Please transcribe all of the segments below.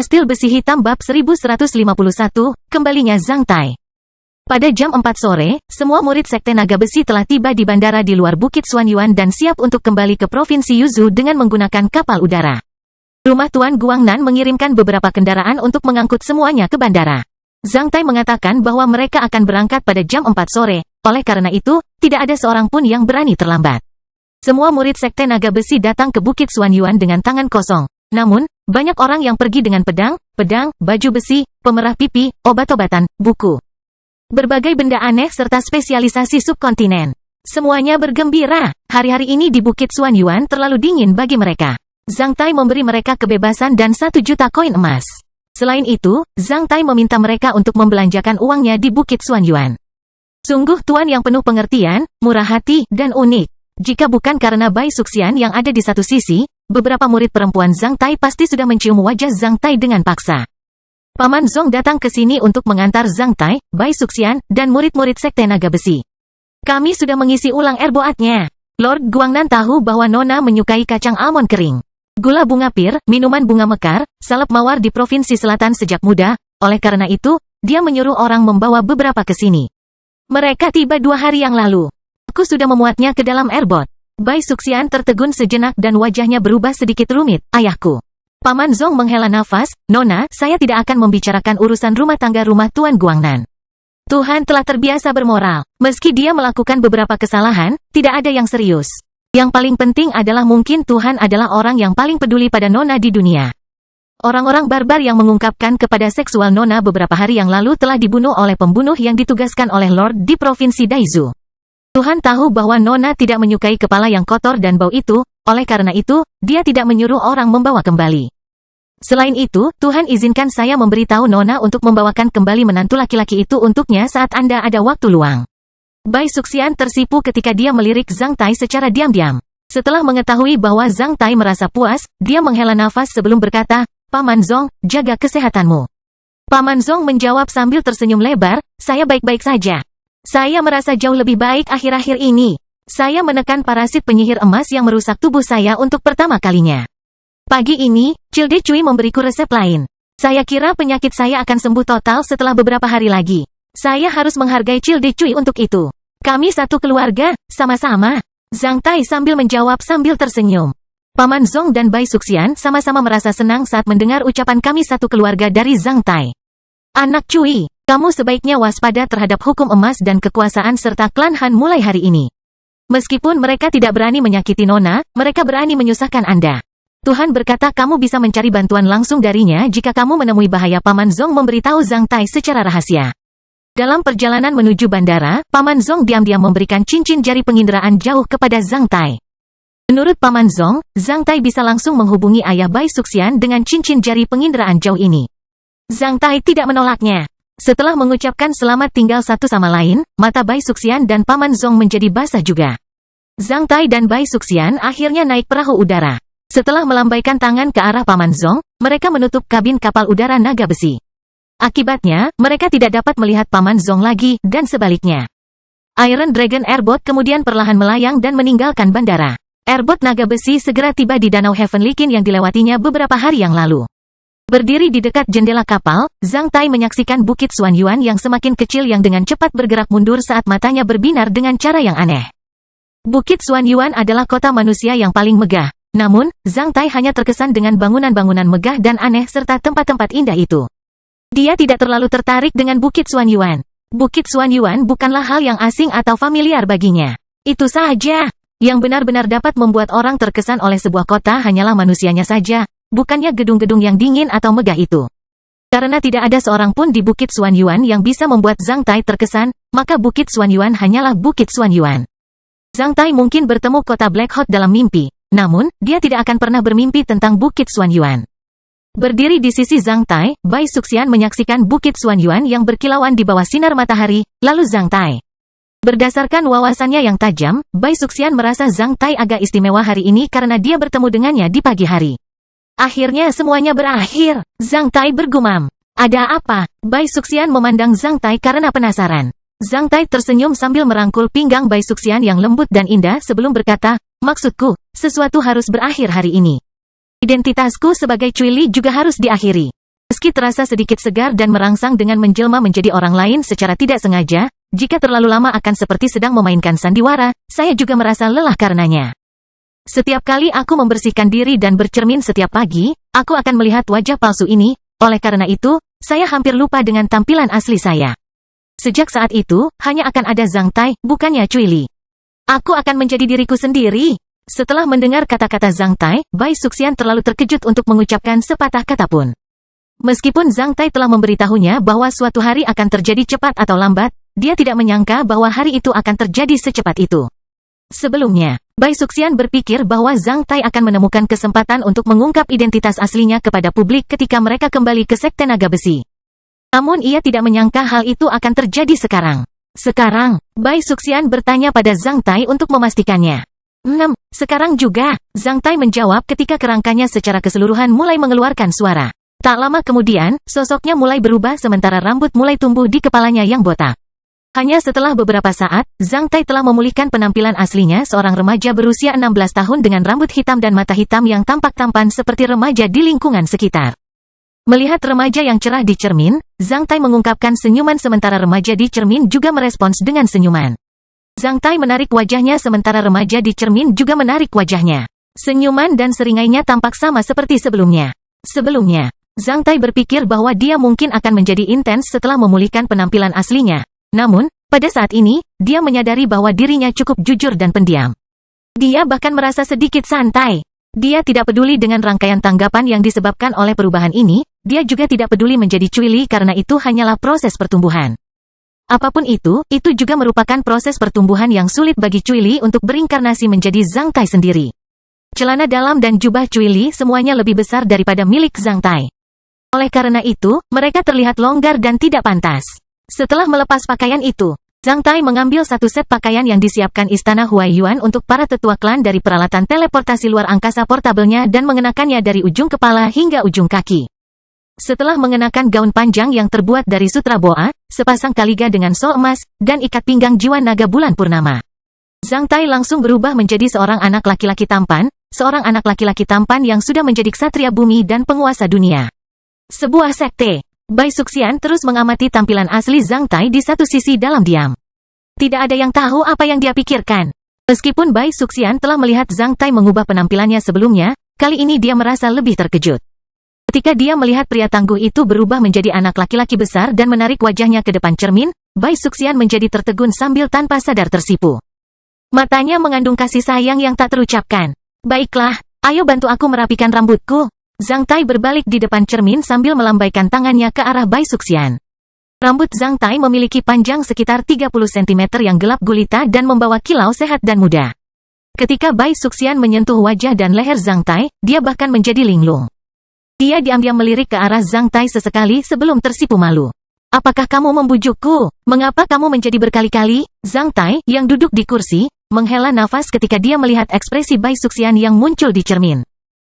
Kastil Besi Hitam bab 1151, kembalinya Zhang Tai. Pada jam 4 sore, semua murid Sekte Naga Besi telah tiba di bandara di luar Bukit Xuanyuan dan siap untuk kembali ke Provinsi Yuzhou dengan menggunakan kapal udara. Rumah Tuan Guangnan mengirimkan beberapa kendaraan untuk mengangkut semuanya ke bandara. Zhang Tai mengatakan bahwa mereka akan berangkat pada jam 4 sore, oleh karena itu, tidak ada seorang pun yang berani terlambat. Semua murid Sekte Naga Besi datang ke Bukit Xuanyuan dengan tangan kosong. Namun, banyak orang yang pergi dengan pedang, baju besi, pemerah pipi, obat-obatan, buku. Berbagai benda aneh serta spesialisasi subkontinen. Semuanya bergembira. Hari-hari ini di Bukit Xuanyuan terlalu dingin bagi mereka. Zhang Tai memberi mereka kebebasan dan 1 juta koin emas. Selain itu, Zhang Tai meminta mereka untuk membelanjakan uangnya di Bukit Xuanyuan. Sungguh tuan yang penuh pengertian, murah hati, dan unik. Jika bukan karena Bai Suxian yang ada di satu sisi, beberapa murid perempuan Zhang Tai pasti sudah mencium wajah Zhang Tai dengan paksa. Paman Zong datang ke sini untuk mengantar Zhang Tai, Bai Suxian, dan murid-murid Sekte Naga Besi. Kami sudah mengisi ulang erboatnya. Lord Guangnan tahu bahwa Nona menyukai kacang almond kering, gula bunga pir, minuman bunga mekar, salep mawar di Provinsi Selatan sejak muda. Oleh karena itu, dia menyuruh orang membawa beberapa ke sini. Mereka tiba 2 hari yang lalu. Aku sudah memuatnya ke dalam erbot. Bai Suxian tertegun sejenak dan wajahnya berubah sedikit rumit. Ayahku. Paman Zong menghela nafas. Nona, saya tidak akan membicarakan urusan rumah tangga rumah Tuan Guangnan. Tuhan telah terbiasa bermoral. Meski dia melakukan beberapa kesalahan, tidak ada yang serius. Yang paling penting adalah mungkin Tuhan adalah orang yang paling peduli pada Nona di dunia. Orang-orang barbar yang mengungkapkan kepada seksual Nona beberapa hari yang lalu telah dibunuh oleh pembunuh yang ditugaskan oleh Lord di Provinsi Daizhou. Tuhan tahu bahwa Nona tidak menyukai kepala yang kotor dan bau itu, oleh karena itu, dia tidak menyuruh orang membawa kembali. Selain itu, Tuhan izinkan saya memberitahu Nona untuk membawakan kembali menantu laki-laki itu untuknya saat Anda ada waktu luang. Bai Suxian tersipu ketika dia melirik Zhang Tai secara diam-diam. Setelah mengetahui bahwa Zhang Tai merasa puas, dia menghela nafas sebelum berkata, Paman Zong, jaga kesehatanmu. Paman Zong menjawab sambil tersenyum lebar, saya baik-baik saja. Saya merasa jauh lebih baik akhir-akhir ini. Saya menekan parasit penyihir emas yang merusak tubuh saya untuk pertama kalinya. Pagi ini, Cilde Cui memberiku resep lain. Saya kira penyakit saya akan sembuh total setelah beberapa hari lagi. Saya harus menghargai Cilde Cui untuk itu. Kami satu keluarga, sama-sama. Zhang Tai sambil menjawab sambil tersenyum. Paman Zong dan Bai Suxian sama-sama merasa senang saat mendengar ucapan kami satu keluarga dari Zhang Tai. Anak Cui. Kamu sebaiknya waspada terhadap hukum emas dan kekuasaan serta klan Han mulai hari ini. Meskipun mereka tidak berani menyakiti Nona, mereka berani menyusahkan Anda. Tuhan berkata kamu bisa mencari bantuan langsung darinya jika kamu menemui bahaya. Paman Zong memberitahu Zhang Tai secara rahasia. Dalam perjalanan menuju bandara, Paman Zong diam-diam memberikan cincin jari penginderaan jauh kepada Zhang Tai. Menurut Paman Zong, Zhang Tai bisa langsung menghubungi ayah Bai Suxian dengan cincin jari penginderaan jauh ini. Zhang Tai tidak menolaknya. Setelah mengucapkan selamat tinggal satu sama lain, mata Bai Suxian dan Paman Zong menjadi basah juga. Zhang Tai dan Bai Suxian akhirnya naik perahu udara. Setelah melambaikan tangan ke arah Paman Zong, mereka menutup kabin kapal udara naga besi. Akibatnya, mereka tidak dapat melihat Paman Zong lagi, dan sebaliknya. Iron Dragon Airboat kemudian perlahan melayang dan meninggalkan bandara. Airboat naga besi segera tiba di Danau Heavenly King yang dilewatinya beberapa hari yang lalu. Berdiri di dekat jendela kapal, Zhang Tai menyaksikan Bukit Xuanyuan yang semakin kecil yang dengan cepat bergerak mundur saat matanya berbinar dengan cara yang aneh. Bukit Xuanyuan adalah kota manusia yang paling megah. Namun, Zhang Tai hanya terkesan dengan bangunan-bangunan megah dan aneh serta tempat-tempat indah itu. Dia tidak terlalu tertarik dengan Bukit Xuanyuan. Bukit Xuanyuan bukanlah hal yang asing atau familiar baginya. Itu saja. Yang benar-benar dapat membuat orang terkesan oleh sebuah kota hanyalah manusianya saja. Bukannya gedung-gedung yang dingin atau megah itu. Karena tidak ada seorang pun di Bukit Xuanyuan yang bisa membuat Zhang Tai terkesan, maka Bukit Xuanyuan hanyalah Bukit Xuanyuan. Zhang Tai mungkin bertemu kota Black Hot dalam mimpi, namun, dia tidak akan pernah bermimpi tentang Bukit Xuanyuan. Berdiri di sisi Zhang Tai, Bai Suxian menyaksikan Bukit Xuanyuan yang berkilauan di bawah sinar matahari, lalu Zhang Tai. Berdasarkan wawasannya yang tajam, Bai Suxian merasa Zhang Tai agak istimewa hari ini karena dia bertemu dengannya di pagi hari. Akhirnya semuanya berakhir. Zhang Tai bergumam. Ada apa? Bai Suxian memandang Zhang Tai karena penasaran. Zhang Tai tersenyum sambil merangkul pinggang Bai Suxian yang lembut dan indah sebelum berkata, maksudku, sesuatu harus berakhir hari ini. Identitasku sebagai Cui Li juga harus diakhiri. Meski terasa sedikit segar dan merangsang dengan menjelma menjadi orang lain secara tidak sengaja, jika terlalu lama akan seperti sedang memainkan sandiwara, saya juga merasa lelah karenanya. Setiap kali aku membersihkan diri dan bercermin setiap pagi, aku akan melihat wajah palsu ini, oleh karena itu, saya hampir lupa dengan tampilan asli saya. Sejak saat itu, hanya akan ada Zhang Tai, bukannya Cui Li. Aku akan menjadi diriku sendiri. Setelah mendengar kata-kata Zhang Tai, Bai Suxian terlalu terkejut untuk mengucapkan sepatah kata pun. Meskipun Zhang Tai telah memberitahunya bahwa suatu hari akan terjadi cepat atau lambat, dia tidak menyangka bahwa hari itu akan terjadi secepat itu. Sebelumnya, Bai Suxian berpikir bahwa Zhang Tai akan menemukan kesempatan untuk mengungkap identitas aslinya kepada publik ketika mereka kembali ke Sekte Naga Besi. Namun ia tidak menyangka hal itu akan terjadi sekarang. Sekarang, Bai Suxian bertanya pada Zhang Tai untuk memastikannya. Sekarang juga, Zhang Tai menjawab ketika kerangkanya secara keseluruhan mulai mengeluarkan suara. Tak lama kemudian, sosoknya mulai berubah sementara rambut mulai tumbuh di kepalanya yang botak. Hanya setelah beberapa saat, Zhang Tai telah memulihkan penampilan aslinya seorang remaja berusia 16 tahun dengan rambut hitam dan mata hitam yang tampak tampan seperti remaja di lingkungan sekitar. Melihat remaja yang cerah di cermin, Zhang Tai mengungkapkan senyuman sementara remaja di cermin juga merespons dengan senyuman. Zhang Tai menarik wajahnya sementara remaja di cermin juga menarik wajahnya. Senyuman dan seringainya tampak sama seperti sebelumnya. Zhang Tai berpikir bahwa dia mungkin akan menjadi intens setelah memulihkan penampilan aslinya. Namun, pada saat ini, dia menyadari bahwa dirinya cukup jujur dan pendiam. Dia bahkan merasa sedikit santai. Dia tidak peduli dengan rangkaian tanggapan yang disebabkan oleh perubahan ini, dia juga tidak peduli menjadi Cui Li karena itu hanyalah proses pertumbuhan. Apapun itu juga merupakan proses pertumbuhan yang sulit bagi Cui Li untuk berinkarnasi menjadi Zhang Tai sendiri. Celana dalam dan jubah Cui Li semuanya lebih besar daripada milik Zhang Tai. Oleh karena itu, mereka terlihat longgar dan tidak pantas. Setelah melepas pakaian itu, Zhang Tai mengambil satu set pakaian yang disiapkan Istana Huaiyuan untuk para tetua klan dari peralatan teleportasi luar angkasa portabelnya dan mengenakannya dari ujung kepala hingga ujung kaki. Setelah mengenakan gaun panjang yang terbuat dari sutra boa, sepasang kaliga dengan sol emas, dan ikat pinggang jiwa naga bulan purnama, Zhang Tai langsung berubah menjadi seorang anak laki-laki tampan yang sudah menjadi ksatria bumi dan penguasa dunia. Sebuah sekte. Bai Suxian terus mengamati tampilan asli Zhang Tai di satu sisi dalam diam. Tidak ada yang tahu apa yang dia pikirkan. Meskipun Bai Suxian telah melihat Zhang Tai mengubah penampilannya sebelumnya, kali ini dia merasa lebih terkejut. Ketika dia melihat pria tangguh itu berubah menjadi anak laki-laki besar dan menarik wajahnya ke depan cermin, Bai Suxian menjadi tertegun sambil tanpa sadar tersipu. Matanya mengandung kasih sayang yang tak terucapkan. Baiklah, ayo bantu aku merapikan rambutku. Zhang Tai berbalik di depan cermin sambil melambaikan tangannya ke arah Bai Suxian. Rambut Zhang Tai memiliki panjang sekitar 30 cm yang gelap gulita dan membawa kilau sehat dan muda. Ketika Bai Suxian menyentuh wajah dan leher Zhang Tai, dia bahkan menjadi linglung. Dia diam-diam melirik ke arah Zhang Tai sesekali sebelum tersipu malu. Apakah kamu membujukku? Mengapa kamu menjadi berkali-kali? Zhang Tai, yang duduk di kursi, menghela nafas ketika dia melihat ekspresi Bai Suxian yang muncul di cermin.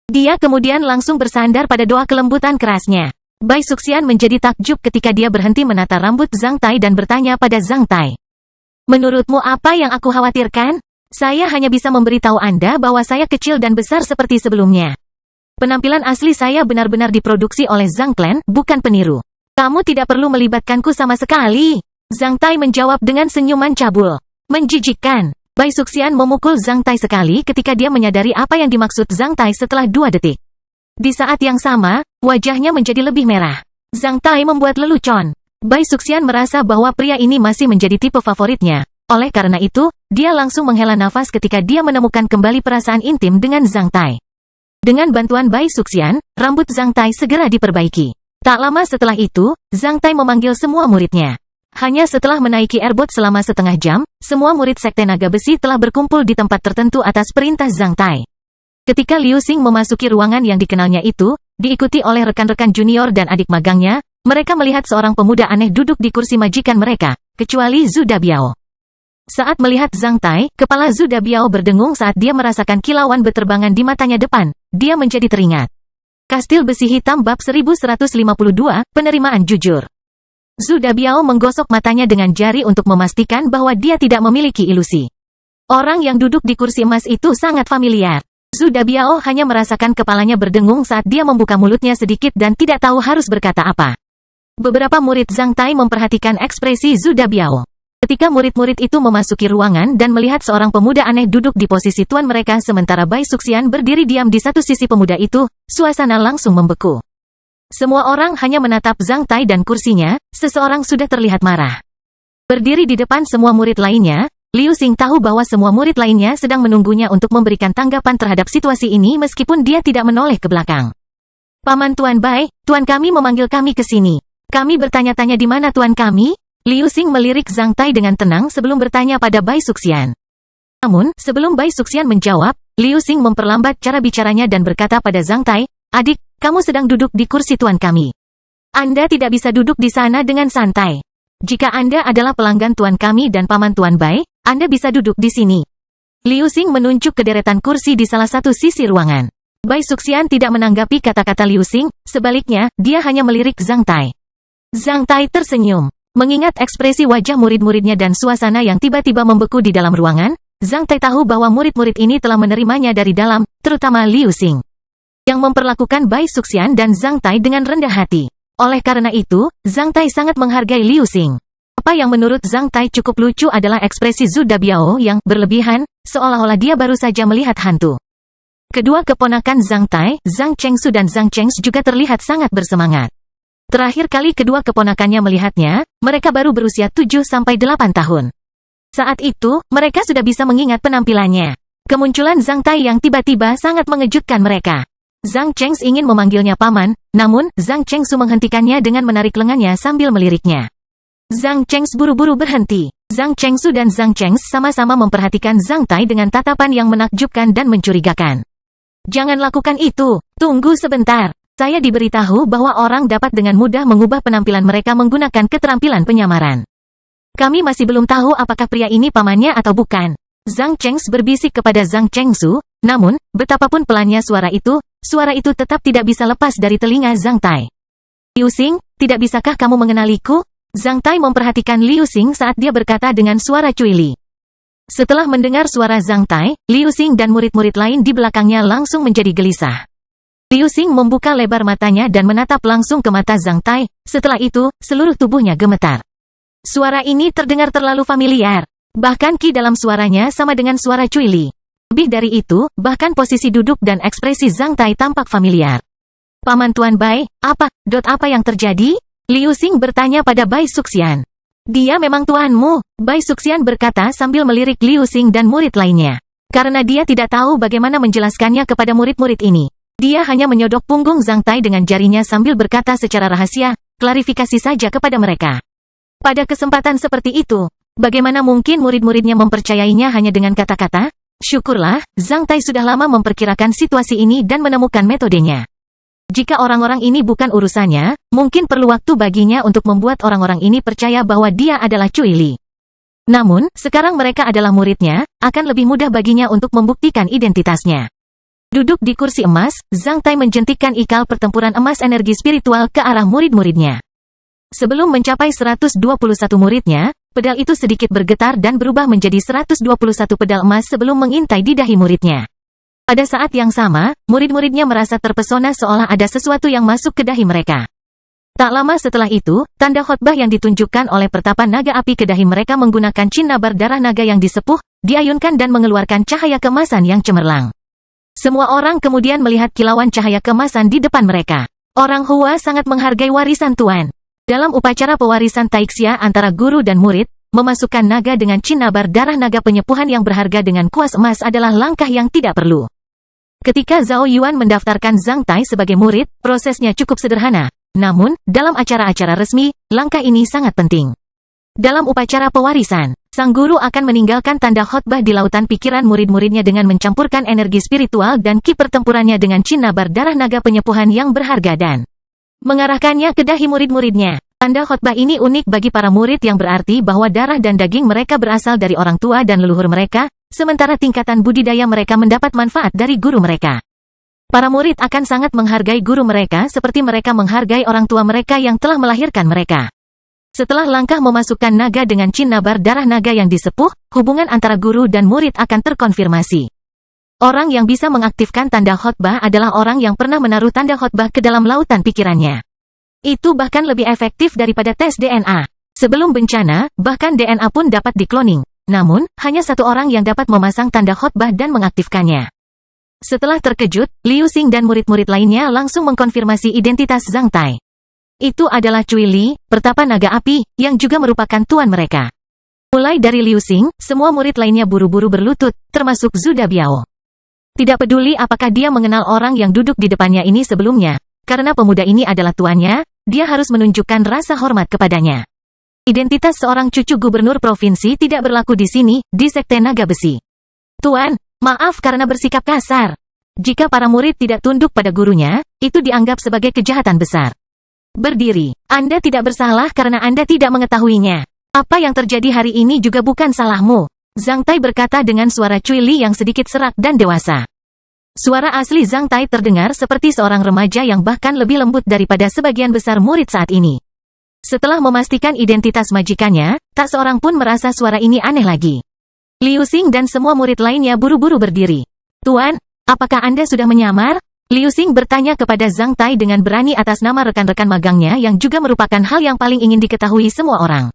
Dia kemudian langsung bersandar pada doa kelembutan kerasnya. Bai Suxian menjadi takjub ketika dia berhenti menata rambut Zhang Tai dan bertanya pada Zhang Tai. Menurutmu apa yang aku khawatirkan? Saya hanya bisa memberitahu Anda bahwa saya kecil dan besar seperti sebelumnya. Penampilan asli saya benar-benar diproduksi oleh Zhang Clan, bukan peniru. Kamu tidak perlu melibatkanku sama sekali. Zhang Tai menjawab dengan senyuman cabul. Menjijikkan. Bai Suxian memukul Zhang Tai sekali ketika dia menyadari apa yang dimaksud Zhang Tai setelah 2 detik. Di saat yang sama, wajahnya menjadi lebih merah. Zhang Tai membuat lelucon. Bai Suxian merasa bahwa pria ini masih menjadi tipe favoritnya. Oleh karena itu, dia langsung menghela nafas ketika dia menemukan kembali perasaan intim dengan Zhang Tai. Dengan bantuan Bai Suxian, rambut Zhang Tai segera diperbaiki. Tak lama setelah itu, Zhang Tai memanggil semua muridnya. Hanya setelah menaiki airbot selama setengah jam, semua murid Sekte Naga Besi telah berkumpul di tempat tertentu atas perintah Zhang Tai. Ketika Liu Xing memasuki ruangan yang dikenalnya itu, diikuti oleh rekan-rekan junior dan adik magangnya, mereka melihat seorang pemuda aneh duduk di kursi majikan mereka, kecuali Zhu Dabiao. Saat melihat Zhang Tai, kepala Zhu Dabiao berdengung saat dia merasakan kilauan beterbangan di matanya depan. Dia menjadi teringat. Kastil Besi Hitam bab 1152, penerimaan jujur. Zhu Dabiao menggosok matanya dengan jari untuk memastikan bahwa dia tidak memiliki ilusi. Orang yang duduk di kursi emas itu sangat familiar. Zhu Dabiao hanya merasakan kepalanya berdengung saat dia membuka mulutnya sedikit dan tidak tahu harus berkata apa. Beberapa murid Zhang Tai memperhatikan ekspresi Zhu Dabiao. Ketika murid-murid itu memasuki ruangan dan melihat seorang pemuda aneh duduk di posisi tuan mereka sementara Bai Suxian berdiri diam di satu sisi pemuda itu, suasana langsung membeku. Semua orang hanya menatap Zhang Tai dan kursinya, seseorang sudah terlihat marah. Berdiri di depan semua murid lainnya, Liu Xing tahu bahwa semua murid lainnya sedang menunggunya untuk memberikan tanggapan terhadap situasi ini meskipun dia tidak menoleh ke belakang. Paman Tuan Bai, tuan kami memanggil kami ke sini. Kami bertanya-tanya di mana tuan kami? Liu Xing melirik Zhang Tai dengan tenang sebelum bertanya pada Bai Suxian. Namun, sebelum Bai Suxian menjawab, Liu Xing memperlambat cara bicaranya dan berkata pada Zhang Tai, "Adik, kamu sedang duduk di kursi tuan kami. Anda tidak bisa duduk di sana dengan santai. Jika Anda adalah pelanggan tuan kami dan paman Tuan Bai, Anda bisa duduk di sini." Liu Xing menunjuk ke deretan kursi di salah satu sisi ruangan. Bai Suxian tidak menanggapi kata-kata Liu Xing, sebaliknya, dia hanya melirik Zhang Tai. Zhang Tai tersenyum. Mengingat ekspresi wajah murid-muridnya dan suasana yang tiba-tiba membeku di dalam ruangan, Zhang Tai tahu bahwa murid-murid ini telah menerimanya dari dalam, terutama Liu Xing, yang memperlakukan Bai Suxian dan Zhang Tai dengan rendah hati. Oleh karena itu, Zhang Tai sangat menghargai Liu Xing. Apa yang menurut Zhang Tai cukup lucu adalah ekspresi Zhu Dabiao yang berlebihan, seolah-olah dia baru saja melihat hantu. Kedua keponakan Zhang Tai, Zhang Chengsu dan Zhang Cheng's juga terlihat sangat bersemangat. Terakhir kali kedua keponakannya melihatnya, mereka baru berusia 7-8 tahun. Saat itu, mereka sudah bisa mengingat penampilannya. Kemunculan Zhang Tai yang tiba-tiba sangat mengejutkan mereka. Zhang Cheng's ingin memanggilnya paman, namun, Zhang Chengsu menghentikannya dengan menarik lengannya sambil meliriknya. Zhang Cheng's buru-buru berhenti. Zhang Chengsu dan Zhang Cheng's sama-sama memperhatikan Zhang Tai dengan tatapan yang menakjubkan dan mencurigakan. "Jangan lakukan itu, tunggu sebentar. Saya diberitahu bahwa orang dapat dengan mudah mengubah penampilan mereka menggunakan keterampilan penyamaran. Kami masih belum tahu apakah pria ini pamannya atau bukan." Zhang Cheng's berbisik kepada Zhang Chengsu, namun, betapapun pelannya suara itu tetap tidak bisa lepas dari telinga Zhang Tai. "Liu Xing, tidak bisakah kamu mengenaliku?" Zhang Tai memperhatikan Liu Xing saat dia berkata dengan suara cuili. Setelah mendengar suara Zhang Tai, Liu Xing dan murid-murid lain di belakangnya langsung menjadi gelisah. Liu Xing membuka lebar matanya dan menatap langsung ke mata Zhang Tai, setelah itu, seluruh tubuhnya gemetar. Suara ini terdengar terlalu familiar. Bahkan ki dalam suaranya sama dengan suara cuili. Lebih dari itu, bahkan posisi duduk dan ekspresi Zhang Tai tampak familiar. "Paman Tuan Bai, apa yang terjadi?" Liu Xing bertanya pada Bai Suxian. "Dia memang tuanmu," Bai Suxian berkata sambil melirik Liu Xing dan murid lainnya. Karena dia tidak tahu bagaimana menjelaskannya kepada murid-murid ini. Dia hanya menyodok punggung Zhang Tai dengan jarinya sambil berkata secara rahasia, "Klarifikasi saja kepada mereka." Pada kesempatan seperti itu, bagaimana mungkin murid-muridnya mempercayainya hanya dengan kata-kata? Syukurlah, Zhang Tai sudah lama memperkirakan situasi ini dan menemukan metodenya. Jika orang-orang ini bukan urusannya, mungkin perlu waktu baginya untuk membuat orang-orang ini percaya bahwa dia adalah Cui Li. Namun, sekarang mereka adalah muridnya, akan lebih mudah baginya untuk membuktikan identitasnya. Duduk di kursi emas, Zhang Tai menjentikkan ikal pertempuran emas energi spiritual ke arah murid-muridnya. Sebelum mencapai 121 muridnya, pedal itu sedikit bergetar dan berubah menjadi 121 pedal emas sebelum mengintai di dahi muridnya. Pada saat yang sama, murid-muridnya merasa terpesona seolah ada sesuatu yang masuk ke dahi mereka. Tak lama setelah itu, tanda khotbah yang ditunjukkan oleh pertapa naga api ke dahi mereka menggunakan cinnabar darah naga yang disepuh, diayunkan dan mengeluarkan cahaya kemasan yang cemerlang. Semua orang kemudian melihat kilauan cahaya kemasan di depan mereka. Orang Hua sangat menghargai warisan Tuan. Dalam upacara pewarisan Taixia antara guru dan murid, memasukkan naga dengan cinnabar darah naga penyepuhan yang berharga dengan kuas emas adalah langkah yang tidak perlu. Ketika Zhao Yuan mendaftarkan Zhang Tai sebagai murid, prosesnya cukup sederhana. Namun, dalam acara-acara resmi, langkah ini sangat penting. Dalam upacara pewarisan, sang guru akan meninggalkan tanda khotbah di lautan pikiran murid-muridnya dengan mencampurkan energi spiritual dan ki pertempurannya dengan cinnabar darah naga penyepuhan yang berharga dan mengarahkannya ke dahi murid-muridnya. Tanda khotbah ini unik bagi para murid yang berarti bahwa darah dan daging mereka berasal dari orang tua dan leluhur mereka, sementara tingkatan budidaya mereka mendapat manfaat dari guru mereka. Para murid akan sangat menghargai guru mereka seperti mereka menghargai orang tua mereka yang telah melahirkan mereka. Setelah langkah memasukkan naga dengan cinnabar darah naga yang disepuh, hubungan antara guru dan murid akan terkonfirmasi. Orang yang bisa mengaktifkan tanda khotbah adalah orang yang pernah menaruh tanda khotbah ke dalam lautan pikirannya. Itu bahkan lebih efektif daripada tes DNA. Sebelum bencana, bahkan DNA pun dapat dikloning. Namun, hanya satu orang yang dapat memasang tanda khotbah dan mengaktifkannya. Setelah terkejut, Liu Xing dan murid-murid lainnya langsung mengkonfirmasi identitas Zhang Tai. Itu adalah Cui Li, pertapa naga api, yang juga merupakan tuan mereka. Mulai dari Liu Xing, semua murid lainnya buru-buru berlutut, termasuk Zhu Dabiao. Tidak peduli apakah dia mengenal orang yang duduk di depannya ini sebelumnya, karena pemuda ini adalah tuannya, dia harus menunjukkan rasa hormat kepadanya. Identitas seorang cucu gubernur provinsi tidak berlaku di sini, di Sekte Naga Besi. Tuan, maaf karena bersikap kasar. Jika para murid tidak tunduk pada gurunya, itu dianggap sebagai kejahatan besar. Berdiri, Anda tidak bersalah karena Anda tidak mengetahuinya. Apa yang terjadi hari ini juga bukan salahmu. Zhang Tai berkata dengan suara Cui Li yang sedikit serak dan dewasa. Suara asli Zhang Tai terdengar seperti seorang remaja yang bahkan lebih lembut daripada sebagian besar murid saat ini. Setelah memastikan identitas majikannya, tak seorang pun merasa suara ini aneh lagi. Liu Xing dan semua murid lainnya buru-buru berdiri. Tuan, apakah Anda sudah menyamar? Liu Xing bertanya kepada Zhang Tai dengan berani atas nama rekan-rekan magangnya yang juga merupakan hal yang paling ingin diketahui semua orang.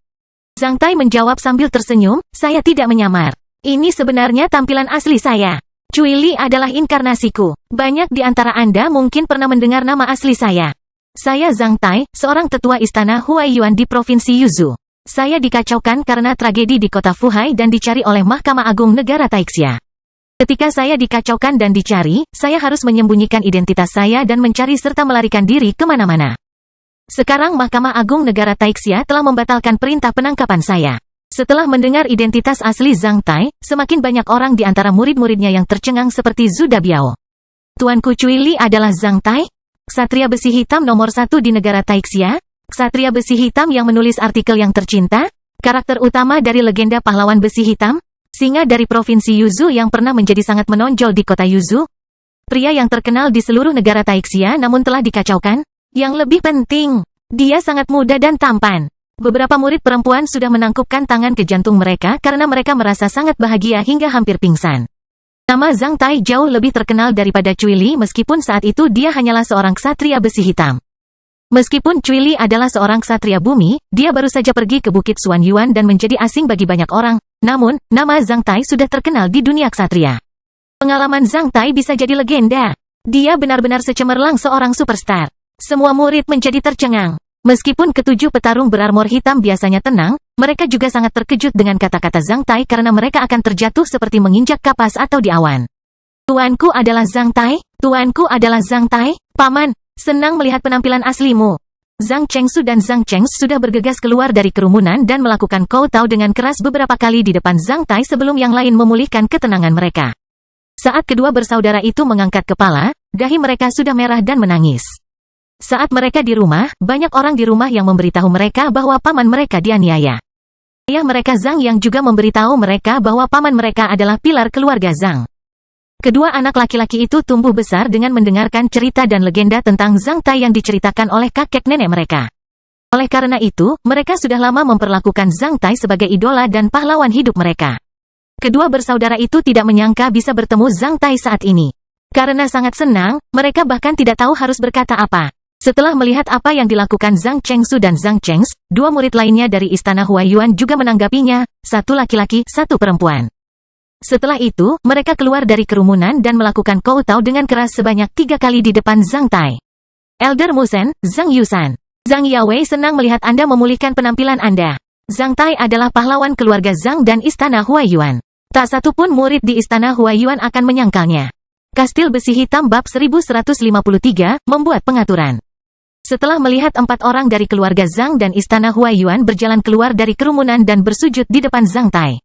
Zhang Tai menjawab sambil tersenyum, saya tidak menyamar. Ini sebenarnya tampilan asli saya. Cui Li adalah inkarnasiku. Banyak di antara Anda mungkin pernah mendengar nama asli saya. Saya Zhang Tai, seorang tetua istana Huaiyuan di Provinsi Yuzhou. Saya dikacaukan karena tragedi di kota Fuhai dan dicari oleh Mahkamah Agung Negara Taixia. Ketika saya dikacaukan dan dicari, saya harus menyembunyikan identitas saya dan mencari serta melarikan diri kemana-mana. Sekarang Mahkamah Agung Negara Taixia telah membatalkan perintah penangkapan saya. Setelah mendengar identitas asli Zhang Tai, semakin banyak orang di antara murid-muridnya yang tercengang seperti Zhu Dabiao. Tuanku Cui Li adalah Zhang Tai? Ksatria besi hitam nomor 1 di negara Taixia? Ksatria besi hitam yang menulis artikel yang tercinta? Karakter utama dari legenda pahlawan besi hitam? Singa dari Provinsi Yuzhou yang pernah menjadi sangat menonjol di kota Yuzhou? Pria yang terkenal di seluruh negara Taixia namun telah dikacaukan? Yang lebih penting, dia sangat muda dan tampan. Beberapa murid perempuan sudah menangkupkan tangan ke jantung mereka karena mereka merasa sangat bahagia hingga hampir pingsan. Nama Zhang Tai jauh lebih terkenal daripada Cui Li meskipun saat itu dia hanyalah seorang ksatria besi hitam. Meskipun Cui Li adalah seorang ksatria bumi, dia baru saja pergi ke Bukit Xuanyuan dan menjadi asing bagi banyak orang. Namun, nama Zhang Tai sudah terkenal di dunia ksatria. Pengalaman Zhang Tai bisa jadi legenda. Dia benar-benar secemerlang seorang superstar. Semua murid menjadi tercengang. Meskipun ketujuh petarung berarmor hitam biasanya tenang, mereka juga sangat terkejut dengan kata-kata Zhang Tai karena mereka akan terjatuh seperti menginjak kapas atau di awan. Tuanku adalah Zhang Tai? Tuanku adalah Zhang Tai? Paman, senang melihat penampilan aslimu. Zhang Chengsu dan Zhang Chengs sudah bergegas keluar dari kerumunan dan melakukan kowtow dengan keras beberapa kali di depan Zhang Tai sebelum yang lain memulihkan ketenangan mereka. Saat kedua bersaudara itu mengangkat kepala, dahi mereka sudah merah dan menangis. Saat mereka di rumah, banyak orang di rumah yang memberitahu mereka bahwa paman mereka dianiaya. Ayah mereka Zhang yang juga memberitahu mereka bahwa paman mereka adalah pilar keluarga Zhang. Kedua anak laki-laki itu tumbuh besar dengan mendengarkan cerita dan legenda tentang Zhang Tai yang diceritakan oleh kakek nenek mereka. Oleh karena itu, mereka sudah lama memperlakukan Zhang Tai sebagai idola dan pahlawan hidup mereka. Kedua bersaudara itu tidak menyangka bisa bertemu Zhang Tai saat ini. Karena sangat senang, mereka bahkan tidak tahu harus berkata apa. Setelah melihat apa yang dilakukan Zhang Chengsu dan Zhang Chengs, dua murid lainnya dari istana Huaiyuan juga menanggapinya, satu laki-laki, satu perempuan. Setelah itu, mereka keluar dari kerumunan dan melakukan kowtow dengan keras sebanyak 3 kali di depan Zhang Tai. Elder Musen, Zhang Yusan. Zhang Yawei senang melihat Anda memulihkan penampilan Anda. Zhang Tai adalah pahlawan keluarga Zhang dan istana Huaiyuan. Tak satu pun murid di istana Huaiyuan akan menyangkalnya. Kastil Besi Hitam bab 1153, membuat pengaturan. Setelah melihat 4 orang dari keluarga Zhang dan istana Huaiyuan berjalan keluar dari kerumunan dan bersujud di depan Zhang Tai.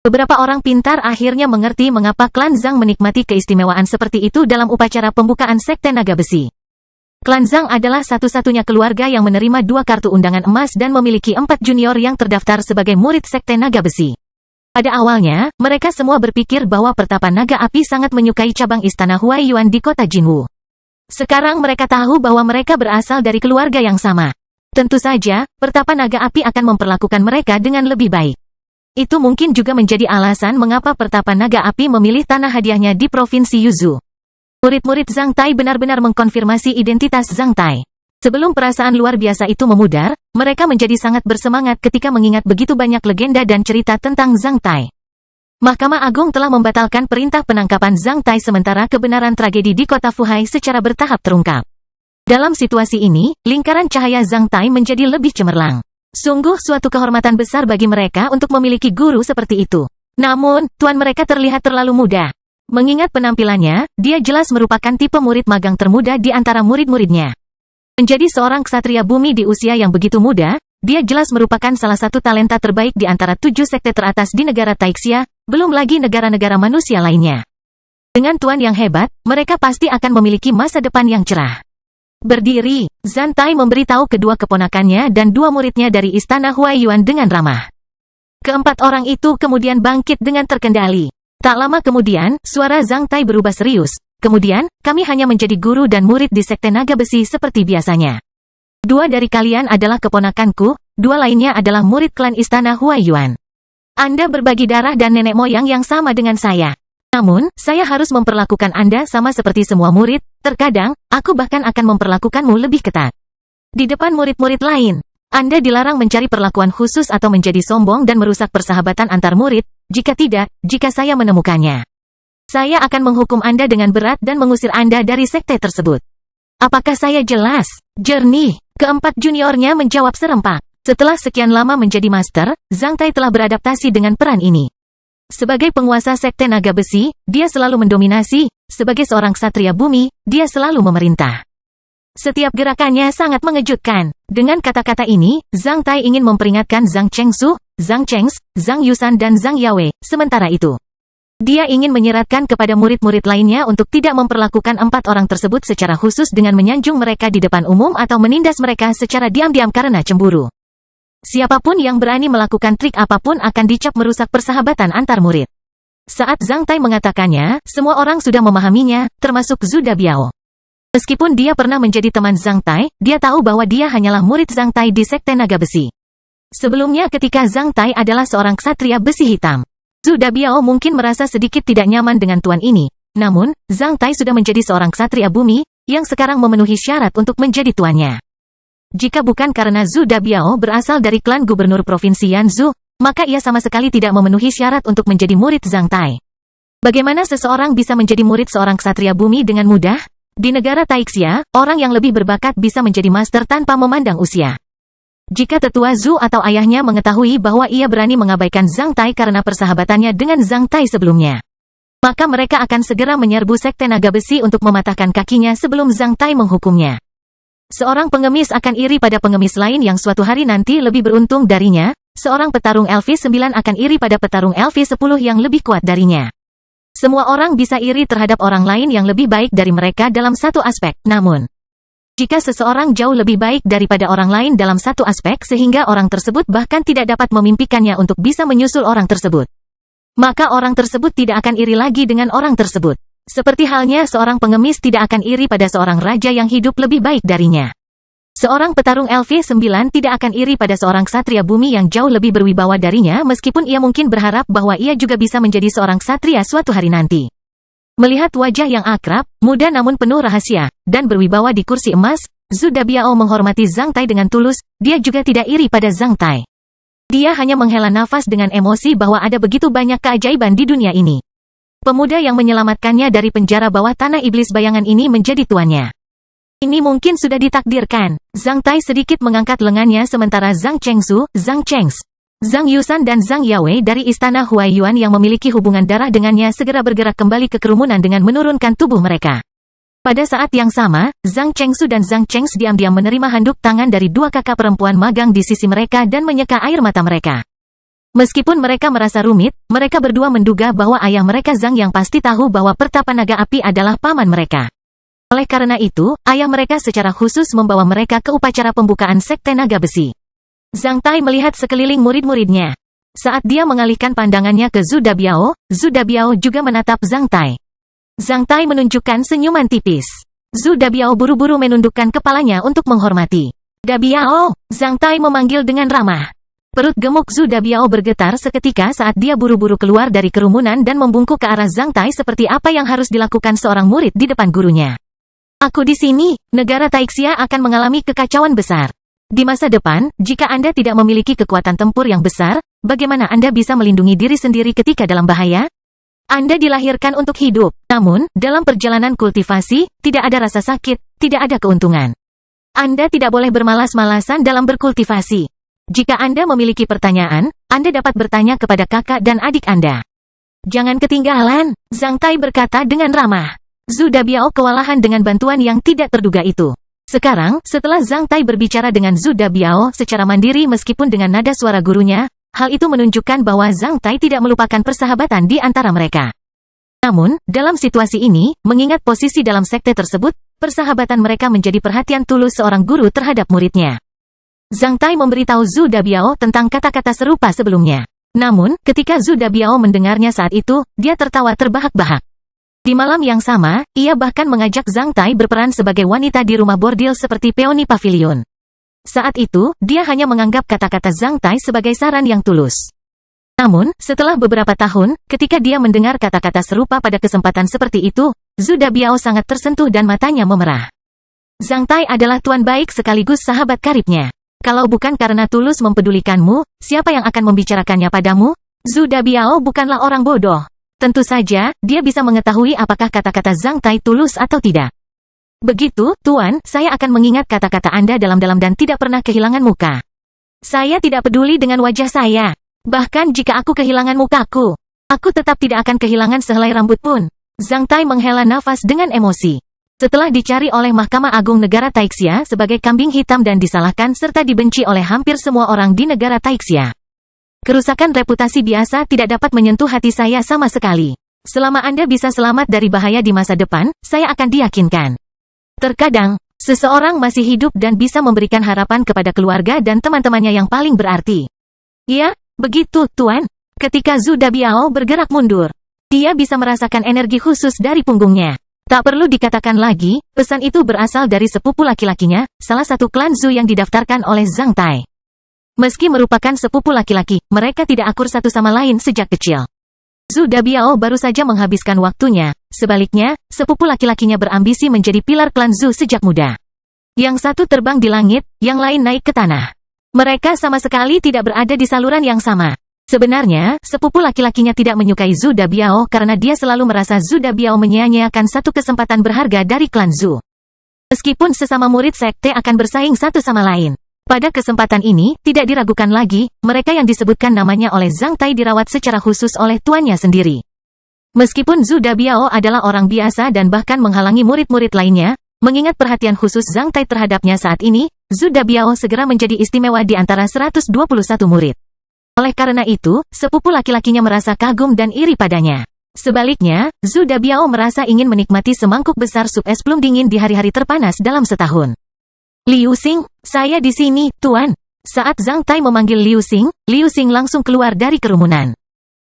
Beberapa orang pintar akhirnya mengerti mengapa klan Zhang menikmati keistimewaan seperti itu dalam upacara pembukaan Sekte Naga Besi. Klan Zhang adalah satu-satunya keluarga yang menerima 2 kartu undangan emas dan memiliki 4 junior yang terdaftar sebagai murid Sekte Naga Besi. Pada awalnya, mereka semua berpikir bahwa pertapa naga api sangat menyukai cabang istana Huaiyuan di kota Jinwu. Sekarang mereka tahu bahwa mereka berasal dari keluarga yang sama. Tentu saja, pertapa naga api akan memperlakukan mereka dengan lebih baik. Itu mungkin juga menjadi alasan mengapa Pertapa Naga Api memilih tanah hadiahnya di Provinsi Yuzhou. Murid-murid Zhang Tai benar-benar mengkonfirmasi identitas Zhang Tai. Sebelum perasaan luar biasa itu memudar, mereka menjadi sangat bersemangat ketika mengingat begitu banyak legenda dan cerita tentang Zhang Tai. Mahkamah Agung telah membatalkan perintah penangkapan Zhang Tai sementara kebenaran tragedi di kota Fuhai secara bertahap terungkap. Dalam situasi ini, lingkaran cahaya Zhang Tai menjadi lebih cemerlang. Sungguh suatu kehormatan besar bagi mereka untuk memiliki guru seperti itu. Namun, tuan mereka terlihat terlalu muda. Mengingat penampilannya, dia jelas merupakan tipe murid magang termuda di antara murid-muridnya. Menjadi seorang ksatria bumi di usia yang begitu muda, dia jelas merupakan salah satu talenta terbaik di antara 7 sekte teratas di negara Taixia, belum lagi negara-negara manusia lainnya. Dengan tuan yang hebat, mereka pasti akan memiliki masa depan yang cerah. Berdiri, Zhang Tai memberitahu kedua keponakannya dan 2 muridnya dari istana Huaiyuan dengan ramah. Keempat orang itu kemudian bangkit dengan terkendali. Tak lama kemudian, suara Zhang Tai berubah serius. Kemudian, kami hanya menjadi guru dan murid di Sekte Naga Besi seperti biasanya. 2 dari kalian adalah keponakanku, 2 lainnya adalah murid klan istana Huaiyuan. Anda berbagi darah dan nenek moyang yang sama dengan saya. Namun, saya harus memperlakukan Anda sama seperti semua murid, terkadang, aku bahkan akan memperlakukanmu lebih ketat. Di depan murid-murid lain, Anda dilarang mencari perlakuan khusus atau menjadi sombong dan merusak persahabatan antar murid, jika tidak, jika saya menemukannya. Saya akan menghukum Anda dengan berat dan mengusir Anda dari sekte tersebut. Apakah saya jelas? Jernih. Keempat juniornya menjawab serempak. Setelah sekian lama menjadi master, Zhang Tai telah beradaptasi dengan peran ini. Sebagai penguasa sekte naga besi, dia selalu mendominasi. Sebagai seorang ksatria bumi, dia selalu memerintah. Setiap gerakannya sangat mengejutkan. Dengan kata-kata ini, Zhang Tai ingin memperingatkan Zhang Chengsu, Zhang Chengs, Zhang Yusan dan Zhang Yaowei. Sementara itu, dia ingin menyeratkan kepada murid-murid lainnya untuk tidak memperlakukan 4 orang tersebut secara khusus dengan menyanjung mereka di depan umum atau menindas mereka secara diam-diam karena cemburu. Siapapun yang berani melakukan trik apapun akan dicap merusak persahabatan antar murid. Saat Zhang Tai mengatakannya, semua orang sudah memahaminya, termasuk Zhu Dabiao. Meskipun dia pernah menjadi teman Zhang Tai, dia tahu bahwa dia hanyalah murid Zhang Tai di Sekte Naga Besi. Sebelumnya ketika Zhang Tai adalah seorang ksatria besi hitam, Zhu Dabiao mungkin merasa sedikit tidak nyaman dengan tuan ini. Namun, Zhang Tai sudah menjadi seorang ksatria bumi, yang sekarang memenuhi syarat untuk menjadi tuannya. Jika bukan karena Zhu Dabiao berasal dari klan gubernur provinsi Yanzhou, maka ia sama sekali tidak memenuhi syarat untuk menjadi murid Zhang Tai. Bagaimana seseorang bisa menjadi murid seorang ksatria bumi dengan mudah? Di negara Taixia, orang yang lebih berbakat bisa menjadi master tanpa memandang usia. Jika tetua Zhu atau ayahnya mengetahui bahwa ia berani mengabaikan Zhang Tai karena persahabatannya dengan Zhang Tai sebelumnya, maka mereka akan segera menyerbu Sekte Naga Besi untuk mematahkan kakinya sebelum Zhang Tai menghukumnya. Seorang pengemis akan iri pada pengemis lain yang suatu hari nanti lebih beruntung darinya, seorang petarung LV9 akan iri pada petarung LV10 yang lebih kuat darinya. Semua orang bisa iri terhadap orang lain yang lebih baik dari mereka dalam satu aspek, namun jika seseorang jauh lebih baik daripada orang lain dalam satu aspek sehingga orang tersebut bahkan tidak dapat memimpikannya untuk bisa menyusul orang tersebut, maka orang tersebut tidak akan iri lagi dengan orang tersebut. Seperti halnya seorang pengemis tidak akan iri pada seorang raja yang hidup lebih baik darinya. Seorang petarung LV9 tidak akan iri pada seorang ksatria bumi yang jauh lebih berwibawa darinya meskipun ia mungkin berharap bahwa ia juga bisa menjadi seorang ksatria suatu hari nanti. Melihat wajah yang akrab, muda namun penuh rahasia, dan berwibawa di kursi emas, Zhu Dabiao menghormati Zhang Tai dengan tulus, dia juga tidak iri pada Zhang Tai. Dia hanya menghela nafas dengan emosi bahwa ada begitu banyak keajaiban di dunia ini. Pemuda yang menyelamatkannya dari penjara bawah tanah iblis bayangan ini menjadi tuannya. Ini mungkin sudah ditakdirkan. Zhang Tai sedikit mengangkat lengannya sementara Zhang Chengsu, Zhang Chengs, Zhang Yusan dan Zhang Yaowei dari istana Huaiyuan yang memiliki hubungan darah dengannya segera bergerak kembali ke kerumunan dengan menurunkan tubuh mereka. Pada saat yang sama, Zhang Chengsu dan Zhang Chengs diam-diam menerima handuk tangan dari 2 kakak perempuan magang di sisi mereka dan menyeka air mata mereka. Meskipun mereka merasa rumit, mereka berdua menduga bahwa ayah mereka Zhang yang pasti tahu bahwa Pertapa Naga Api adalah paman mereka. Oleh karena itu, ayah mereka secara khusus membawa mereka ke upacara pembukaan Sekte Naga Besi. Zhang Tai melihat sekeliling murid-muridnya. Saat dia mengalihkan pandangannya ke Zhu Dabiao juga menatap Zhang Tai. Zhang Tai menunjukkan senyuman tipis. Zhu Dabiao buru-buru menundukkan kepalanya untuk menghormati. Dabiao, Zhang Tai memanggil dengan ramah. Perut gemuk Zhu Dabiao bergetar seketika saat dia buru-buru keluar dari kerumunan dan membungkuk ke arah Zhang Tai seperti apa yang harus dilakukan seorang murid di depan gurunya. Aku di sini, negara Taixia akan mengalami kekacauan besar. Di masa depan, jika Anda tidak memiliki kekuatan tempur yang besar, bagaimana Anda bisa melindungi diri sendiri ketika dalam bahaya? Anda dilahirkan untuk hidup, namun, dalam perjalanan kultivasi, tidak ada rasa sakit, tidak ada keuntungan. Anda tidak boleh bermalas-malasan dalam berkultivasi. Jika Anda memiliki pertanyaan, Anda dapat bertanya kepada kakak dan adik Anda. Jangan ketinggalan, Zhang Tai berkata dengan ramah. Zhu Dabiao kewalahan dengan bantuan yang tidak terduga itu. Sekarang, setelah Zhang Tai berbicara dengan Zhu Dabiao secara mandiri meskipun dengan nada suara gurunya, hal itu menunjukkan bahwa Zhang Tai tidak melupakan persahabatan di antara mereka. Namun, dalam situasi ini, mengingat posisi dalam sekte tersebut, persahabatan mereka menjadi perhatian tulus seorang guru terhadap muridnya. Zhang Tai memberitahu Zhu Dabiao tentang kata-kata serupa sebelumnya. Namun, ketika Zhu Dabiao mendengarnya saat itu, dia tertawa terbahak-bahak. Di malam yang sama, ia bahkan mengajak Zhang Tai berperan sebagai wanita di rumah bordil seperti peoni pavilion. Saat itu, dia hanya menganggap kata-kata Zhang Tai sebagai saran yang tulus. Namun, setelah beberapa tahun, ketika dia mendengar kata-kata serupa pada kesempatan seperti itu, Zhu Dabiao sangat tersentuh dan matanya memerah. Zhang Tai adalah tuan baik sekaligus sahabat karibnya. Kalau bukan karena tulus mempedulikanmu, siapa yang akan membicarakannya padamu? Zhu Dabiao bukanlah orang bodoh. Tentu saja, dia bisa mengetahui apakah kata-kata Zhang Tai tulus atau tidak. Begitu, Tuan, saya akan mengingat kata-kata Anda dalam-dalam dan tidak pernah kehilangan muka. Saya tidak peduli dengan wajah saya. Bahkan jika aku kehilangan mukaku, aku tetap tidak akan kehilangan sehelai rambut pun. Zhang Tai menghela nafas dengan emosi. Setelah dicari oleh Mahkamah Agung Negara Taixia sebagai kambing hitam dan disalahkan serta dibenci oleh hampir semua orang di negara Taixia. Kerusakan reputasi biasa tidak dapat menyentuh hati saya sama sekali. Selama Anda bisa selamat dari bahaya di masa depan, saya akan diyakinkan. Terkadang, seseorang masih hidup dan bisa memberikan harapan kepada keluarga dan teman-temannya yang paling berarti. Ya, begitu, Tuan. Ketika Zhu Dabiao bergerak mundur, dia bisa merasakan energi khusus dari punggungnya. Tak perlu dikatakan lagi, pesan itu berasal dari sepupu laki-lakinya, salah satu klan Zhu yang didaftarkan oleh Zhang Tai. Meski merupakan sepupu laki-laki, mereka tidak akur satu sama lain sejak kecil. Zhu Dabiao baru saja menghabiskan waktunya, sebaliknya, sepupu laki-lakinya berambisi menjadi pilar klan Zhu sejak muda. Yang satu terbang di langit, yang lain naik ke tanah. Mereka sama sekali tidak berada di saluran yang sama. Sebenarnya, sepupu laki-lakinya tidak menyukai Zhu Dabiao karena dia selalu merasa Zhu Dabiao menyia-nyiakan satu kesempatan berharga dari klan Zhu. Meskipun sesama murid sekte akan bersaing satu sama lain. Pada kesempatan ini, tidak diragukan lagi, mereka yang disebutkan namanya oleh Zhang Tai dirawat secara khusus oleh tuannya sendiri. Meskipun Zhu Dabiao adalah orang biasa dan bahkan menghalangi murid-murid lainnya, mengingat perhatian khusus Zhang Tai terhadapnya saat ini, Zhu Dabiao segera menjadi istimewa di antara 121 murid. Oleh karena itu, sepupu laki-lakinya merasa kagum dan iri padanya. Sebaliknya, Zhu Dabiao merasa ingin menikmati semangkuk besar sup es plum dingin di hari-hari terpanas dalam setahun. Liu Xing, saya di sini, Tuan. Saat Zhang Tai memanggil Liu Xing langsung keluar dari kerumunan.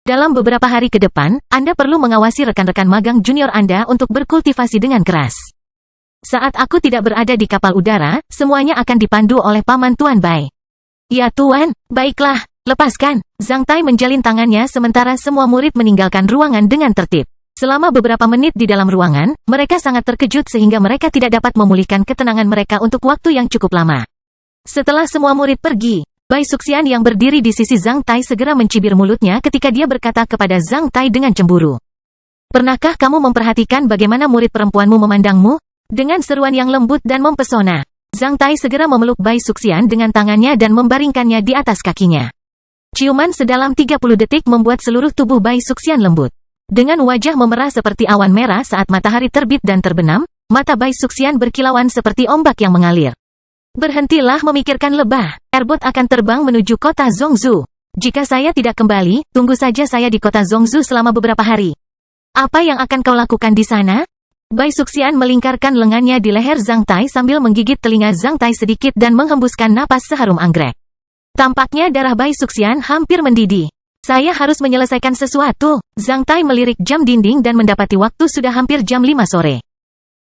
Dalam beberapa hari ke depan, Anda perlu mengawasi rekan-rekan magang junior Anda untuk berkultivasi dengan keras. Saat aku tidak berada di kapal udara, semuanya akan dipandu oleh Paman Tuan Bai. Ya Tuan, baiklah. Lepaskan. Zhang Tai menjalin tangannya sementara semua murid meninggalkan ruangan dengan tertib. Selama beberapa menit di dalam ruangan, mereka sangat terkejut sehingga mereka tidak dapat memulihkan ketenangan mereka untuk waktu yang cukup lama. Setelah semua murid pergi, Bai Suxian yang berdiri di sisi Zhang Tai segera mencibir mulutnya ketika dia berkata kepada Zhang Tai dengan cemburu. Pernahkah kamu memperhatikan bagaimana murid perempuanmu memandangmu? Dengan seruan yang lembut dan mempesona, Zhang Tai segera memeluk Bai Suxian dengan tangannya dan membaringkannya di atas kakinya. Ciuman sedalam 30 detik membuat seluruh tubuh Bai Suxian lembut. Dengan wajah memerah seperti awan merah saat matahari terbit dan terbenam, mata Bai Suxian berkilauan seperti ombak yang mengalir. Berhentilah memikirkan lebah. Airboat akan terbang menuju kota Zhongzhou. Jika saya tidak kembali, tunggu saja saya di kota Zhongzhou selama beberapa hari. Apa yang akan kau lakukan di sana? Bai Suxian melingkarkan lengannya di leher Zhang Tai sambil menggigit telinga Zhang Tai sedikit dan menghembuskan napas seharum anggrek. Tampaknya darah Bai Suxian hampir mendidih. Saya harus menyelesaikan sesuatu. Zhang Tai melirik jam dinding dan mendapati waktu sudah hampir jam 5 sore.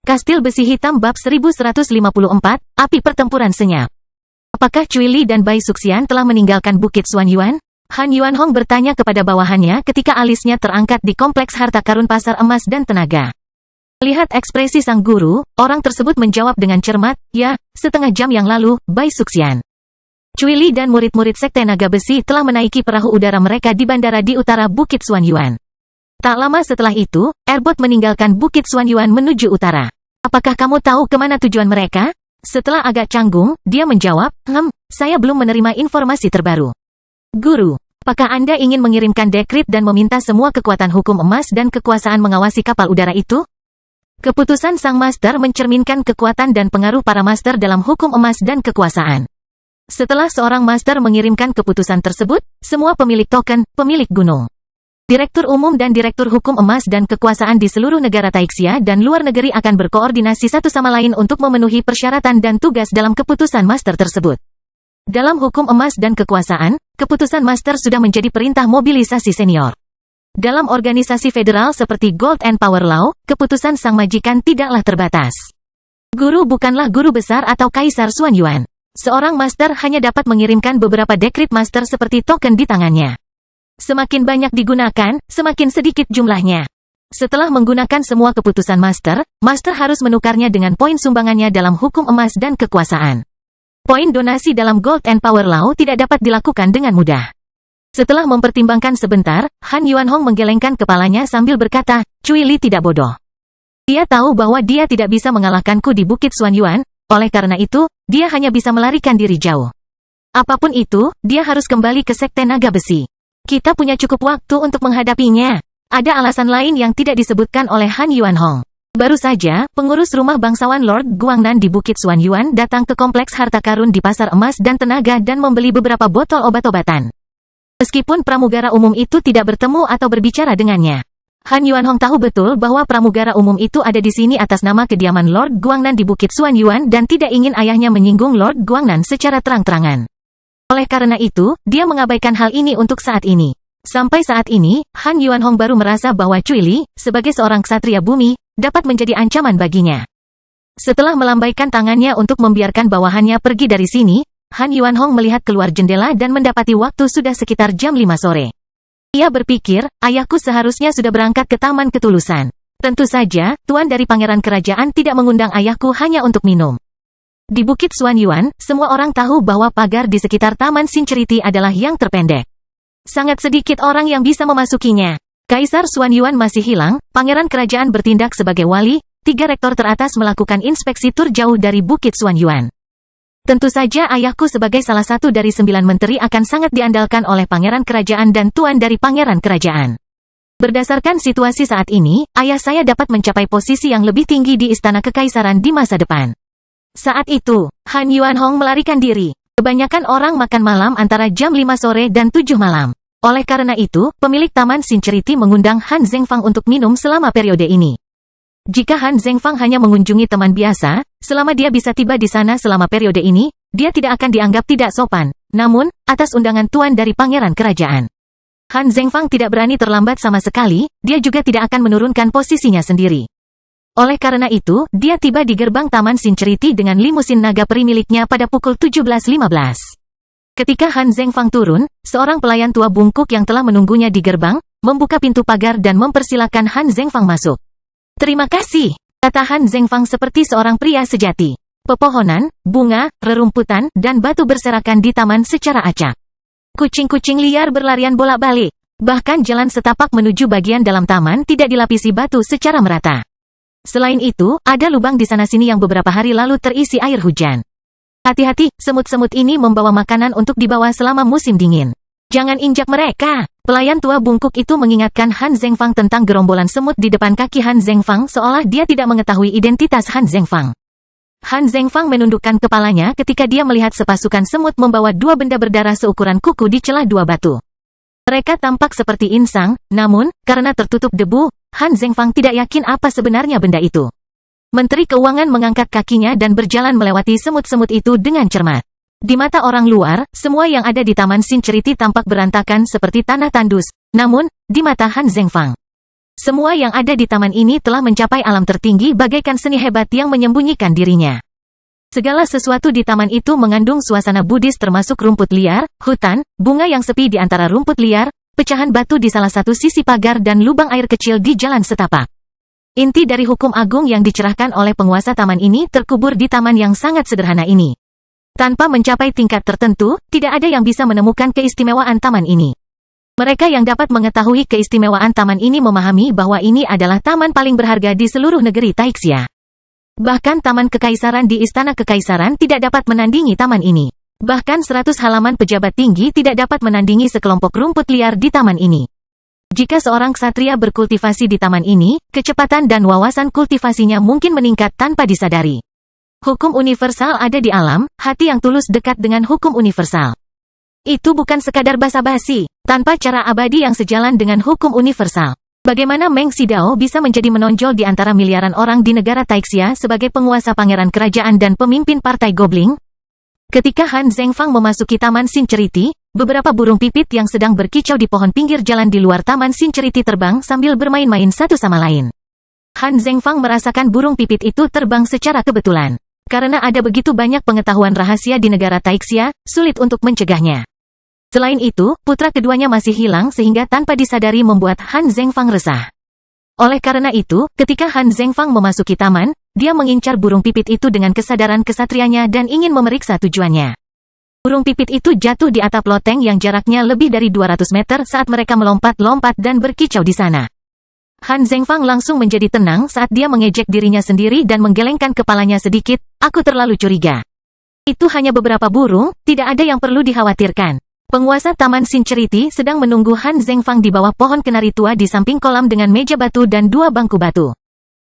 Kastil Besi Hitam bab 1154, Api Pertempuran Senyap. Apakah Cui Li dan Bai Suxian telah meninggalkan Bukit Xuanyuan? Han Yuanhong bertanya kepada bawahannya ketika alisnya terangkat di kompleks harta karun pasar emas dan tenaga. Lihat ekspresi sang guru, orang tersebut menjawab dengan cermat, ya, setengah jam yang lalu, Bai Suxian. Cui Li dan murid-murid Sekte Naga Besi telah menaiki perahu udara mereka di bandara di utara Bukit Xuanyuan. Tak lama setelah itu, Airbot meninggalkan Bukit Xuanyuan menuju utara. Apakah kamu tahu kemana tujuan mereka? Setelah agak canggung, dia menjawab, saya belum menerima informasi terbaru. Guru, apakah Anda ingin mengirimkan dekrit dan meminta semua kekuatan hukum emas dan kekuasaan mengawasi kapal udara itu? Keputusan sang master mencerminkan kekuatan dan pengaruh para master dalam hukum emas dan kekuasaan. Setelah seorang master mengirimkan keputusan tersebut, semua pemilik token, pemilik gunung, Direktur Umum dan Direktur Hukum Emas dan Kekuasaan di seluruh negara Taixia dan luar negeri akan berkoordinasi satu sama lain untuk memenuhi persyaratan dan tugas dalam keputusan master tersebut. Dalam hukum emas dan kekuasaan, keputusan master sudah menjadi perintah mobilisasi senior. Dalam organisasi federal seperti Gold and Power Law, keputusan sang majikan tidaklah terbatas. Guru bukanlah guru besar atau Kaisar Xuanyuan. Seorang master hanya dapat mengirimkan beberapa dekrit master seperti token di tangannya. Semakin banyak digunakan, semakin sedikit jumlahnya. Setelah menggunakan semua keputusan master, master harus menukarnya dengan poin sumbangannya dalam hukum emas dan kekuasaan. Poin donasi dalam Gold and Power Law tidak dapat dilakukan dengan mudah. Setelah mempertimbangkan sebentar, Han Yuanhong menggelengkan kepalanya sambil berkata, Cui Li tidak bodoh. Dia tahu bahwa dia tidak bisa mengalahkanku di Bukit Xuanyuan, oleh karena itu, dia hanya bisa melarikan diri jauh. Apapun itu, dia harus kembali ke Sekte Naga Besi. Kita punya cukup waktu untuk menghadapinya. Ada alasan lain yang tidak disebutkan oleh Han Yuanhong. Baru saja, pengurus rumah bangsawan Lord Guangnan di Bukit Xuanyuan datang ke kompleks harta karun di pasar emas dan tenaga dan membeli beberapa botol obat-obatan. Meskipun pramugara umum itu tidak bertemu atau berbicara dengannya, Han Yuanhong tahu betul bahwa pramugara umum itu ada di sini atas nama kediaman Lord Guangnan di Bukit Xuanyuan dan tidak ingin ayahnya menyinggung Lord Guangnan secara terang-terangan. Oleh karena itu, dia mengabaikan hal ini untuk saat ini. Sampai saat ini, Han Yuanhong baru merasa bahwa Cui Li, sebagai seorang ksatria bumi, dapat menjadi ancaman baginya. Setelah melambaikan tangannya untuk membiarkan bawahannya pergi dari sini, Han Yuanhong melihat keluar jendela dan mendapati waktu sudah sekitar jam 5 sore. Ia berpikir, ayahku seharusnya sudah berangkat ke Taman Ketulusan. Tentu saja, tuan dari pangeran kerajaan tidak mengundang ayahku hanya untuk minum. Di Bukit Xuanyuan, semua orang tahu bahwa pagar di sekitar Taman Sincerity adalah yang terpendek. Sangat sedikit orang yang bisa memasukinya. Kaisar Xuanyuan masih hilang, pangeran kerajaan bertindak sebagai wali, 3 rektor teratas melakukan inspeksi tur jauh dari Bukit Xuanyuan. Tentu saja ayahku sebagai salah satu dari 9 menteri akan sangat diandalkan oleh pangeran kerajaan dan tuan dari pangeran kerajaan. Berdasarkan situasi saat ini, ayah saya dapat mencapai posisi yang lebih tinggi di istana kekaisaran di masa depan. Saat itu, Han Yuanhong melarikan diri. Kebanyakan orang makan malam antara jam 5 sore dan 7 malam. Oleh karena itu, pemilik Taman Sincerity mengundang Han Zhengfang untuk minum selama periode ini. Jika Han Zhengfang hanya mengunjungi teman biasa, selama dia bisa tiba di sana selama periode ini, dia tidak akan dianggap tidak sopan. Namun, atas undangan tuan dari pangeran kerajaan, Han Zhengfang tidak berani terlambat sama sekali, dia juga tidak akan menurunkan posisinya sendiri. Oleh karena itu, dia tiba di gerbang Taman Sincerity dengan limusin naga peri miliknya pada pukul 17.15. Ketika Han Zhengfang turun, seorang pelayan tua bungkuk yang telah menunggunya di gerbang, membuka pintu pagar dan mempersilakan Han Zhengfang masuk. Terima kasih, kata Han Zhengfang seperti seorang pria sejati. Pepohonan, bunga, rerumputan, dan batu berserakan di taman secara acak. Kucing-kucing liar berlarian bolak-balik. Bahkan jalan setapak menuju bagian dalam taman tidak dilapisi batu secara merata. Selain itu, ada lubang di sana-sini yang beberapa hari lalu terisi air hujan. Hati-hati, semut-semut ini membawa makanan untuk dibawa selama musim dingin. Jangan injak mereka. Pelayan tua bungkuk itu mengingatkan Han Zhengfang tentang gerombolan semut di depan kaki Han Zhengfang seolah dia tidak mengetahui identitas Han Zhengfang. Han Zhengfang menundukkan kepalanya ketika dia melihat sepasukan semut membawa 2 benda berdarah seukuran kuku di celah 2 batu. Mereka tampak seperti insang, namun, karena tertutup debu, Han Zhengfang tidak yakin apa sebenarnya benda itu. Menteri Keuangan mengangkat kakinya dan berjalan melewati semut-semut itu dengan cermat. Di mata orang luar, semua yang ada di Taman Sincerity tampak berantakan seperti tanah tandus. Namun, di mata Han Zhengfang, semua yang ada di taman ini telah mencapai alam tertinggi bagaikan seni hebat yang menyembunyikan dirinya. Segala sesuatu di taman itu mengandung suasana Buddhis termasuk rumput liar, hutan, bunga yang sepi di antara rumput liar, pecahan batu di salah satu sisi pagar dan lubang air kecil di jalan setapak. Inti dari hukum agung yang dicerahkan oleh penguasa taman ini terkubur di taman yang sangat sederhana ini. Tanpa mencapai tingkat tertentu, tidak ada yang bisa menemukan keistimewaan taman ini. Mereka yang dapat mengetahui keistimewaan taman ini memahami bahwa ini adalah taman paling berharga di seluruh negeri Taixia. Bahkan taman kekaisaran di Istana Kekaisaran tidak dapat menandingi taman ini. Bahkan 100 halaman pejabat tinggi tidak dapat menandingi sekelompok rumput liar di taman ini. Jika seorang ksatria berkultivasi di taman ini, kecepatan dan wawasan kultivasinya mungkin meningkat tanpa disadari. Hukum universal ada di alam, hati yang tulus dekat dengan hukum universal. Itu bukan sekadar basa-basi, tanpa cara abadi yang sejalan dengan hukum universal. Bagaimana Meng Xidao bisa menjadi menonjol di antara miliaran orang di negara Taixia sebagai penguasa pangeran kerajaan dan pemimpin partai Gobling? Ketika Han Zhengfang memasuki Taman Sincerity, beberapa burung pipit yang sedang berkicau di pohon pinggir jalan di luar Taman Sincerity terbang sambil bermain-main satu sama lain. Han Zhengfang merasakan burung pipit itu terbang secara kebetulan. Karena ada begitu banyak pengetahuan rahasia di negara Taixia, sulit untuk mencegahnya. Selain itu, putra keduanya masih hilang sehingga tanpa disadari membuat Han Zhengfang resah. Oleh karena itu, ketika Han Zhengfang memasuki taman, dia mengincar burung pipit itu dengan kesadaran kesatrianya dan ingin memeriksa tujuannya. Burung pipit itu jatuh di atap loteng yang jaraknya lebih dari 200 meter saat mereka melompat-lompat dan berkicau di sana. Han Zhengfang langsung menjadi tenang saat dia mengejek dirinya sendiri dan menggelengkan kepalanya sedikit, aku terlalu curiga. Itu hanya beberapa burung, tidak ada yang perlu dikhawatirkan. Penguasa Taman Sincerity sedang menunggu Han Zhengfang di bawah pohon kenari tua di samping kolam dengan meja batu dan 2 bangku batu.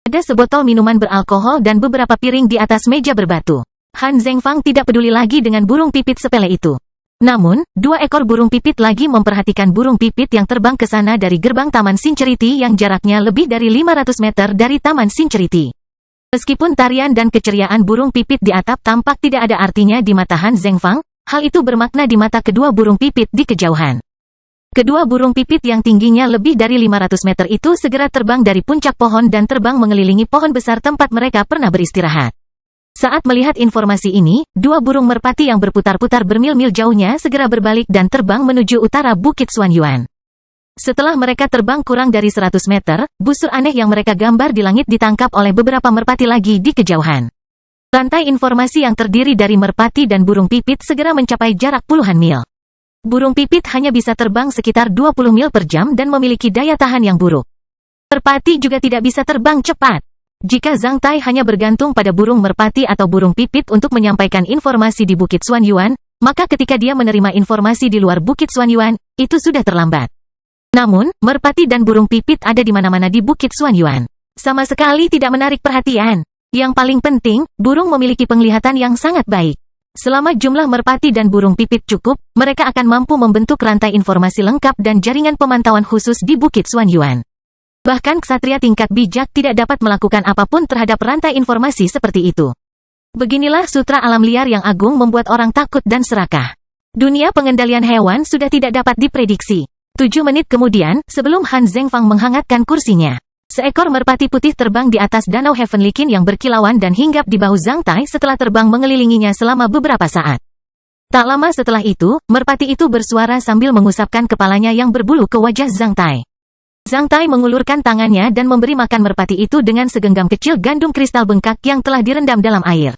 Ada sebotol minuman beralkohol dan beberapa piring di atas meja berbatu. Han Zhengfang tidak peduli lagi dengan burung pipit sepele itu. Namun, 2 ekor burung pipit lagi memperhatikan burung pipit yang terbang ke sana dari gerbang Taman Sincerity yang jaraknya lebih dari 500 meter dari Taman Sincerity. Meskipun tarian dan keceriaan burung pipit di atap tampak tidak ada artinya di mata Han Zhengfang, hal itu bermakna di mata kedua burung pipit di kejauhan. Kedua burung pipit yang tingginya lebih dari 500 meter itu segera terbang dari puncak pohon dan terbang mengelilingi pohon besar tempat mereka pernah beristirahat. Saat melihat informasi ini, 2 burung merpati yang berputar-putar bermil-mil jauhnya segera berbalik dan terbang menuju utara Bukit Xuanyuan. Setelah mereka terbang kurang dari 100 meter, busur aneh yang mereka gambar di langit ditangkap oleh beberapa merpati lagi di kejauhan. Rantai informasi yang terdiri dari merpati dan burung pipit segera mencapai jarak puluhan mil. Burung pipit hanya bisa terbang sekitar 20 mil per jam dan memiliki daya tahan yang buruk. Merpati juga tidak bisa terbang cepat. Jika Zhang Tai hanya bergantung pada burung merpati atau burung pipit untuk menyampaikan informasi di Bukit Xuanyuan, maka ketika dia menerima informasi di luar Bukit Xuanyuan, itu sudah terlambat. Namun, merpati dan burung pipit ada di mana-mana di Bukit Xuanyuan. Sama sekali tidak menarik perhatian. Yang paling penting, burung memiliki penglihatan yang sangat baik. Selama jumlah merpati dan burung pipit cukup, mereka akan mampu membentuk rantai informasi lengkap dan jaringan pemantauan khusus di Bukit Xuanyuan. Bahkan ksatria tingkat bijak tidak dapat melakukan apapun terhadap rantai informasi seperti itu. Beginilah sutra alam liar yang agung membuat orang takut dan serakah. Dunia pengendalian hewan sudah tidak dapat diprediksi. 7 menit kemudian, sebelum Han Zhengfang menghangatkan kursinya, seekor merpati putih terbang di atas danau Heavenly King yang berkilauan dan hinggap di bahu Zhang Tai setelah terbang mengelilinginya selama beberapa saat. Tak lama setelah itu, merpati itu bersuara sambil mengusapkan kepalanya yang berbulu ke wajah Zhang Tai. Zhang Tai mengulurkan tangannya dan memberi makan merpati itu dengan segenggam kecil gandum kristal bengkak yang telah direndam dalam air.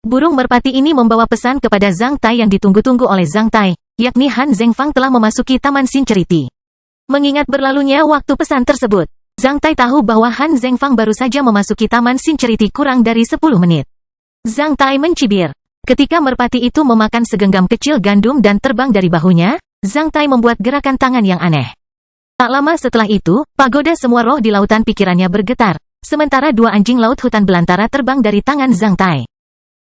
Burung merpati ini membawa pesan kepada Zhang Tai yang ditunggu-tunggu oleh Zhang Tai, yakni Han Zhengfang telah memasuki Taman Sincerity. Mengingat berlalunya waktu pesan tersebut, Zhang Tai tahu bahwa Han Zhengfang baru saja memasuki Taman Sincerity kurang dari 10 menit. Zhang Tai mencibir. Ketika merpati itu memakan segenggam kecil gandum dan terbang dari bahunya, Zhang Tai membuat gerakan tangan yang aneh. Tak lama setelah itu, pagoda semua roh di lautan pikirannya bergetar, sementara 2 anjing laut hutan belantara terbang dari tangan Zhang Tai.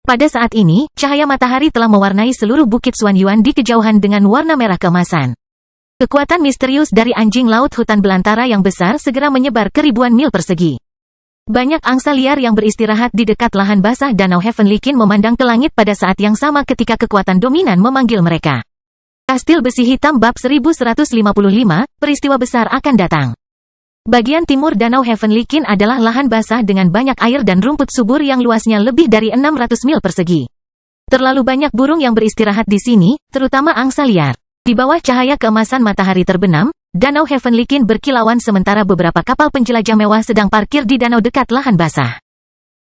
Pada saat ini, cahaya matahari telah mewarnai seluruh Bukit Xuanyuan di kejauhan dengan warna merah keemasan. Kekuatan misterius dari anjing laut hutan belantara yang besar segera menyebar ke ribuan mil persegi. Banyak angsa liar yang beristirahat di dekat lahan basah danau Heavenly King memandang ke langit pada saat yang sama ketika kekuatan dominan memanggil mereka. Kastil Besi Hitam bab 1155, peristiwa besar akan datang. Bagian timur Danau Heavenly Kin adalah lahan basah dengan banyak air dan rumput subur yang luasnya lebih dari 600 mil persegi. Terlalu banyak burung yang beristirahat di sini, terutama angsa liar. Di bawah cahaya keemasan matahari terbenam, Danau Heavenly Kin berkilauan sementara beberapa kapal penjelajah mewah sedang parkir di danau dekat lahan basah.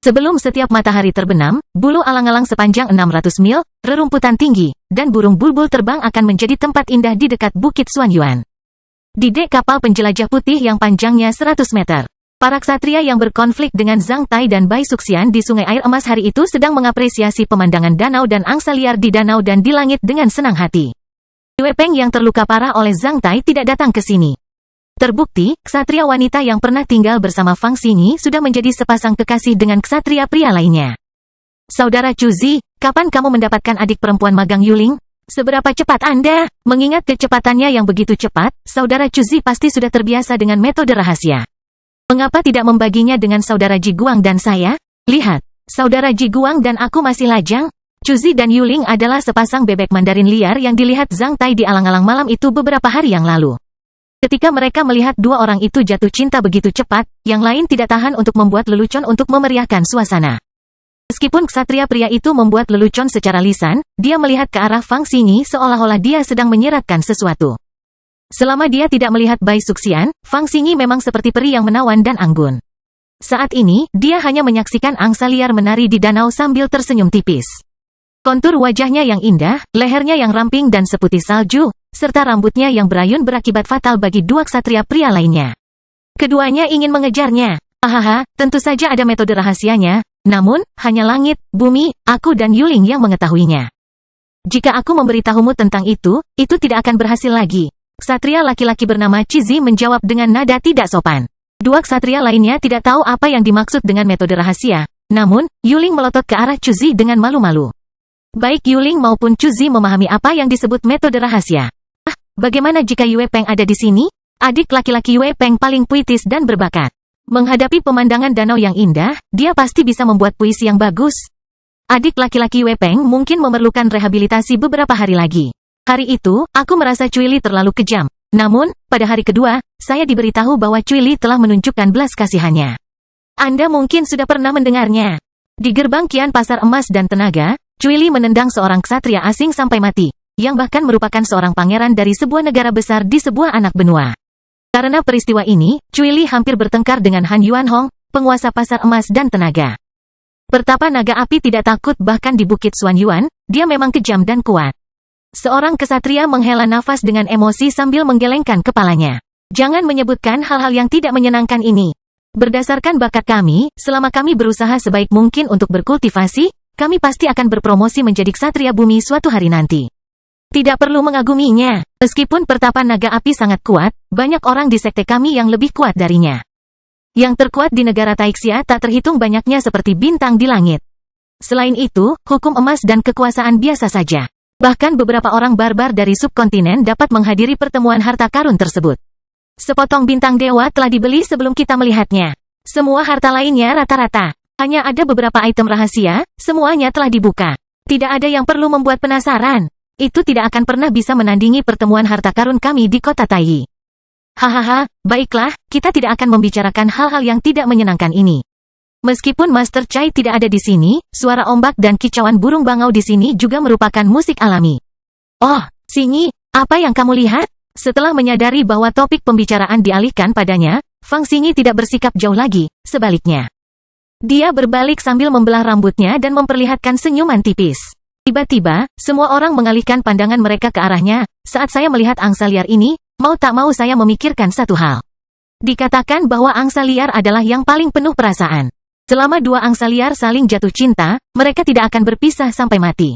Sebelum setiap matahari terbenam, bulu alang-alang sepanjang 600 mil, rerumputan tinggi, dan burung bulbul terbang akan menjadi tempat indah di dekat Bukit Xuanyuan. Di dek kapal penjelajah putih yang panjangnya 100 meter, para ksatria yang berkonflik dengan Zhang Tai dan Bai Suxian di Sungai Air Emas hari itu sedang mengapresiasi pemandangan danau dan angsa liar di danau dan di langit dengan senang hati. Yue Peng yang terluka parah oleh Zhang Tai tidak datang ke sini. Terbukti, ksatria wanita yang pernah tinggal bersama Fang Xingyi sudah menjadi sepasang kekasih dengan ksatria pria lainnya. Saudara Chuzi, kapan kamu mendapatkan adik perempuan magang Yuling? Seberapa cepat Anda? Mengingat kecepatannya yang begitu cepat, Saudara Chuzi pasti sudah terbiasa dengan metode rahasia. Mengapa tidak membaginya dengan Saudara Ji Guang dan saya? Lihat, Saudara Ji Guang dan aku masih lajang. Chuzi dan Yuling adalah sepasang bebek Mandarin liar yang dilihat Zhang Tai di alang-alang malam itu beberapa hari yang lalu. Ketika mereka melihat dua orang itu jatuh cinta begitu cepat, yang lain tidak tahan untuk membuat lelucon untuk memeriahkan suasana. Meskipun ksatria pria itu membuat lelucon secara lisan, dia melihat ke arah Fang Xingyi seolah-olah dia sedang menyiratkan sesuatu. Selama dia tidak melihat Bai Suxian, Fang Xingyi memang seperti peri yang menawan dan anggun. Saat ini, dia hanya menyaksikan angsa liar menari di danau sambil tersenyum tipis. Kontur wajahnya yang indah, lehernya yang ramping dan seputih salju, serta rambutnya yang berayun berakibat fatal bagi dua ksatria pria lainnya. Keduanya ingin mengejarnya. Hahaha, tentu saja ada metode rahasianya. Namun, hanya langit, bumi, aku dan Yuling yang mengetahuinya. Jika aku memberitahumu tentang itu tidak akan berhasil lagi. Ksatria laki-laki bernama Chizi menjawab dengan nada tidak sopan. Dua ksatria lainnya tidak tahu apa yang dimaksud dengan metode rahasia. Namun, Yuling melotot ke arah Chuzi dengan malu-malu. Baik Yuling maupun Chuzi memahami apa yang disebut metode rahasia. Bagaimana jika Yue Peng ada di sini? Adik laki-laki Yue Peng paling puitis dan berbakat. Menghadapi pemandangan danau yang indah, dia pasti bisa membuat puisi yang bagus. Adik laki-laki Yue Peng mungkin memerlukan rehabilitasi beberapa hari lagi. Hari itu, aku merasa Cui Li terlalu kejam. Namun, pada hari kedua, saya diberitahu bahwa Cui Li telah menunjukkan belas kasihannya. Anda mungkin sudah pernah mendengarnya. Di gerbang Kian Pasar Emas dan Tenaga, Cui Li menendang seorang ksatria asing sampai mati, yang bahkan merupakan seorang pangeran dari sebuah negara besar di sebuah anak benua. Karena peristiwa ini, Cui Li hampir bertengkar dengan Han Yuanhong, penguasa pasar emas dan tenaga. Pertapa naga api tidak takut bahkan di Bukit Xuanyuan, dia memang kejam dan kuat. Seorang kesatria menghela nafas dengan emosi sambil menggelengkan kepalanya. Jangan menyebutkan hal-hal yang tidak menyenangkan ini. Berdasarkan bakat kami, selama kami berusaha sebaik mungkin untuk berkultivasi, kami pasti akan berpromosi menjadi ksatria bumi suatu hari nanti. Tidak perlu mengaguminya. Meskipun pertapa naga api sangat kuat, banyak orang di sekte kami yang lebih kuat darinya. Yang terkuat di negara Taixia tak terhitung banyaknya seperti bintang di langit. Selain itu, hukum emas dan kekuasaan biasa saja. Bahkan beberapa orang barbar dari subkontinen dapat menghadiri pertemuan harta karun tersebut. Sepotong bintang dewa telah dibeli sebelum kita melihatnya. Semua harta lainnya rata-rata. Hanya ada beberapa item rahasia, semuanya telah dibuka. Tidak ada yang perlu membuat penasaran. Itu tidak akan pernah bisa menandingi pertemuan harta karun kami di kota Taiyi. Hahaha, baiklah, kita tidak akan membicarakan hal-hal yang tidak menyenangkan ini. Meskipun Master Chai tidak ada di sini, suara ombak dan kicauan burung bangau di sini juga merupakan musik alami. Oh, Xingyi, apa yang kamu lihat? Setelah menyadari bahwa topik pembicaraan dialihkan padanya, Fang Xingyi tidak bersikap jauh lagi, sebaliknya. Dia berbalik sambil membelah rambutnya dan memperlihatkan senyuman tipis. Tiba-tiba, semua orang mengalihkan pandangan mereka ke arahnya. Saat saya melihat angsa liar ini, mau tak mau saya memikirkan satu hal. Dikatakan bahwa angsa liar adalah yang paling penuh perasaan. Selama dua angsa liar saling jatuh cinta, mereka tidak akan berpisah sampai mati.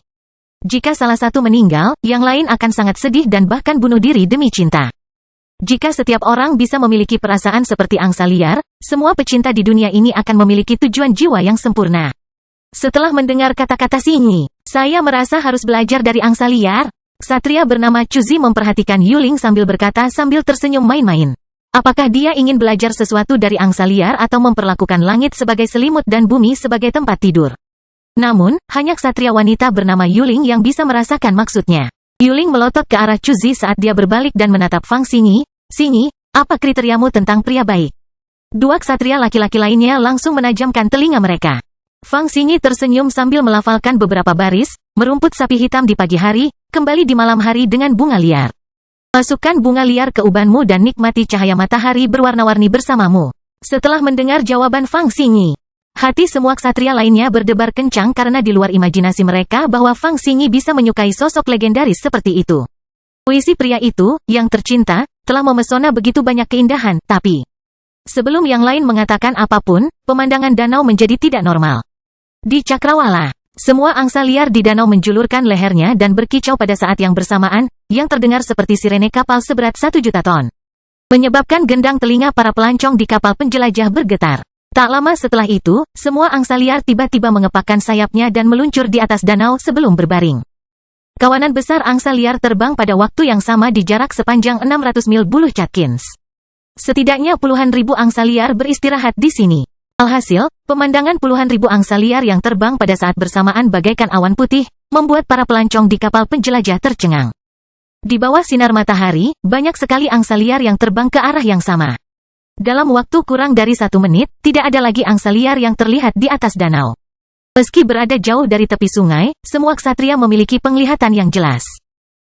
Jika salah satu meninggal, yang lain akan sangat sedih dan bahkan bunuh diri demi cinta. Jika setiap orang bisa memiliki perasaan seperti angsa liar, semua pecinta di dunia ini akan memiliki tujuan jiwa yang sempurna. Setelah mendengar kata-kata Xingyi, saya merasa harus belajar dari angsa liar. Ksatria bernama Chuzi memperhatikan Yuling sambil berkata sambil tersenyum main-main. Apakah dia ingin belajar sesuatu dari angsa liar atau memperlakukan langit sebagai selimut dan bumi sebagai tempat tidur? Namun, hanya ksatria wanita bernama Yuling yang bisa merasakan maksudnya. Yuling melotot ke arah Chuzi saat dia berbalik dan menatap Fang Xingyi. Xingyi, Apa kriteriamu tentang pria baik? Dua ksatria laki-laki lainnya langsung menajamkan telinga mereka. Fang Xingyi tersenyum sambil melafalkan beberapa baris, merumput sapi hitam di pagi hari, kembali di malam hari dengan bunga liar. Masukkan bunga liar ke ubanmu dan nikmati cahaya matahari berwarna-warni bersamamu. Setelah mendengar jawaban Fang Xingyi, hati semua ksatria lainnya berdebar kencang karena di luar imajinasi mereka bahwa Fang Xingyi bisa menyukai sosok legendaris seperti itu. Puisi pria itu, yang tercinta, telah memesona begitu banyak keindahan, tapi sebelum yang lain mengatakan apapun, pemandangan danau menjadi tidak normal. Di Cakrawala, semua angsa liar di danau menjulurkan lehernya dan berkicau pada saat yang bersamaan, yang terdengar seperti sirene kapal seberat 1 juta ton. Menyebabkan gendang telinga para pelancong di kapal penjelajah bergetar. Tak lama setelah itu, semua angsa liar tiba-tiba mengepakkan sayapnya dan meluncur di atas danau sebelum berbaring. Kawanan besar angsa liar terbang pada waktu yang sama di jarak sepanjang 600 mil buluh Catkins. Setidaknya puluhan ribu angsa liar beristirahat di sini. Alhasil, pemandangan puluhan ribu angsa liar yang terbang pada saat bersamaan bagaikan awan putih, membuat para pelancong di kapal penjelajah tercengang. Di bawah sinar matahari, banyak sekali angsa liar yang terbang ke arah yang sama. Dalam waktu kurang dari 1 menit, tidak ada lagi angsa liar yang terlihat di atas danau. Meski berada jauh dari tepi sungai, semua ksatria memiliki penglihatan yang jelas.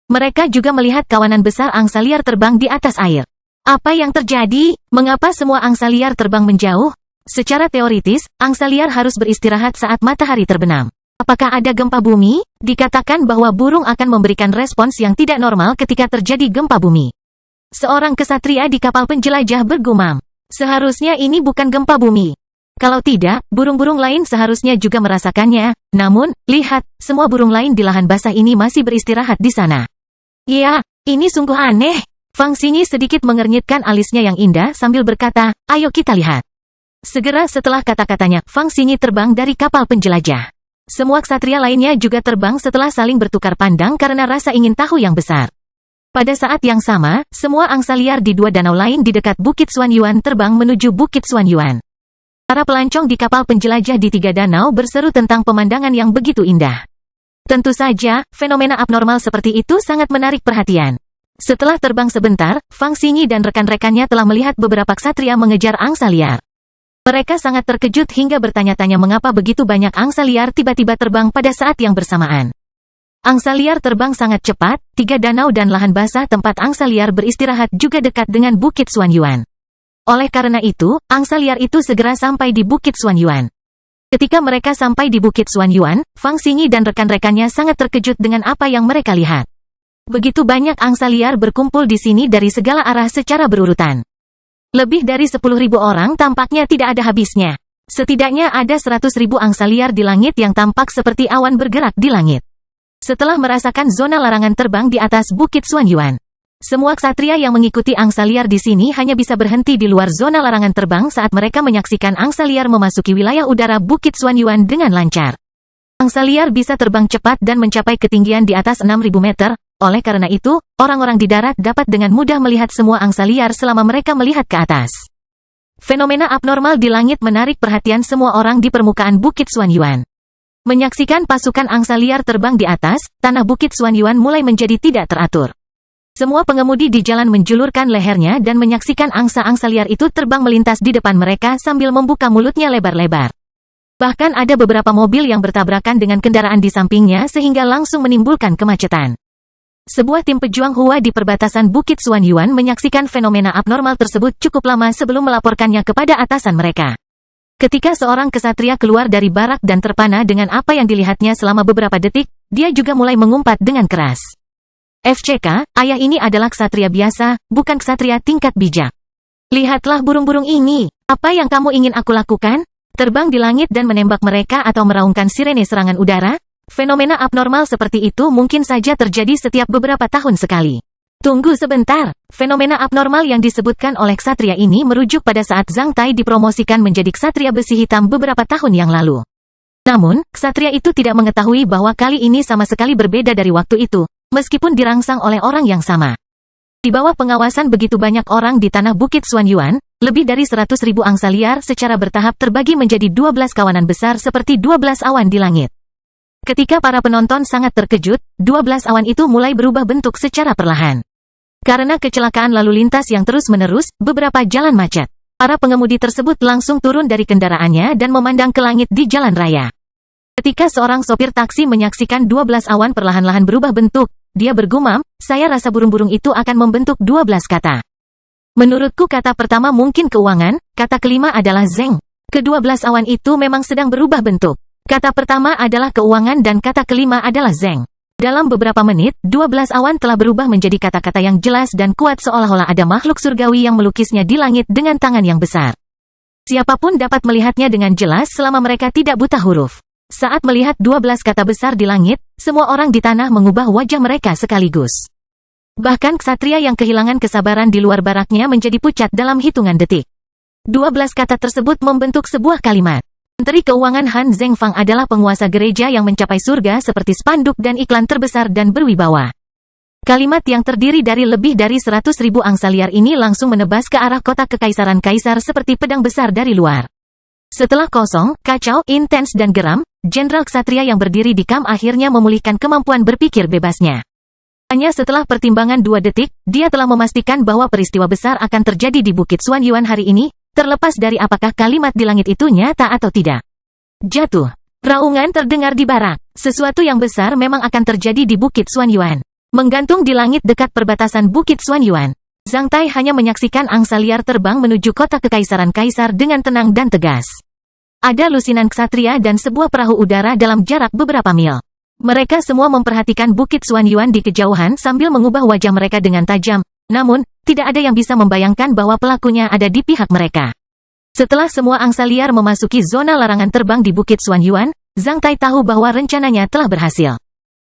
Mereka juga melihat kawanan besar angsa liar terbang di atas air. Apa yang terjadi? Mengapa semua angsa liar terbang menjauh? Secara teoritis, angsa liar harus beristirahat saat matahari terbenam. Apakah ada gempa bumi? Dikatakan bahwa burung akan memberikan respons yang tidak normal ketika terjadi gempa bumi. Seorang ksatria di kapal penjelajah bergumam. Seharusnya ini bukan gempa bumi. Kalau tidak, burung-burung lain seharusnya juga merasakannya. Namun, lihat, semua burung lain di lahan basah ini masih beristirahat di sana. Ya, ini sungguh aneh. Fang Xingyi sedikit mengernyitkan alisnya yang indah sambil berkata, ayo kita lihat. Segera setelah kata-katanya, Fang Xingyi terbang dari kapal penjelajah. Semua ksatria lainnya juga terbang setelah saling bertukar pandang karena rasa ingin tahu yang besar. Pada saat yang sama, semua angsa liar di 2 danau lain di dekat Bukit Xuanyuan terbang menuju Bukit Xuanyuan. Para pelancong di kapal penjelajah di 3 danau berseru tentang pemandangan yang begitu indah. Tentu saja, fenomena abnormal seperti itu sangat menarik perhatian. Setelah terbang sebentar, Fang Xingyi dan rekan-rekannya telah melihat beberapa ksatria mengejar angsa liar. Mereka sangat terkejut hingga bertanya-tanya mengapa begitu banyak angsa liar tiba-tiba terbang pada saat yang bersamaan. Angsa liar terbang sangat cepat, 3 danau dan lahan basah tempat angsa liar beristirahat juga dekat dengan Bukit Xuanyuan. Oleh karena itu, angsa liar itu segera sampai di Bukit Xuanyuan. Ketika mereka sampai di Bukit Xuanyuan, Fang Xingyi dan rekan-rekannya sangat terkejut dengan apa yang mereka lihat. Begitu banyak angsa liar berkumpul di sini dari segala arah secara berurutan. Lebih dari 10.000 orang tampaknya tidak ada habisnya. Setidaknya ada 100.000 angsa liar di langit yang tampak seperti awan bergerak di langit. Setelah merasakan zona larangan terbang di atas Bukit Xuanyuan, semua ksatria yang mengikuti angsa liar di sini hanya bisa berhenti di luar zona larangan terbang saat mereka menyaksikan angsa liar memasuki wilayah udara Bukit Xuanyuan dengan lancar. Angsa liar bisa terbang cepat dan mencapai ketinggian di atas 6.000 meter. Oleh karena itu, orang-orang di darat dapat dengan mudah melihat semua angsa liar selama mereka melihat ke atas. Fenomena abnormal di langit menarik perhatian semua orang di permukaan Bukit Xuanyuan. Menyaksikan pasukan angsa liar terbang di atas, tanah Bukit Xuanyuan mulai menjadi tidak teratur. Semua pengemudi di jalan menjulurkan lehernya dan menyaksikan angsa-angsa liar itu terbang melintas di depan mereka sambil membuka mulutnya lebar-lebar. Bahkan ada beberapa mobil yang bertabrakan dengan kendaraan di sampingnya sehingga langsung menimbulkan kemacetan. Sebuah tim pejuang Hua di perbatasan Bukit Xuanyuan menyaksikan fenomena abnormal tersebut cukup lama sebelum melaporkannya kepada atasan mereka. Ketika seorang ksatria keluar dari barak dan terpana dengan apa yang dilihatnya selama beberapa detik, dia juga mulai mengumpat dengan keras. FCK, ayah ini adalah ksatria biasa, bukan ksatria tingkat bijak. Lihatlah burung-burung ini, apa yang kamu ingin aku lakukan? Terbang di langit dan menembak mereka atau meraungkan sirene serangan udara? Fenomena abnormal seperti itu mungkin saja terjadi setiap beberapa tahun sekali. Tunggu sebentar, fenomena abnormal yang disebutkan oleh ksatria ini merujuk pada saat Zhang Tai dipromosikan menjadi ksatria besi hitam beberapa tahun yang lalu. Namun, ksatria itu tidak mengetahui bahwa kali ini sama sekali berbeda dari waktu itu, meskipun dirangsang oleh orang yang sama. Di bawah pengawasan begitu banyak orang di tanah Bukit Xuanyuan, lebih dari 100.000 angsa liar secara bertahap terbagi menjadi 12 kawanan besar seperti 12 awan di langit. Ketika para penonton sangat terkejut, 12 awan itu mulai berubah bentuk secara perlahan. Karena kecelakaan lalu lintas yang terus-menerus, beberapa jalan macet. Para pengemudi tersebut langsung turun dari kendaraannya dan memandang ke langit di jalan raya. Ketika seorang sopir taksi menyaksikan 12 awan perlahan-lahan berubah bentuk, dia bergumam, "Saya rasa burung-burung itu akan membentuk 12 kata. Menurutku kata pertama mungkin keuangan, kata kelima adalah zeng. Ke-12 awan itu memang sedang berubah bentuk. Kata pertama adalah keuangan dan kata kelima adalah zeng." Dalam beberapa menit, 12 awan telah berubah menjadi kata-kata yang jelas dan kuat seolah-olah ada makhluk surgawi yang melukisnya di langit dengan tangan yang besar. Siapapun dapat melihatnya dengan jelas selama mereka tidak buta huruf. Saat melihat 12 kata besar di langit, semua orang di tanah mengubah wajah mereka sekaligus. Bahkan ksatria yang kehilangan kesabaran di luar baraknya menjadi pucat dalam hitungan detik. 12 kata tersebut membentuk sebuah kalimat. Menteri Keuangan Han Zhengfang adalah penguasa gereja yang mencapai surga seperti spanduk dan iklan terbesar dan berwibawa. Kalimat yang terdiri dari lebih dari 100.000 angsa liar ini langsung menebas ke arah kota kekaisaran kaisar seperti pedang besar dari luar. Setelah kosong, kacau, intens dan geram, Jenderal Ksatria yang berdiri di kam akhirnya memulihkan kemampuan berpikir bebasnya. Hanya setelah pertimbangan 2 detik, dia telah memastikan bahwa peristiwa besar akan terjadi di Bukit Xuanyuan hari ini, terlepas dari apakah kalimat di langit itu nyata atau tidak. Jatuh. Raungan terdengar di barak. Sesuatu yang besar memang akan terjadi di Bukit Xuanyuan. Menggantung di langit dekat perbatasan Bukit Xuanyuan. Zhang Tai hanya menyaksikan angsa liar terbang menuju kota kekaisaran kaisar dengan tenang dan tegas. Ada lusinan ksatria dan sebuah perahu udara dalam jarak beberapa mil. Mereka semua memperhatikan Bukit Xuanyuan di kejauhan sambil mengubah wajah mereka dengan tajam. Namun, tidak ada yang bisa membayangkan bahwa pelakunya ada di pihak mereka. Setelah semua angsa liar memasuki zona larangan terbang di Bukit Xuanyuan, Zhang Tai tahu bahwa rencananya telah berhasil.